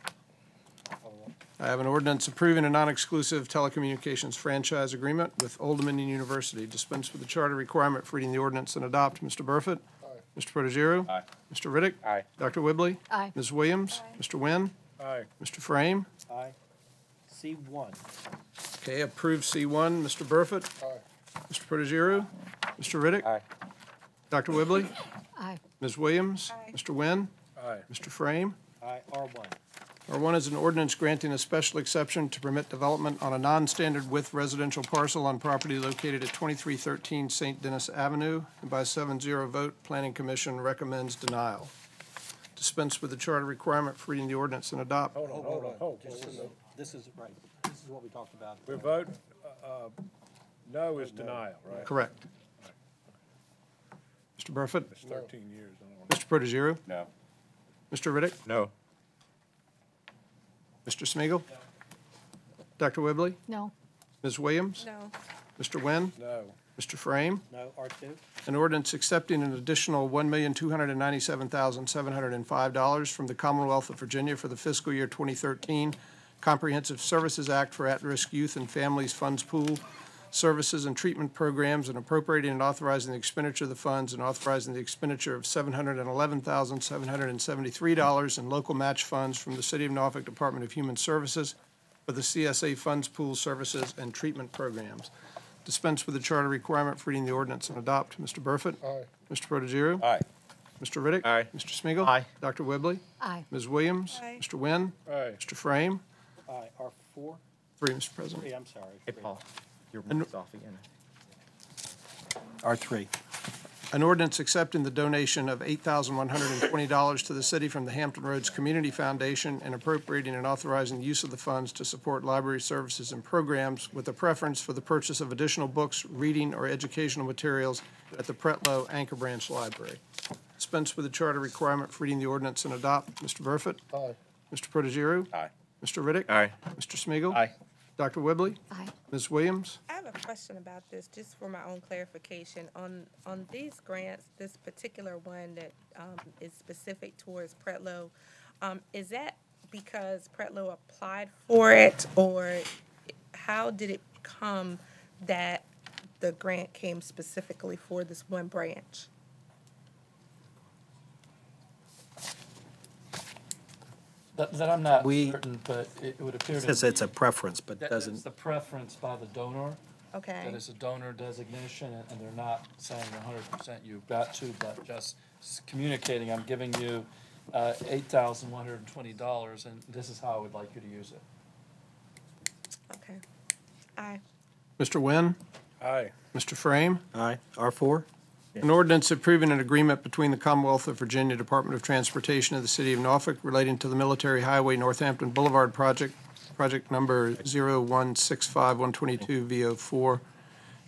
I have an ordinance approving a non-exclusive telecommunications franchise agreement with Old Dominion University. Dispense with the charter requirement for reading the ordinance and adopt. Mr. Burford? Aye. Mr. Protogiru? Aye. Mr. Riddick? Aye. Dr. Whibley? Aye. Ms. Williams? Mr. Nguyen? Aye. Mr. Frame? Aye. C1. Okay, approved C1. Mr. Burford? Aye. Mr. Protogiru? Mr. Riddick? Aye. Dr. Whibley? Aye. Aye. Ms. Williams? Aye. Mr. Wynn? Aye. Mr. Frame? Aye, R1. R1 is an ordinance granting a special exception to permit development on a non-standard width residential parcel on property located at 2313 St. Denis Avenue, and by a 7-0 vote, Planning Commission recommends denial. Dispense with the charter requirement for reading the ordinance and adopt. Hold on. This is right. This is what we talked about. We vote, no is denial, right? Correct. Mr. Burford? It's 13 years. I don't want Mr. Protogiru? No. Mr. Riddick? No. Mr. Smigiel, Dr. Whibley? No. Ms. Williams? No. Mr. Wynn? No. Mr. Frame? No, R2. An ordinance accepting an additional $1,297,705 from the Commonwealth of Virginia for the fiscal year 2013 Comprehensive Services Act for At-Risk Youth and Families Funds Pool Services and Treatment Programs, and appropriating and authorizing the expenditure of the funds, and authorizing the expenditure of $711,773 in local match funds from the City of Norfolk Department of Human Services for the CSA Funds Pool Services and Treatment Programs. Dispense with the charter requirement for reading the ordinance and adopt. Mr. Burford? Aye. Mr. Protogiru? Aye. Mr. Riddick? Aye. Mr. Smigiel, Aye. Dr. Whibley? Aye. Ms. Williams? Aye. Mr. Wynn? Aye. Mr. Frame? Aye, R4. 3, Mr. President. 3, I'm sorry. Hey, Paul, your mic's off again. R3. An ordinance accepting the donation of $8,120 to the city from the Hampton Roads Community Foundation, and appropriating and authorizing the use of the funds to support library services and programs, with a preference for the purchase of additional books, reading, or educational materials at the Pretlow Anchor Branch Library. Dispense with the charter requirement for reading the ordinance and adopt. Mr. Burford? Aye. Mr. Protogiru? Aye. Mr. Riddick? Aye. Mr. Smigiel, Aye. Dr. Whibley? Aye. Ms. Williams? I have a question about this, just for my own clarification. On these grants, this particular one that is specific towards Pretlow, is that because Pretlow applied for it, or how did it come that the grant came specifically for this one branch? That I'm not We- certain, but it would appear to. Says it's a preference, but that doesn't. It's the preference by the donor. Okay. That it's a donor designation, and they're not saying 100% you've got to, but just communicating, I'm giving you $8,120, and this is how I would like you to use it. Okay. Aye. Mr. Wynn? Aye. Mr. Frame? Aye, R4. An ordinance approving an agreement between the Commonwealth of Virginia Department of Transportation of the City of Norfolk relating to the Military Highway Northampton Boulevard project, project number 0165122 VO4,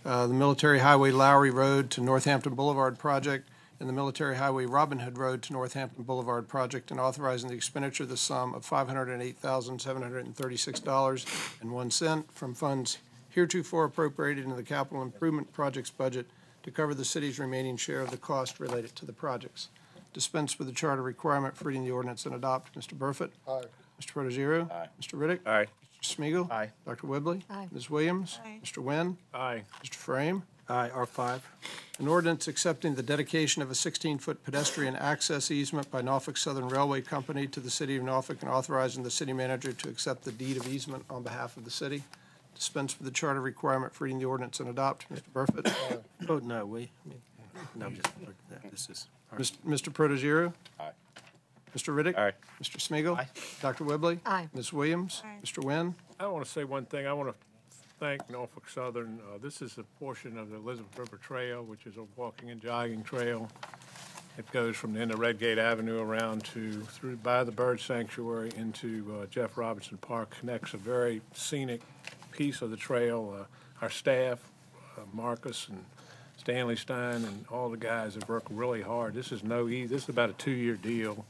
the Military Highway Lowry Road to Northampton Boulevard project, and the Military Highway Robin Hood Road to Northampton Boulevard project, and authorizing the expenditure of the sum of $508,736.01 from funds heretofore appropriated into the capital improvement projects budget to cover the city's remaining share of the cost related to the projects. Dispense with the charter requirement for reading the ordinance and adopt. Mr. Burford? Aye. Mr. Protogiru? Aye. Mr. Riddick? Aye. Mr. Smigiel, Aye. Dr. Whibley? Aye. Ms. Williams? Aye. Mr. Wynn? Aye. Mr. Frame? Aye, R5. An ordinance accepting the dedication of a 16-foot pedestrian access easement by Norfolk Southern Railway Company to the city of Norfolk, and authorizing the city manager to accept the deed of easement on behalf of the city. Dispense with the charter requirement for reading the ordinance and adopt. Mr. Burford? Vote no, no, I'm just, this is. Mr. Protogiru? Aye. Mr. Riddick? Aye. Mr. Smigiel, Aye. Dr. Whibley? Aye. Ms. Williams? Aye. Mr. Wynn? I want to say one thing. I want to thank Norfolk Southern. This is a portion of the Elizabeth River Trail, which is a walking and jogging trail. It goes from the end of Redgate Avenue around to through by the Bird Sanctuary into Jeff Robinson Park. Connects a very scenic piece of the trail. Our staff, Marcus and Stanley Stein, and all the guys have worked really hard. This is this is about a 2-year deal.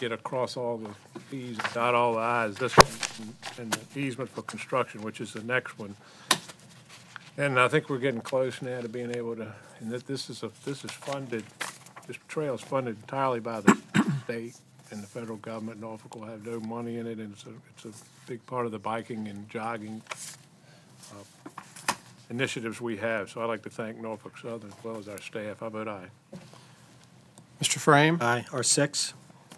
Get across all the T's and dot all the I's. This one and the easement for construction, which is the next one. And I think we're getting close now to being able to. And this is funded. This trail is funded entirely by the state and the federal government. Norfolk will have no money in it, and it's a big part of the biking and jogging initiatives we have. So I'd like to thank Norfolk Southern as well as our staff. I vote aye. Mr. Frame? Aye, R6.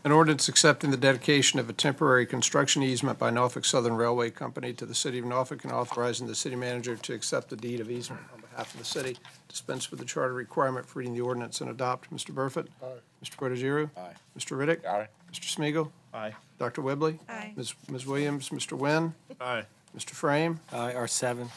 An ordinance accepting the dedication of a temporary construction easement by Norfolk Southern Railway Company to the city of Norfolk, and authorizing the city manager to accept the deed of easement on behalf behalf of the city. Dispense with the charter requirement for reading the ordinance and adopt. Mr. Burford? Aye. Mr. Protogiru? Aye. Mr. Riddick? Aye. Mr. Smigiel, Aye. Dr. Whibley? Aye. Ms. Williams? Mr. Wynn? Aye. Mr. Frame? Aye, R7.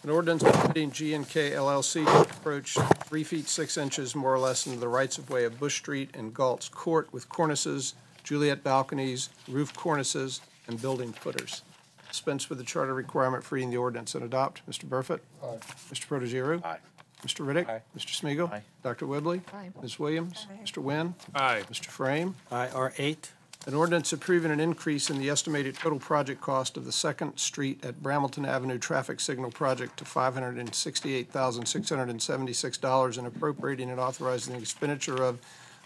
An ordinance permitting G&K LLC to approach 3 feet 6 inches more or less into the rights-of-way of Bush Street and Galt's Court with cornices, Juliet balconies, roof cornices, and building footers. Dispense with the charter requirement for reading the ordinance and adopt. Mr. Burford? Aye. Mr. Protogiru? Aye. Mr. Riddick? Aye. Mr. Smigiel, Aye. Dr. Whibley? Aye. Ms. Williams? Aye. Mr. Wynn? Aye. Mr. Frame? Aye, R8. An ordinance approving an increase in the estimated total project cost of the Second Street at Bramilton Avenue traffic signal project to $568,676 and appropriating and authorizing the expenditure of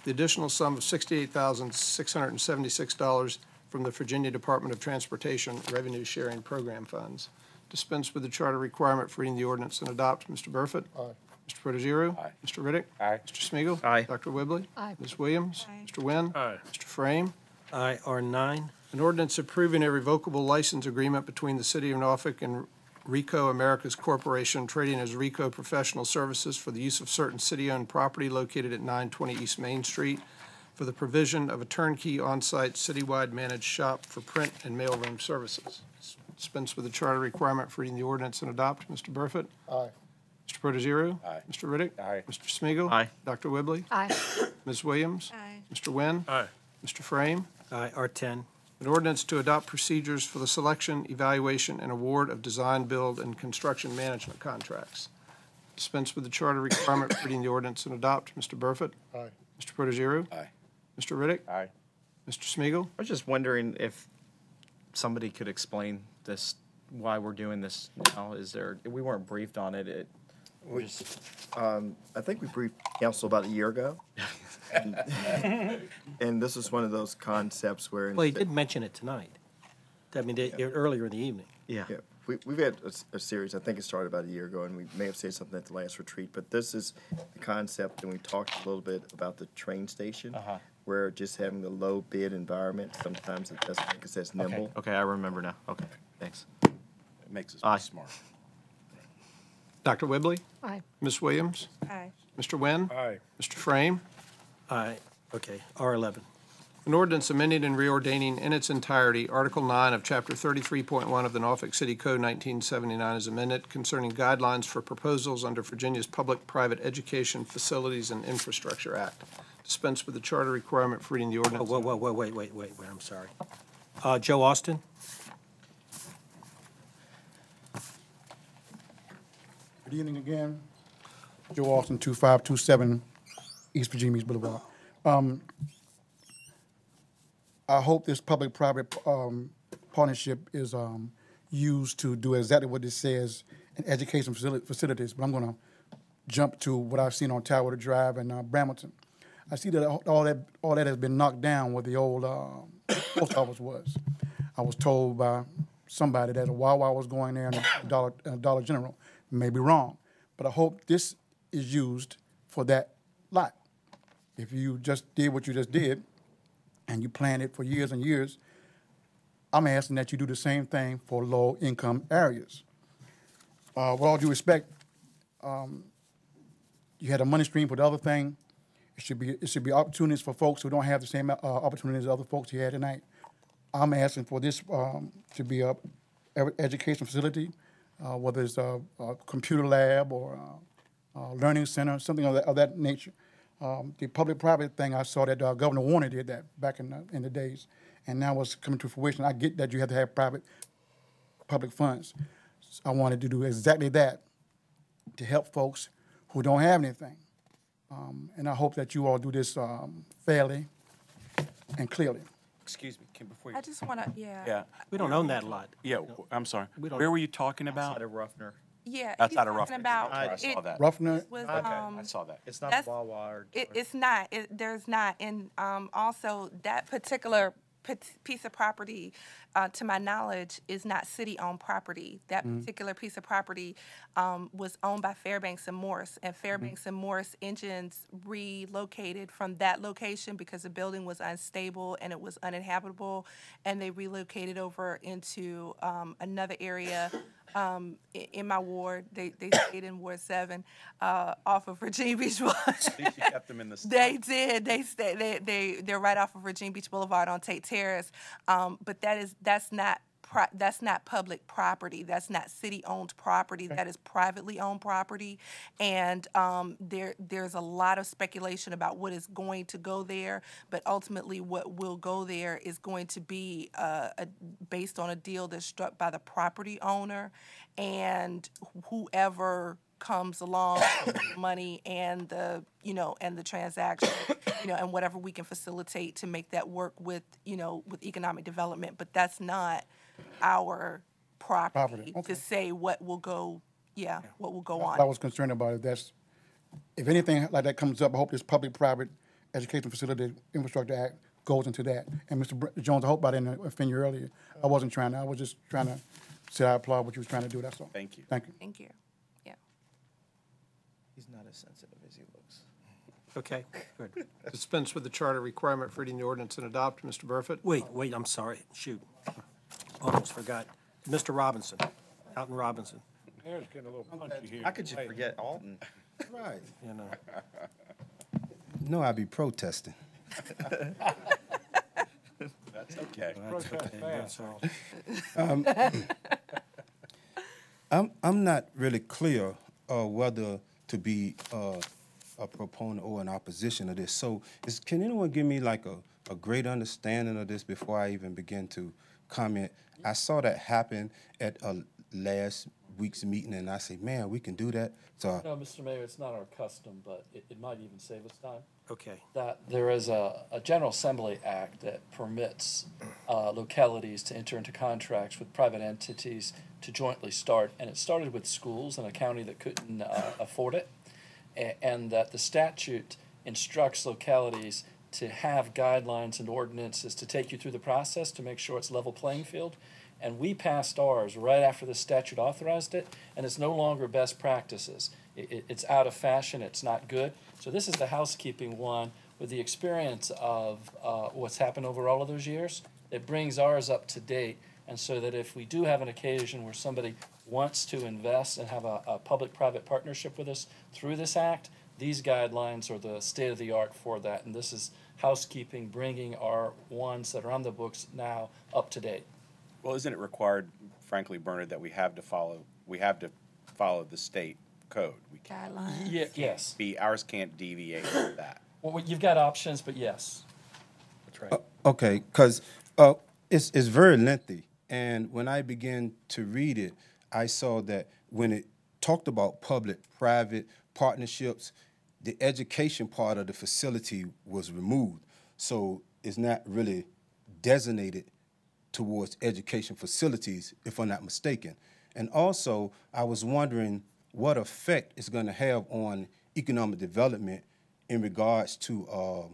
the additional sum of $68,676 from the Virginia Department of Transportation Revenue Sharing Program funds. Dispense with the charter requirement for reading the ordinance and adopt. Mr. Burford? Aye. Mr. Protogiru? Aye. Mr. Riddick? Aye. Mr. Smigiel, Aye. Dr. Whibley? Aye. Ms. Williams? Aye. Mr. Wynn? Aye. Mr. Frame? Aye, R9. An ordinance approving a revocable license agreement between the City of Norfolk and Rico Americas Corporation, trading as Rico Professional Services for the use of certain city-owned property located at 920 East Main Street for the provision of a turnkey on-site citywide managed shop for print and mailroom services. Dispense with the charter requirement for reading the ordinance and adopt. Mr. Burford? Aye. Mr. Protogiru? Aye. Mr. Riddick? Aye. Mr. Smigiel, Aye. Dr. Whibley? Aye. Ms. Williams? Aye. Mr. Wynn? Aye. Mr. Frame? Aye, R10. An ordinance to adopt procedures for the selection, evaluation, and award of design, build, and construction management contracts. Dispense with the charter requirement for reading the ordinance and adopt. Mr. Burford? Aye. Mr. Protogiru? Aye. Mr. Riddick? Aye. Mr. Smigiel, I was just wondering if somebody could explain this, why we're doing this now. Is there, we weren't briefed on it. I think we briefed council about a year ago. And this is one of those concepts where. Well, he did mention it tonight. I mean, earlier in the evening. Yeah. Yeah, we've had a series, I think it started about a year ago, and we may have said something at the last retreat, but this is the concept, and we talked a little bit about the train station, where just having the low bid environment, sometimes it doesn't make us as nimble. Okay, I remember now. Okay, thanks. It makes us smart. Dr. Whibley? Aye. Ms. Williams? Aye. Mr. Wynn? Aye. Mr. Frame? Aye, okay, R11. An ordinance amending and reordaining in its entirety Article 9 of Chapter 33.1 of the Norfolk City Code 1979 as amended concerning guidelines for proposals under Virginia's Public-Private Education Facilities and Infrastructure Act. Dispense with the charter requirement for reading the ordinance. Wait, I'm sorry. Joe Austin? Good evening again. Joe Austin, 2527 East Virginia Beach Boulevard. I hope this public-private partnership is used to do exactly what it says in education facilities, but I'm going to jump to what I've seen on Tower Drive and Bramilton. I see that all that has been knocked down where the old post office was. I was told by somebody that a Wawa was going there and a Dollar General. May be wrong, but I hope this is used for that lot. If you just did what you just did, and you planned it for years and years, I'm asking that you do the same thing for low-income areas. With all due respect, you had a money stream for the other thing. It should be opportunities for folks who don't have the same opportunities as other folks here tonight. I'm asking for this to be a education facility, whether it's a computer lab or a learning center, something of that nature. The public-private thing, I saw that Governor Warner did that back in the days, and now it's coming to fruition. I get that you have to have public funds. I wanted to do exactly that to help folks who don't have anything. And I hope that you all do this fairly and clearly. Excuse me, before you. I just want to, yeah. Yeah. We don't own that lot. Yeah, I'm sorry. We don't- Where were you talking about? Outside of Ruffner. Yeah. Outside he's of talking Ruffner. about I saw it that. Ruffner? was, I saw that. It's not That's- Wawa or. It's not. There's not. And also, that particular piece of property, to my knowledge, is not city-owned property. That particular piece of property was owned by Fairbanks and Morse, and Fairbanks and Morse Engines relocated from that location because the building was unstable and it was uninhabitable, and they relocated over into another area in my ward. They stayed in Ward 7 off of Virginia Beach Boulevard. At least you kept them in the state. They did. They're right off of Virginia Beach Boulevard on Tate Terrace. But that's not public property. That's not city-owned property. That is privately owned property. And there's a lot of speculation about what is going to go there. But ultimately, what will go there is going to be based on a deal that's struck by the property owner and whoever comes along with the money and the transaction, and whatever we can facilitate to make that work with economic development. But that's not our property Okay. to say what will go on. I was concerned about it. If anything like that comes up, I hope this public-private education facility infrastructure act goes into that. And Mr. Jones, I hope I didn't offend you earlier. I was just trying to say I applaud what you was trying to do, that's all. Thank you. Thank you. Thank you. Yeah. He's not as sensitive as he looks. Okay, good. Dispense with the charter requirement for reading the ordinance and adopt. Mr. Burford? Wait, I'm sorry. Shoot. Almost forgot. Mr. Robinson, Alton Robinson. Mayor's getting a little punchy here. How could you forget Alton? Right. You know. No, I'd be protesting. That's okay. That's okay. I'm not really clear whether to be a proponent or an opposition of this. So can anyone give me like a great understanding of this before I even begin to comment? I saw that happen at last week's meeting, and I say, man, we can do that. So No, Mr. Mayor, it's not our custom, but it might even save us time. Okay. That there is a General Assembly Act that permits localities to enter into contracts with private entities to jointly start, and it started with schools in a county that couldn't afford it, and that the statute instructs localities to have guidelines and ordinances to take you through the process to make sure it's level playing field. And we passed ours right after the statute authorized it, and it's no longer best practices. It's out of fashion, it's not good. So this is the housekeeping one with the experience of what's happened over all of those years. It brings ours up to date, and so that if we do have an occasion where somebody wants to invest and have a public-private partnership with us through this act, these guidelines are the state-of-the-art for that, and this is housekeeping, bringing our ones that are on the books now up to date. Well, isn't it required, frankly, Bernard, that we have to follow the state code? We can't. Yeah, yes. Ours can't deviate from that. Well, you've got options, but yes. That's right. okay, because it's very lengthy, and when I began to read it, I saw that when it talked about public-private partnerships, the education part of the facility was removed. So it's not really designated towards education facilities, if I'm not mistaken. And also, I was wondering what effect it's going to have on economic development in regards to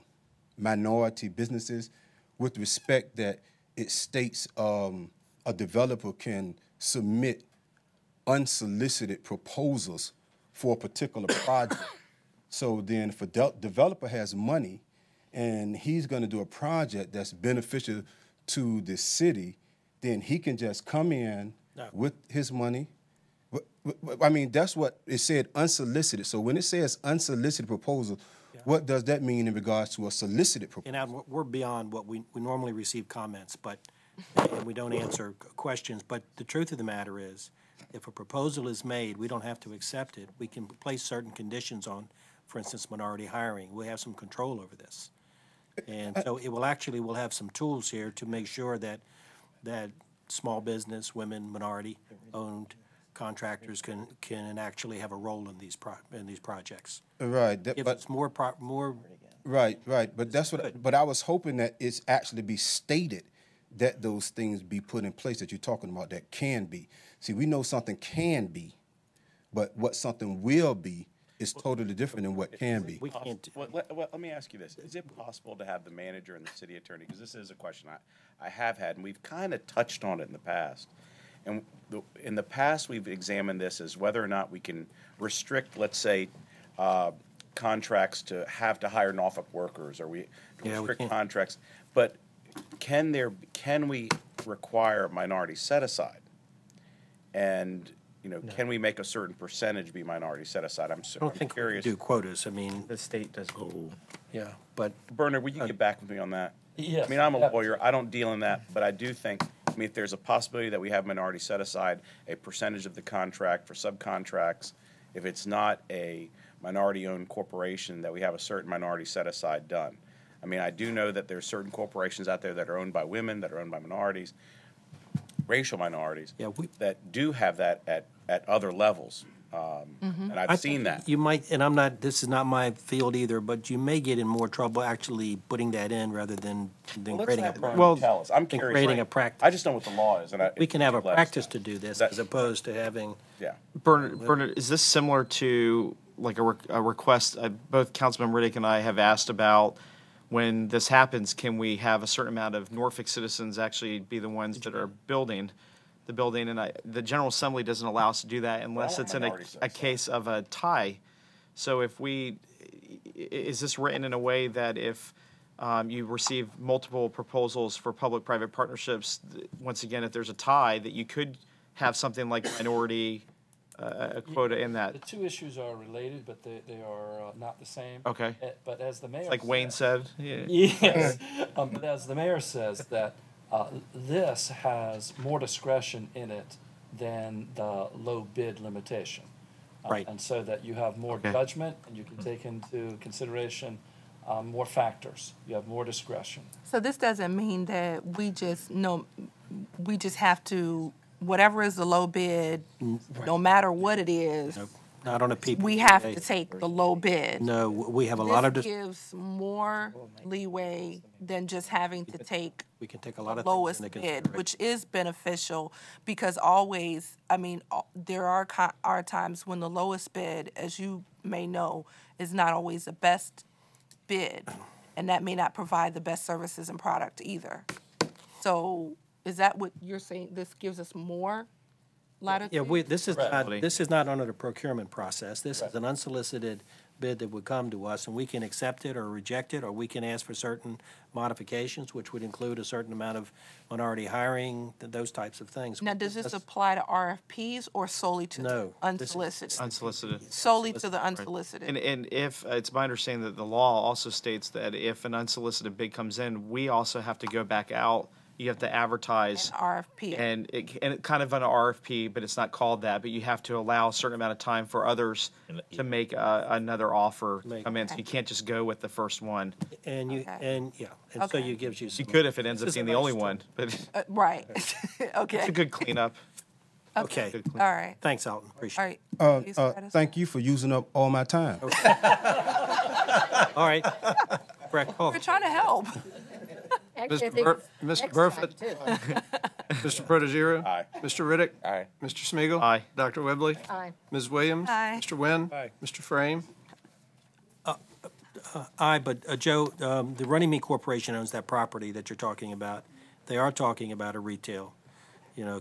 minority businesses, with respect that it states a developer can submit unsolicited proposals for a particular project. So then if a developer has money and he's going to do a project that's beneficial to the city, then he can just come in with his money. I mean, that's what it said, unsolicited. So when it says unsolicited proposal, what does that mean in regards to a solicited proposal? And we're beyond what we normally receive comments, but and we don't answer questions. But the truth of the matter is, if a proposal is made, we don't have to accept it. We can place certain conditions on, for instance, minority hiring. We have some control over this. And so we'll have some tools here to make sure that small business, women, minority-owned contractors can actually have a role in these projects. Right. Gives us more. Right. But that's what. But I was hoping that it's actually be stated that those things be put in place that you're talking about that can be. See, we know something can be, but what something will be is totally different than what can be. We can't. Well, let me ask you this. Is it possible to have the manager and the city attorney, because this is a question I have had, and we've kind of touched on it in the past. And in the past, we've examined this as whether or not we can restrict, let's say, contracts to have to hire Norfolk workers, or we restrict contracts. But can we require minority set aside? And, can we make a certain percentage be minority set aside? I'm I don't think we curious. do quotas. I mean, The state does. yeah, but Bernard, will you get back with me on that? Yes, I mean, I'm a yeah. lawyer. I don't deal in that, but I do think, if there's a possibility that we have minority set aside a percentage of the contract for subcontracts, if it's not a minority-owned corporation, that we have a certain minority set aside done. I mean, I do know that there's certain corporations out there that are owned by women, that are owned by minorities, racial minorities, that do have that at other levels. And I I've think seen that. You might, and this is not my field either, but you may get in more trouble actually putting that in rather than creating a practice. Tell us. I'm curious. Creating a practice. I just know what the law is, and We can have a let us practice know. to do this as opposed to having. Yeah. Bernard, is this similar to like a request both Councilman Riddick and I have asked about? When this happens, can we have a certain amount of Norfolk citizens actually be the ones that are building the building? And the General Assembly doesn't allow us to do that unless it's in a case of a tie. So is this written in a way that if you receive multiple proposals for public-private partnerships, once again, if there's a tie, that you could have something like minority a quota in that? The two issues are related, but they are not the same. Okay. But as the mayor Like Wayne said. Yeah. Yes. But as the mayor says, that this has more discretion in it than the low bid limitation. Right. And so that you have more judgment and you can take into consideration more factors. You have more discretion. So this doesn't mean that we just have to, whatever is the low bid, no matter what it is, Not on a PPA. we have to take the low bid. No, we have a lot of. This gives more leeway than just having to take We can take a lot of the lowest things into bid, consideration. which is beneficial because there are times when the lowest bid, as you may know, is not always the best bid, and that may not provide the best services and product either. So is that what you're saying? This gives us more latitude? Yeah, this is not under the procurement process. This is an unsolicited bid that would come to us, and we can accept it or reject it, or we can ask for certain modifications, which would include a certain amount of minority hiring, those types of things. Now, does this apply to RFPs or solely to the No, unsolicited? Unsolicited. Solely to the unsolicited. And if, it's my understanding that the law also states that if an unsolicited bid comes in, we also have to go back out. You have to advertise. An RFP. And it kind of an RFP, but it's not called that, but you have to allow a certain amount of time for others to make another offer come in. So you can't just go with the first one. And so you gives you some. You could if it ends This up is being a the only nice one, but Right. Okay. it's a good cleanup. Okay. Good All cleanup. right. Thanks, Alton. Appreciate it. All right. Please let us Thank you for using up all my time. All right. Brett, call. We're trying to help. Mr. Burford? Mr. Protogiru? Aye. Mr. Riddick? Aye. Mr. Smigiel, Aye. Dr. Whibley? Aye. Ms. Williams? Aye. Mr. Wynn? Aye. Mr. Frame? Aye, but Joe, the Runnymede Corporation owns that property that you're talking about. They are talking about a retail,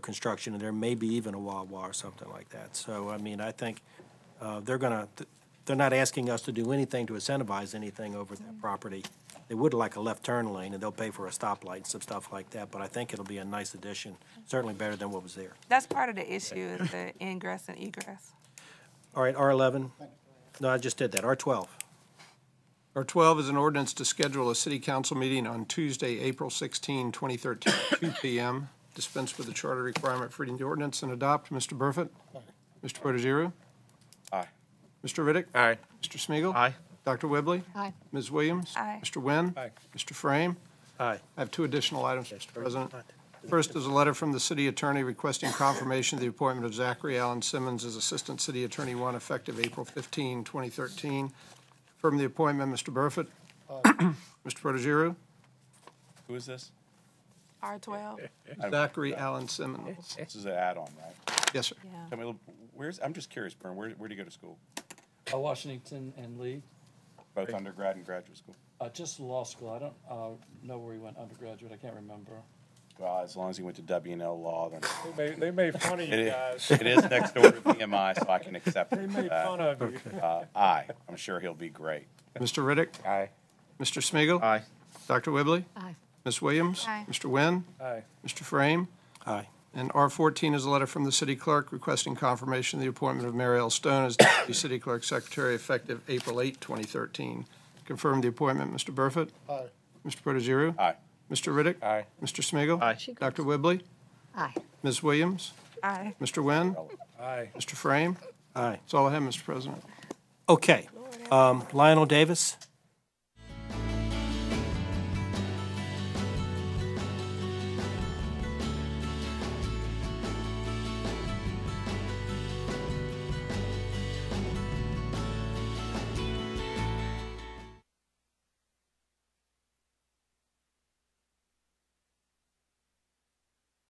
construction, and there may be even a Wawa or something like that. So, I mean, I think they're not asking us to do anything to incentivize anything over that property. They would like a left turn lane, and they'll pay for a stoplight and some stuff like that, but I think it'll be a nice addition, certainly better than what was there. That's part of the issue is the ingress and egress. All right, R11. No, I just did that. R12. R12 is an ordinance to schedule a city council meeting on Tuesday, April 16, 2013, at 2 p.m. Dispense with the charter requirement for reading the ordinance and adopt. Mr. Burford? Mr. Protogiru? Aye. Mr. Riddick? Aye. Mr. Smigiel, Aye. Dr. Whibley? Aye. Ms. Williams? Aye. Mr. Wynn? Aye. Mr. Frame? Aye. I have two additional items, Mr. President. First is a letter from the city attorney requesting confirmation of the appointment of Zachary Allen Simmons as Assistant City Attorney 1 effective April 15, 2013. From the appointment, Mr. Burford. Mr. Protogiru. Who is this? R12? Zachary Allen Simmons. This is an add-on, right? Yes, sir. Yeah. Tell me, a little- I'm just curious, Bern, where do you go to school? Washington and Lee, Both undergrad and graduate school? just law school. I don't know where he went undergraduate. I can't remember. Well, as long as he went to W&L Law, then They made fun of you it guys. is next door to VMI, so I can accept They it. made fun of you. Aye. I'm sure he'll be great. Mr. Riddick. Aye. Mr. Smigiel, Aye. Dr. Whibley. Aye. Ms. Williams. Aye. Mr. Wynn. Aye. Mr. Frame. Aye. And R14 is a letter from the city clerk requesting confirmation of the appointment of Mary L. Stone as Deputy City Clerk Secretary effective April 8, 2013. Confirm the appointment, Mr. Burford. Aye. Mr. Protogiru. Aye. Mr. Riddick. Aye. Mr. Smigiel. Aye. Dr. Whibley. Aye. Ms. Williams. Aye. Mr. Wynn. Aye. Mr. Frame. Aye. That's all I have, Mr. President. Okay. Lionel Davis?